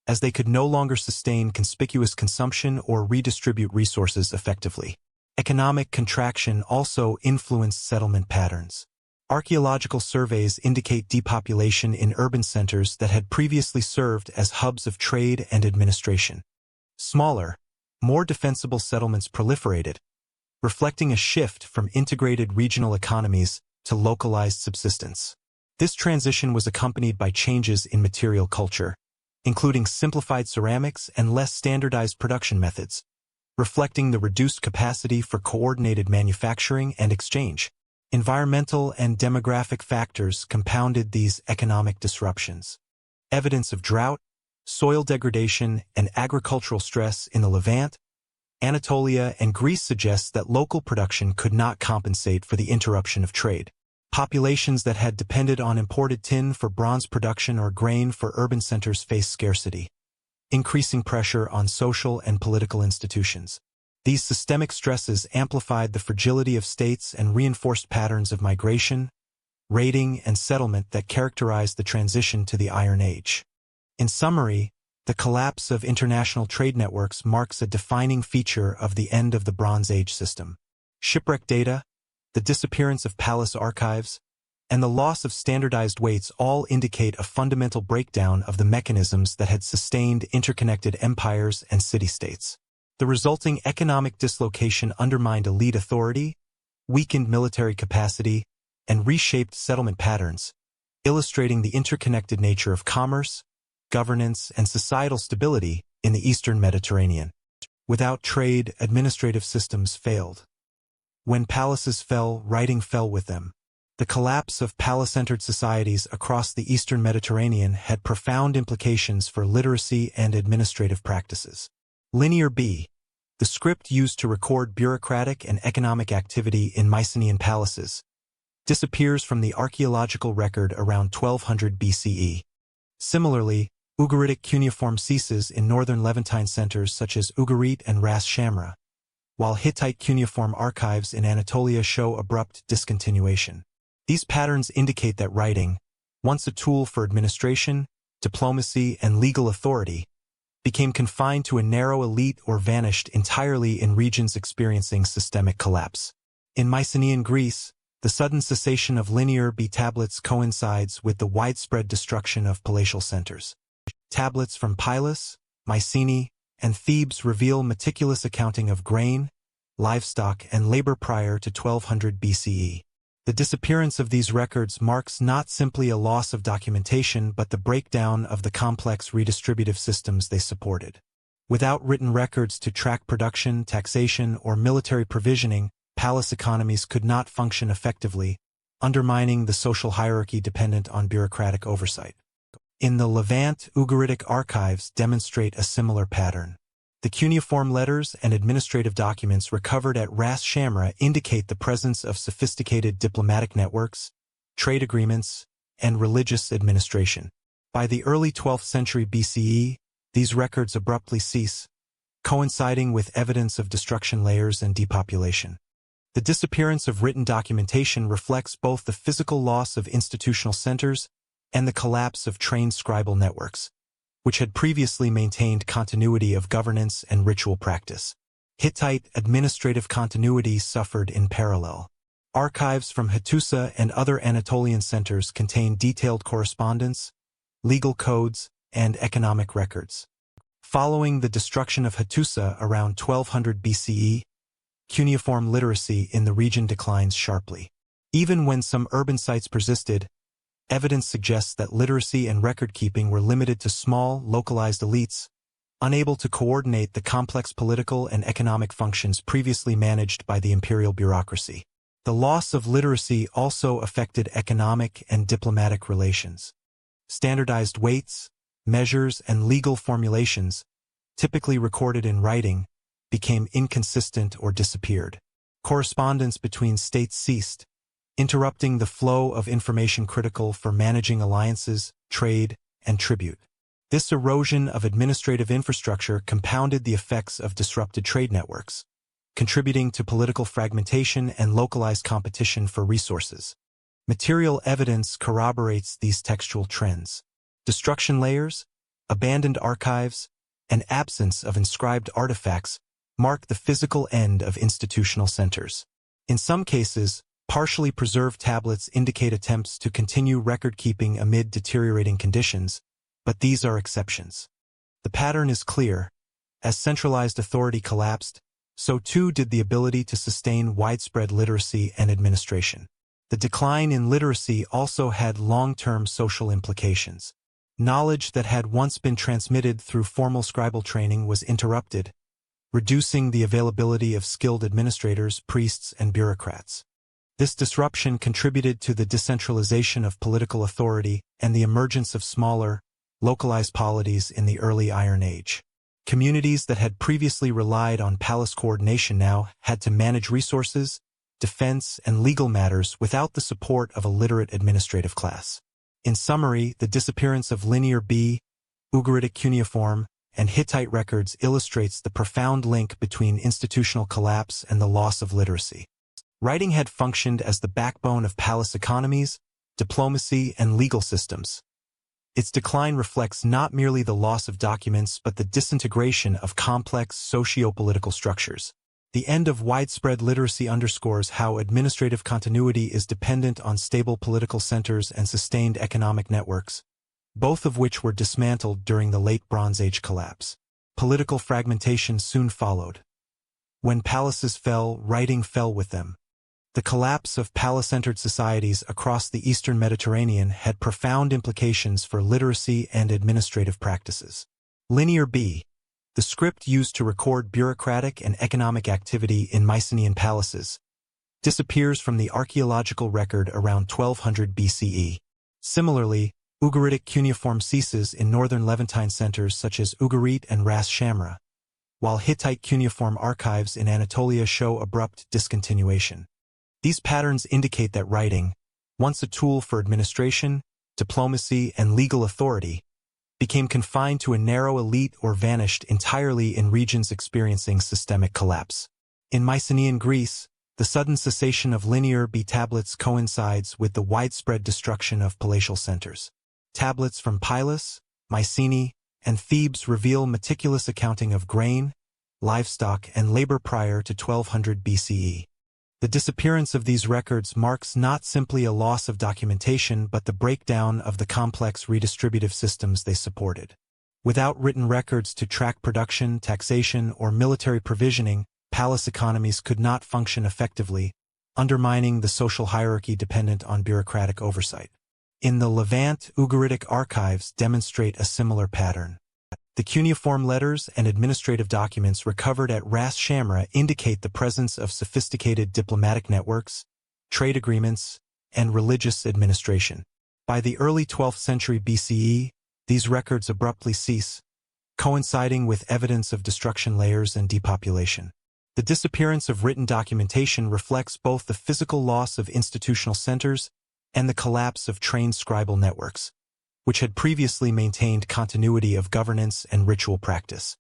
as they could no longer sustain conspicuous consumption or redistribute resources effectively. Economic contraction also influenced settlement patterns. Archaeological surveys indicate depopulation in urban centers that had previously served as hubs of trade and administration. Smaller, more defensible settlements proliferated, reflecting a shift from integrated regional economies to localized subsistence. This transition was accompanied by changes in material culture, including simplified ceramics and less standardized production methods, reflecting the reduced capacity for coordinated manufacturing and exchange. Environmental and demographic factors compounded these economic disruptions. Evidence of drought, soil degradation, and agricultural stress in the Levant, Anatolia, and Greece suggests that local production could not compensate for the interruption of trade. Populations that had depended on imported tin for bronze production or grain for urban centers faced scarcity, increasing pressure on social and political institutions. These systemic stresses amplified the fragility of states and reinforced patterns of migration, raiding, and settlement that characterized the transition to the Iron Age. In summary, the collapse of international trade networks marks a defining feature of the end of the Bronze Age system. Shipwreck data, the disappearance of palace archives, and the loss of standardized weights all indicate a fundamental breakdown of the mechanisms that had sustained interconnected empires and city-states. The resulting economic dislocation undermined elite authority, weakened military capacity, and reshaped settlement patterns, illustrating the interconnected nature of commerce, governance, and societal stability in the Eastern Mediterranean. Without trade, administrative systems failed. When palaces fell, writing fell with them. The collapse of palace-centered societies across the Eastern Mediterranean had profound implications for literacy and administrative practices. Linear B, the script used to record bureaucratic and economic activity in Mycenaean palaces, disappears from the archaeological record around 1200 BCE. Similarly, Ugaritic cuneiform ceases in northern Levantine centers such as Ugarit and Ras Shamra, while Hittite cuneiform archives in Anatolia show abrupt discontinuation. These patterns indicate that writing, once a tool for administration, diplomacy, and legal authority, became confined to a narrow elite or vanished entirely in regions experiencing systemic collapse. In Mycenaean Greece, the sudden cessation of linear B tablets coincides with the widespread destruction of palatial centers. Tablets from Pylos, Mycenae, and Thebes reveal meticulous accounting of grain, livestock, and labor prior to 1200 BCE. The disappearance of these records marks not simply a loss of documentation but the breakdown of the complex redistributive systems they supported. Without written records to track production, taxation, or military provisioning, palace economies could not function effectively, undermining the social hierarchy dependent on bureaucratic oversight. In the Levant, Ugaritic archives demonstrate a similar pattern. The cuneiform letters and administrative documents recovered at Ras Shamra indicate the presence of sophisticated diplomatic networks, trade agreements, and religious administration. By the early 12th century BCE, these records abruptly cease, coinciding with evidence of destruction layers and depopulation. The disappearance of written documentation reflects both the physical loss of institutional centers and the collapse of trained scribal networks, which had previously maintained continuity of governance and ritual practice. Hittite administrative continuity suffered in parallel. Archives from Hattusa and other Anatolian centers contain detailed correspondence, legal codes, and economic records. Following the destruction of Hattusa around 1200 BCE, cuneiform literacy in the region declines sharply. Even when some urban sites persisted, evidence suggests that literacy and record-keeping were limited to small, localized elites, unable to coordinate the complex political and economic functions previously managed by the imperial bureaucracy. The loss of literacy also affected economic and diplomatic relations. Standardized weights, measures, and legal formulations, typically recorded in writing, became inconsistent or disappeared. Correspondence between states ceased, interrupting the flow of information critical for managing alliances, trade, and tribute. This erosion of administrative infrastructure compounded the effects of disrupted trade networks, contributing to political fragmentation and localized competition for resources. Material evidence corroborates these textual trends. Destruction layers, abandoned archives, and absence of inscribed artifacts mark the physical end of institutional centers. In some cases, partially preserved tablets indicate attempts to continue record-keeping amid deteriorating conditions, but these are exceptions. The pattern is clear. As centralized authority collapsed, so too did the ability to sustain widespread literacy and administration. The decline in literacy also had long-term social implications. Knowledge that had once been transmitted through formal scribal training was interrupted, reducing the availability of skilled administrators, priests, and bureaucrats. This disruption contributed to the decentralization of political authority and the emergence of smaller, localized polities in the early Iron Age. Communities that had previously relied on palace coordination now had to manage resources, defense, and legal matters without the support of a literate administrative class. In summary, the disappearance of Linear B, Ugaritic cuneiform, and Hittite records illustrates the profound link between institutional collapse and the loss of literacy. Writing had functioned as the backbone of palace economies, diplomacy, and legal systems. Its decline reflects not merely the loss of documents but the disintegration of complex socio-political structures. The end of widespread literacy underscores how administrative continuity is dependent on stable political centers and sustained economic networks, both of which were dismantled during the Late Bronze Age collapse. Political fragmentation soon followed. When palaces fell, writing fell with them. The collapse of palace-centered societies across the Eastern Mediterranean had profound implications for literacy and administrative practices. Linear B, the script used to record bureaucratic and economic activity in Mycenaean palaces, disappears from the archaeological record around 1200 BCE. Similarly, Ugaritic cuneiform ceases in northern Levantine centers such as Ugarit and Ras Shamra, while Hittite cuneiform archives in Anatolia show abrupt discontinuation. These patterns indicate that writing, once a tool for administration, diplomacy, and legal authority, became confined to a narrow elite or vanished entirely in regions experiencing systemic collapse. In Mycenaean Greece, the sudden cessation of Linear B tablets coincides with the widespread destruction of palatial centers. Tablets from Pylos, Mycenae, and Thebes reveal meticulous accounting of grain, livestock, and labor prior to 1200 BCE. The disappearance of these records marks not simply a loss of documentation but the breakdown of the complex redistributive systems they supported. Without written records to track production, taxation, or military provisioning, palace economies could not function effectively, undermining the social hierarchy dependent on bureaucratic oversight. In the Levant, Ugaritic archives demonstrate a similar pattern. The cuneiform letters and administrative documents recovered at Ras Shamra indicate the presence of sophisticated diplomatic networks, trade agreements, and religious administration. By the early 12th century BCE, these records abruptly cease, coinciding with evidence of destruction layers and depopulation. The disappearance of written documentation reflects both the physical loss of institutional centers and the collapse of trained scribal networks, which had previously maintained continuity of governance and ritual practice.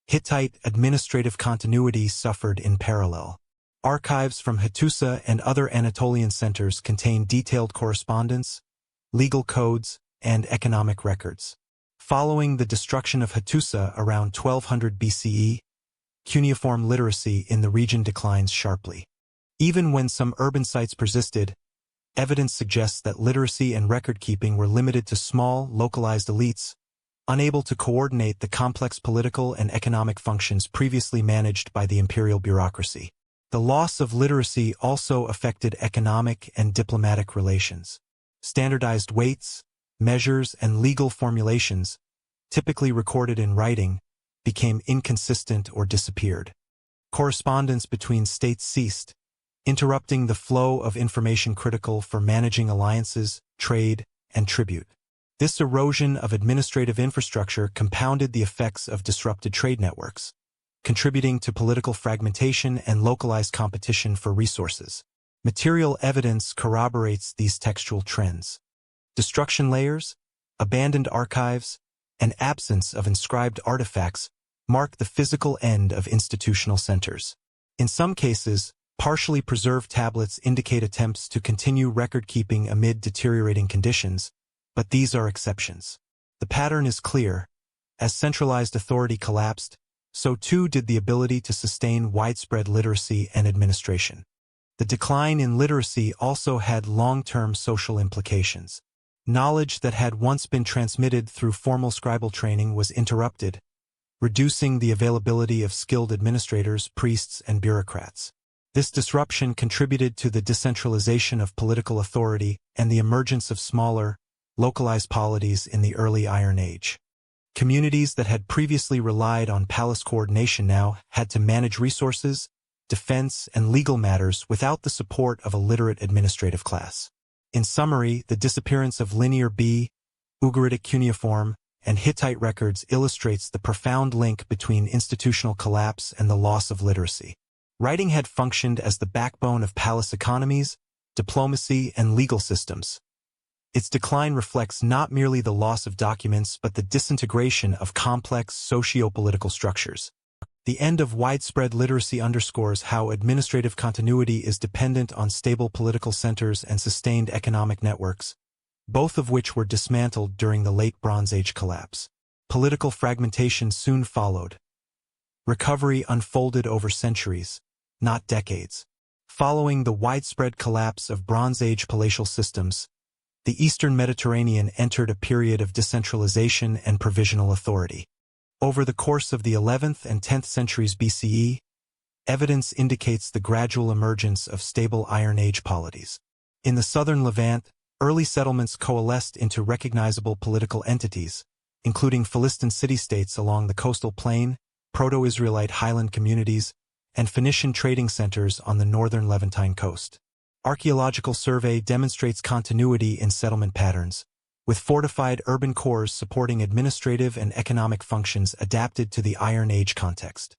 Hittite administrative continuity suffered in parallel. Archives from Hattusa and other Anatolian centers contain detailed correspondence, legal codes, and economic records. Following the destruction of Hattusa around 1200 BCE, cuneiform literacy in the region declines sharply. Even when some urban sites persisted, evidence suggests that literacy and record-keeping were limited to small, localized elites, unable to coordinate the complex political and economic functions previously managed by the imperial bureaucracy. The loss of literacy also affected economic and diplomatic relations. Standardized weights, measures, and legal formulations, typically recorded in writing, became inconsistent or disappeared. Correspondence between states ceased, interrupting the flow of information critical for managing alliances, trade, and tribute. This erosion of administrative infrastructure compounded the effects of disrupted trade networks, contributing to political fragmentation and localized competition for resources. Material evidence corroborates these textual trends. Destruction layers, abandoned archives, and absence of inscribed artifacts mark the physical end of institutional centers. In some cases, partially preserved tablets indicate attempts to continue record-keeping amid deteriorating conditions, but these are exceptions. The pattern is clear. As centralized authority collapsed, so too did the ability to sustain widespread literacy and administration. The decline in literacy also had long-term social implications. Knowledge that had once been transmitted through formal scribal training was interrupted, reducing the availability of skilled administrators, priests, and bureaucrats. This disruption contributed to the decentralization of political authority and the emergence of smaller, localized polities in the early Iron Age. Communities that had previously relied on palace coordination now had to manage resources, defense, and legal matters without the support of a literate administrative class. In summary, the disappearance of Linear B, Ugaritic cuneiform, and Hittite records illustrates the profound link between institutional collapse and the loss of literacy. Writing had functioned as the backbone of palace economies, diplomacy, and legal systems. Its decline reflects not merely the loss of documents but the disintegration of complex socio-political structures. The end of widespread literacy underscores how administrative continuity is dependent on stable political centers and sustained economic networks, both of which were dismantled during the Late Bronze Age collapse. Political fragmentation soon followed. Recovery unfolded over centuries, not decades. Following the widespread collapse of Bronze Age palatial systems, the Eastern Mediterranean entered a period of decentralization and provisional authority. Over the course of the 11th and 10th centuries BCE, evidence indicates the gradual emergence of stable Iron Age polities. In the southern Levant, early settlements coalesced into recognizable political entities, including Philistine city-states along the coastal plain, Proto-Israelite highland communities, and Phoenician trading centers on the northern Levantine coast. Archaeological survey demonstrates continuity in settlement patterns, with fortified urban cores supporting administrative and economic functions adapted to the Iron Age context.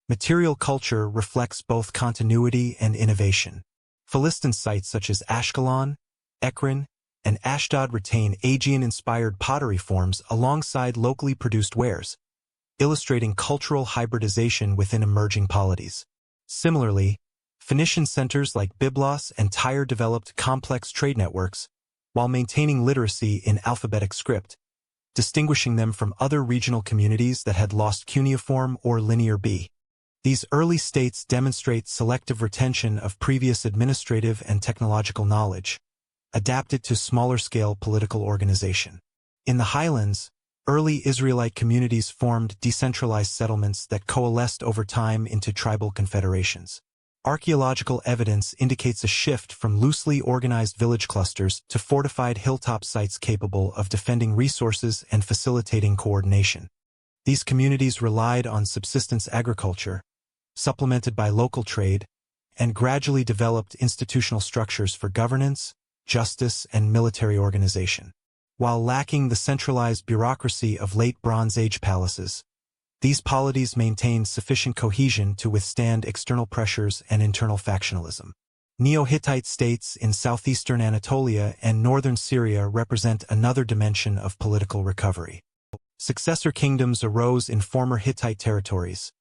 Material culture reflects both continuity and innovation. Philistine sites such as Ashkelon, Ekron, and Ashdod retain Aegean-inspired pottery forms alongside locally produced wares, illustrating cultural hybridization within emerging polities. Similarly, Phoenician centers like Byblos and Tyre developed complex trade networks while maintaining literacy in alphabetic script, distinguishing them from other regional communities that had lost cuneiform or linear B. These early states demonstrate selective retention of previous administrative and technological knowledge, adapted to smaller-scale political organization. In the highlands, early Israelite communities formed decentralized settlements that coalesced over time into tribal confederations. Archaeological evidence indicates a shift from loosely organized village clusters to fortified hilltop sites capable of defending resources and facilitating coordination. These communities relied on subsistence agriculture, supplemented by local trade, and gradually developed institutional structures for governance, justice, and military organization. While lacking the centralized bureaucracy of late Bronze Age palaces, these polities maintained sufficient cohesion to withstand external pressures and internal factionalism. Neo-Hittite states in southeastern Anatolia and northern Syria represent another dimension of political recovery. Successor kingdoms arose in former Hittite territories,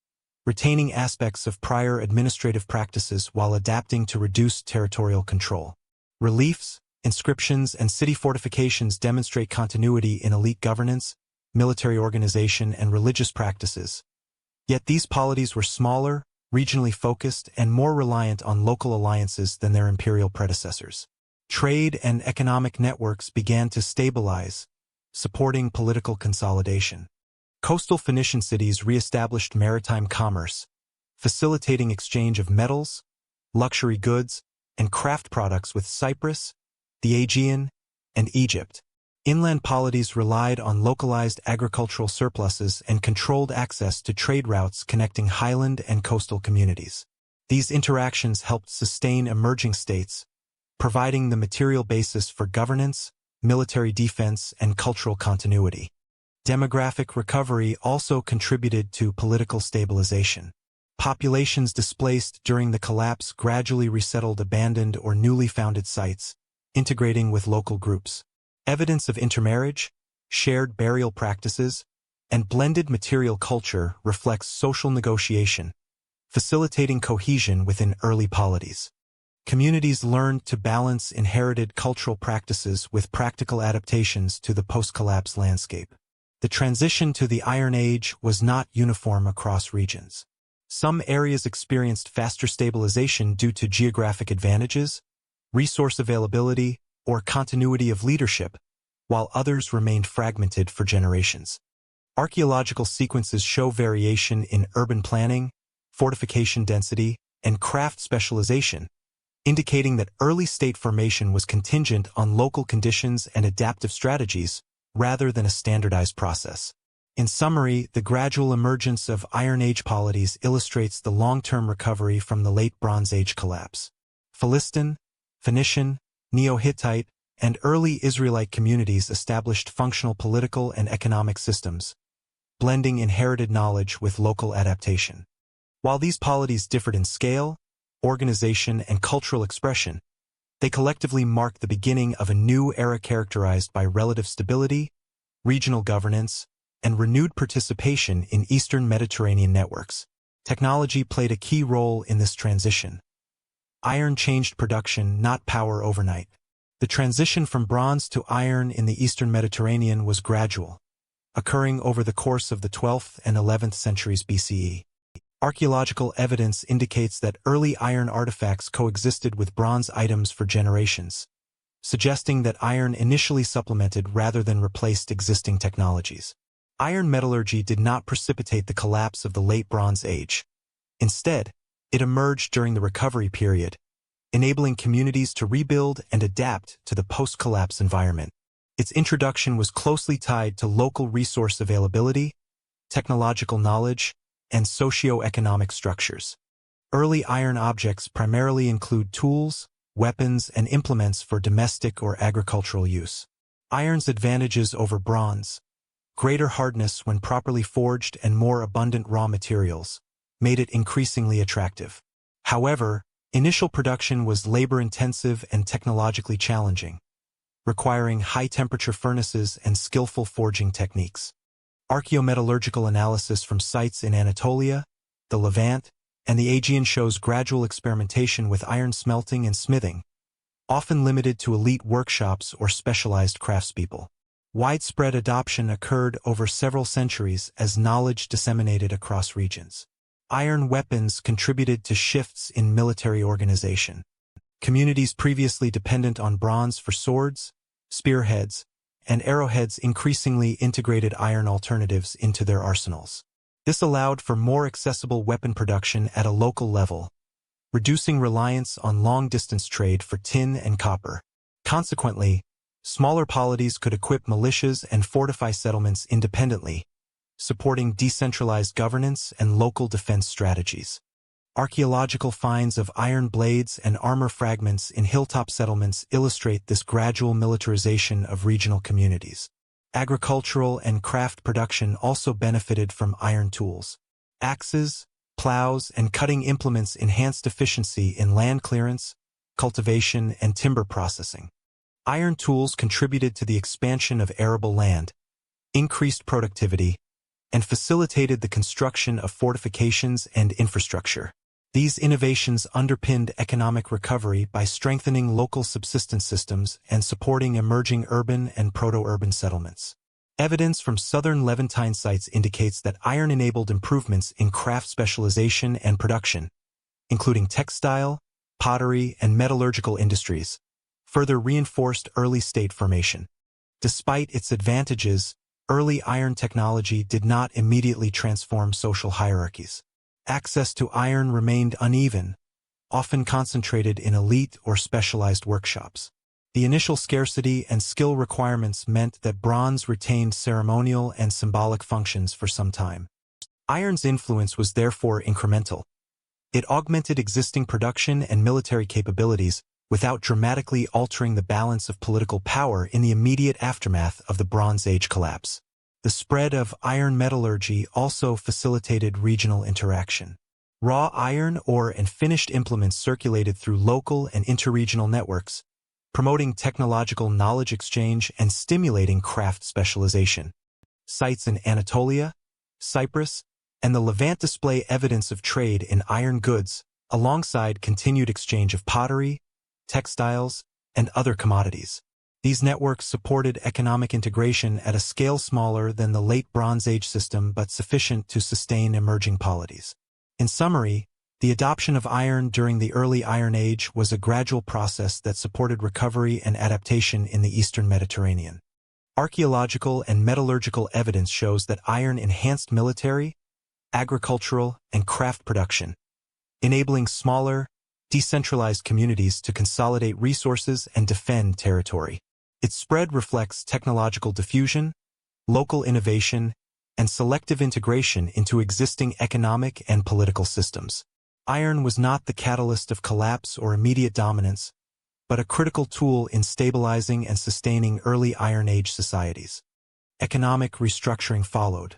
retaining aspects of prior administrative practices while adapting to reduced territorial control. Reliefs, inscriptions, and city fortifications demonstrate continuity in elite governance, military organization, and religious practices. Yet these polities were smaller, regionally focused, and more reliant on local alliances than their imperial predecessors. Trade and economic networks began to stabilize, supporting political consolidation. Coastal Phoenician cities re-established maritime commerce, facilitating exchange of metals, luxury goods, and craft products with Cyprus, the Aegean, and Egypt. Inland polities relied on localized agricultural surpluses and controlled access to trade routes connecting highland and coastal communities. These interactions helped sustain emerging states, providing the material basis for governance, military defense, and cultural continuity. Demographic recovery also contributed to political stabilization. Populations displaced during the collapse gradually resettled abandoned or newly founded sites, integrating with local groups. Evidence of intermarriage, shared burial practices, and blended material culture reflects social negotiation, facilitating cohesion within early polities. Communities learned to balance inherited cultural practices with practical adaptations to the post-collapse landscape. The transition to the Iron Age was not uniform across regions. Some areas experienced faster stabilization due to geographic advantages, resource availability, or continuity of leadership, while others remained fragmented for generations. Archaeological sequences show variation in urban planning, fortification density, and craft specialization, indicating that early state formation was contingent on local conditions and adaptive strategies, rather than a standardized process. In summary, the gradual emergence of Iron Age polities illustrates the long-term recovery from the late Bronze Age collapse. Philistine, Phoenician, Neo-Hittite, and early Israelite communities established functional political and economic systems, blending inherited knowledge with local adaptation. While these polities differed in scale, organization, and cultural expression, they collectively mark the beginning of a new era characterized by relative stability, regional governance, and renewed participation in Eastern Mediterranean networks. Technology played a key role in this transition. Iron changed production, not power, overnight. The transition from bronze to iron in the Eastern Mediterranean was gradual, occurring over the course of the 12th and 11th centuries BCE. Archaeological evidence indicates that early iron artifacts coexisted with bronze items for generations, suggesting that iron initially supplemented rather than replaced existing technologies. Iron metallurgy did not precipitate the collapse of the late Bronze Age. Instead, It emerged during the recovery period, enabling communities to rebuild and adapt to the post-collapse environment. Its introduction was closely tied to local resource availability, technological knowledge, and socio-economic structures. Early iron objects primarily include tools, weapons, and implements for domestic or agricultural use. Iron's advantages over bronze, greater hardness when properly forged and more abundant raw materials, made it increasingly attractive. However, initial production was labor-intensive and technologically challenging, requiring high-temperature furnaces and skillful forging techniques. Archaeometallurgical analysis from sites in Anatolia, the Levant, and the Aegean shows gradual experimentation with iron smelting and smithing, often limited to elite workshops or specialized craftspeople. Widespread adoption occurred over several centuries as knowledge disseminated across regions. Iron weapons contributed to shifts in military organization. Communities previously dependent on bronze for swords, spearheads, and arrowheads increasingly integrated iron alternatives into their arsenals. This allowed for more accessible weapon production at a local level, reducing reliance on long-distance trade for tin and copper. Consequently, smaller polities could equip militias and fortify settlements independently, supporting decentralized governance and local defense strategies. Archaeological finds of iron blades and armor fragments in hilltop settlements illustrate this gradual militarization of regional communities. Agricultural and craft production also benefited from iron tools. Axes, plows, and cutting implements enhanced efficiency in land clearance, cultivation, and timber processing. Iron tools contributed to the expansion of arable land, increased productivity, and facilitated the construction of fortifications and infrastructure. These innovations underpinned economic recovery by strengthening local subsistence systems and supporting emerging urban and proto-urban settlements. Evidence from southern Levantine sites indicates that iron enabled improvements in craft specialization and production, including textile, pottery, and metallurgical industries, further reinforced early state formation. Despite its advantages, early iron technology did not immediately transform social hierarchies. Access to iron remained uneven, often concentrated in elite or specialized workshops. The initial scarcity and skill requirements meant that bronze retained ceremonial and symbolic functions for some time. Iron's influence was therefore incremental. It augmented existing production and military capabilities without dramatically altering the balance of political power in the immediate aftermath of the Bronze Age collapse. The spread of iron metallurgy also facilitated regional interaction. Raw iron ore and finished implements circulated through local and interregional networks, promoting technological knowledge exchange and stimulating craft specialization. Sites in Anatolia, Cyprus, and the Levant display evidence of trade in iron goods, alongside continued exchange of pottery, textiles, and other commodities. These networks supported economic integration at a scale smaller than the late Bronze Age system but sufficient to sustain emerging polities. In summary, the adoption of iron during the early Iron Age was a gradual process that supported recovery and adaptation in the Eastern Mediterranean. Archaeological and metallurgical evidence shows that iron enhanced military, agricultural, and craft production, enabling smaller, decentralized communities to consolidate resources and defend territory. Its spread reflects technological diffusion, local innovation, and selective integration into existing economic and political systems. Iron was not the catalyst of collapse or immediate dominance, but a critical tool in stabilizing and sustaining early Iron Age societies. Economic restructuring followed.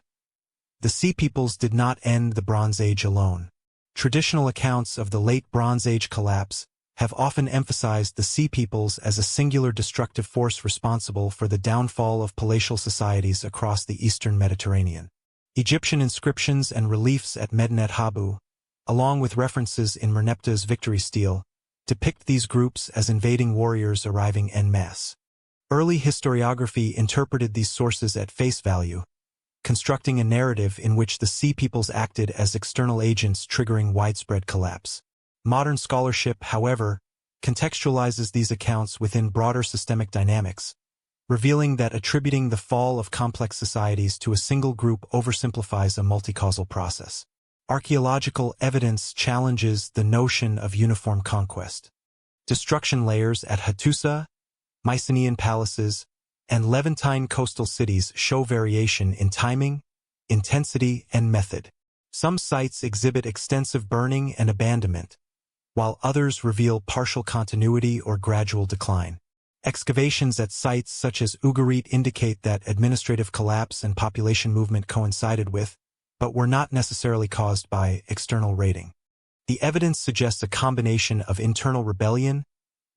The Sea Peoples did not end the Bronze Age alone. Traditional accounts of the late Bronze Age collapse have often emphasized the Sea Peoples as a singular destructive force responsible for the downfall of palatial societies across the Eastern Mediterranean. Egyptian inscriptions and reliefs at Medinet Habu, along with references in Merneptah's victory stele, depict these groups as invading warriors arriving en masse. Early historiography interpreted these sources at face value, constructing a narrative in which the Sea Peoples acted as external agents triggering widespread collapse. Modern scholarship, however, contextualizes these accounts within broader systemic dynamics, revealing that attributing the fall of complex societies to a single group oversimplifies a multi-causal process. Archaeological evidence challenges the notion of uniform conquest. Destruction layers at Hattusa, Mycenaean palaces, and Levantine coastal cities show variation in timing, intensity, and method. Some sites exhibit extensive burning and abandonment, while others reveal partial continuity or gradual decline. Excavations at sites such as Ugarit indicate that administrative collapse and population movement coincided with, but were not necessarily caused by, external raiding. The evidence suggests a combination of internal rebellion,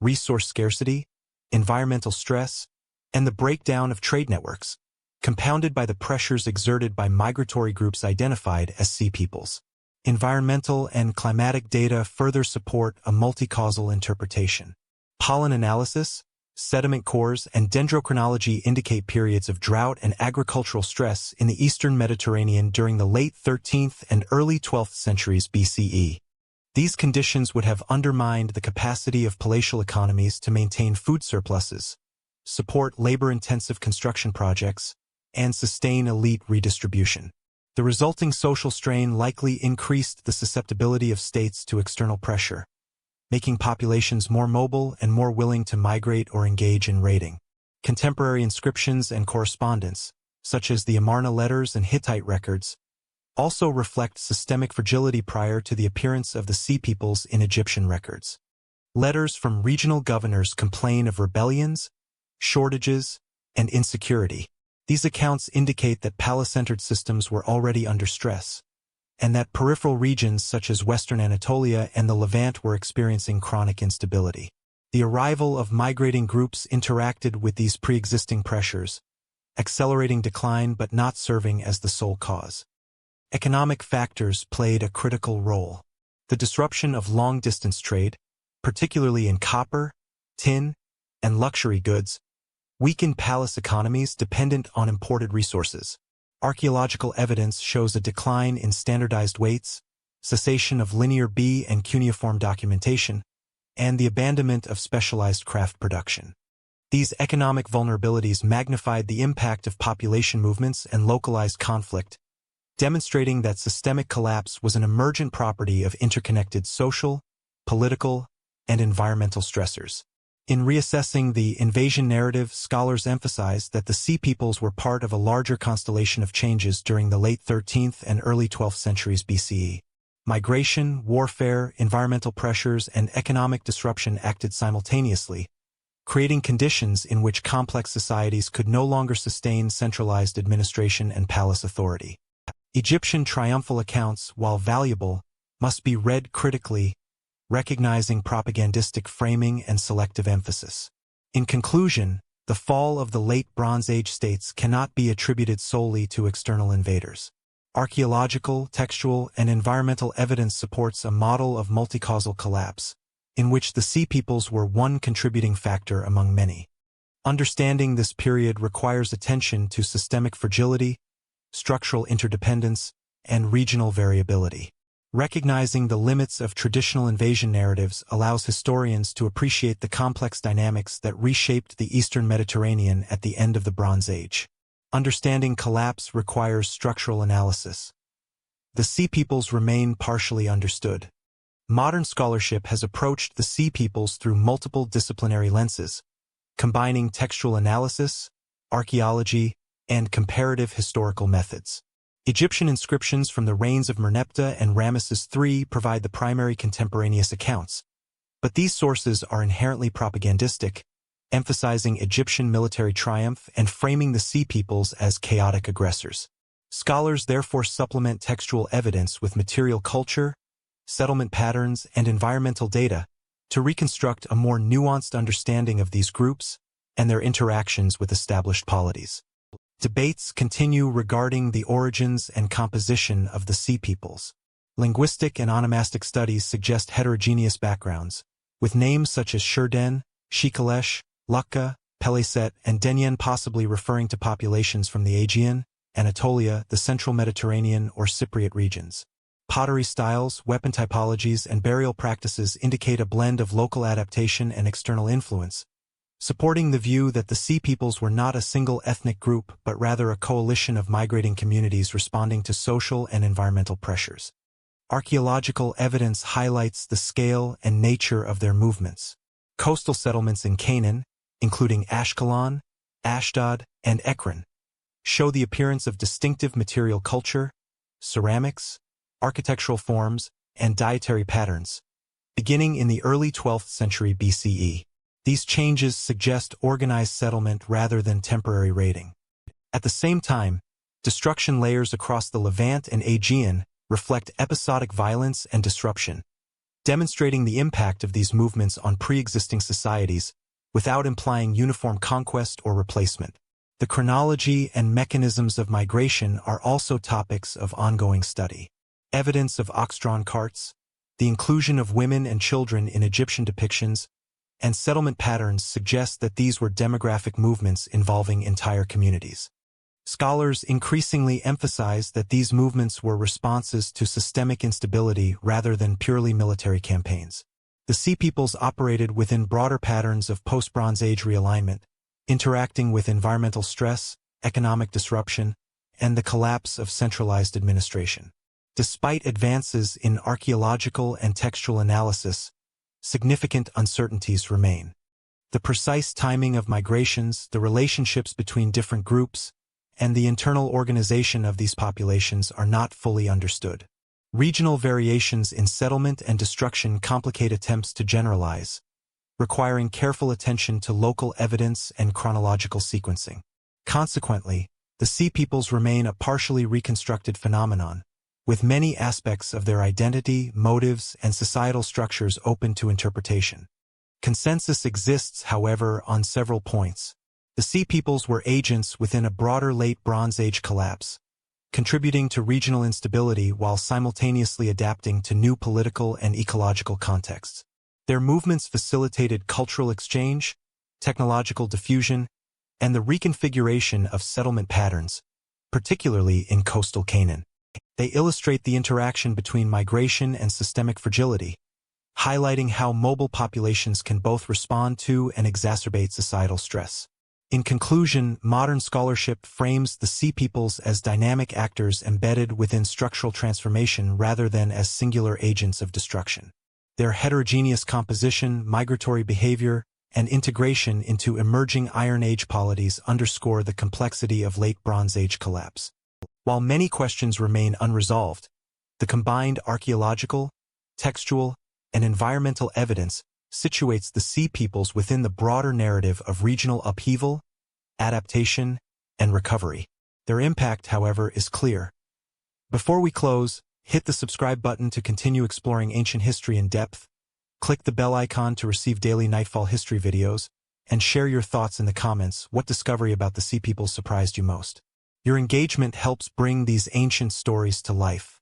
resource scarcity, environmental stress, and the breakdown of trade networks, compounded by the pressures exerted by migratory groups identified as sea peoples. Environmental and climatic data further support a multi-causal interpretation. Pollen analysis, sediment cores, and dendrochronology indicate periods of drought and agricultural stress in the eastern Mediterranean during the late 13th and early 12th centuries BCE. These conditions would have undermined the capacity of palatial economies to maintain food surpluses, support labor-intensive construction projects, and sustain elite redistribution. The resulting social strain likely increased the susceptibility of states to external pressure, making populations more mobile and more willing to migrate or engage in raiding. Contemporary inscriptions and correspondence, such as the Amarna letters and Hittite records, also reflect systemic fragility prior to the appearance of the sea peoples in Egyptian records. Letters from regional governors complain of rebellions, shortages, and insecurity. These accounts indicate that palace-centered systems were already under stress, and that peripheral regions such as Western Anatolia and the Levant were experiencing chronic instability. The arrival of migrating groups interacted with these pre-existing pressures, accelerating decline but not serving as the sole cause. Economic factors played a critical role. The disruption of long-distance trade, particularly in copper, tin, and luxury goods, weakened palace economies dependent on imported resources. Archaeological evidence shows a decline in standardized weights, cessation of linear B and cuneiform documentation, and the abandonment of specialized craft production. These economic vulnerabilities magnified the impact of population movements and localized conflict, demonstrating that systemic collapse was an emergent property of interconnected social, political, and environmental stressors. In reassessing the invasion narrative, scholars emphasize that the sea peoples were part of a larger constellation of changes during the late 13th and early 12th centuries BCE. Migration, warfare, environmental pressures, and economic disruption acted simultaneously, creating conditions in which complex societies could no longer sustain centralized administration and palace authority. Egyptian triumphal accounts, while valuable, must be read critically, recognizing propagandistic framing and selective emphasis. In conclusion, the fall of the late Bronze Age states cannot be attributed solely to external invaders. Archaeological, textual, and environmental evidence supports a model of multi-causal collapse, in which the sea peoples were one contributing factor among many. Understanding this period requires attention to systemic fragility, structural interdependence, and regional variability. Recognizing the limits of traditional invasion narratives allows historians to appreciate the complex dynamics that reshaped the Eastern Mediterranean at the end of the Bronze Age. Understanding collapse requires structural analysis. The sea peoples remain partially understood. Modern scholarship has approached the sea peoples through multiple disciplinary lenses, combining textual analysis, archaeology, and comparative historical methods. Egyptian inscriptions from the reigns of Merneptah and Ramesses III provide the primary contemporaneous accounts, but these sources are inherently propagandistic, emphasizing Egyptian military triumph and framing the sea peoples as chaotic aggressors. Scholars therefore supplement textual evidence with material culture, settlement patterns, and environmental data to reconstruct a more nuanced understanding of these groups and their interactions with established polities. Debates continue regarding the origins and composition of the sea peoples. Linguistic and onomastic studies suggest heterogeneous backgrounds, with names such as Shurden, Shikalesh, Lukka, Peleset, and Denyen possibly referring to populations from the Aegean, Anatolia, the central Mediterranean, or Cypriot regions. Pottery styles, weapon typologies, and burial practices indicate a blend of local adaptation and external influence, supporting the view that the sea peoples were not a single ethnic group but rather a coalition of migrating communities responding to social and environmental pressures. Archaeological evidence highlights the scale and nature of their movements. Coastal settlements in Canaan, including Ashkelon, Ashdod, and Ekron, show the appearance of distinctive material culture, ceramics, architectural forms, and dietary patterns, beginning in the early 12th century BCE. These changes suggest organized settlement rather than temporary raiding. At the same time, destruction layers across the Levant and Aegean reflect episodic violence and disruption, demonstrating the impact of these movements on pre-existing societies without implying uniform conquest or replacement. The chronology and mechanisms of migration are also topics of ongoing study. Evidence of ox-drawn carts, the inclusion of women and children in Egyptian depictions, and settlement patterns suggest that these were demographic movements involving entire communities. Scholars increasingly emphasize that these movements were responses to systemic instability rather than purely military campaigns. The Sea Peoples operated within broader patterns of post-Bronze Age realignment, interacting with environmental stress, economic disruption, and the collapse of centralized administration. Despite advances in archaeological and textual analysis, significant uncertainties remain. The precise timing of migrations, the relationships between different groups, and the internal organization of these populations are not fully understood. Regional variations in settlement and destruction complicate attempts to generalize, requiring careful attention to local evidence and chronological sequencing. Consequently, the Sea Peoples remain a partially reconstructed phenomenon, with many aspects of their identity, motives, and societal structures open to interpretation. Consensus exists, however, on several points. The Sea Peoples were agents within a broader Late Bronze Age collapse, contributing to regional instability while simultaneously adapting to new political and ecological contexts. Their movements facilitated cultural exchange, technological diffusion, and the reconfiguration of settlement patterns, particularly in coastal Canaan. They illustrate the interaction between migration and systemic fragility, highlighting how mobile populations can both respond to and exacerbate societal stress. In conclusion, modern scholarship frames the Sea Peoples as dynamic actors embedded within structural transformation rather than as singular agents of destruction. Their heterogeneous composition, migratory behavior, and integration into emerging Iron Age polities underscore the complexity of Late Bronze Age collapse. While many questions remain unresolved, the combined archaeological, textual, and environmental evidence situates the Sea Peoples within the broader narrative of regional upheaval, adaptation, and recovery. Their impact, however, is clear. Before we close, hit the subscribe button to continue exploring ancient history in depth, click the bell icon to receive daily Nightfall history videos, and share your thoughts in the comments. What discovery about the Sea Peoples surprised you most? Your engagement helps bring these ancient stories to life.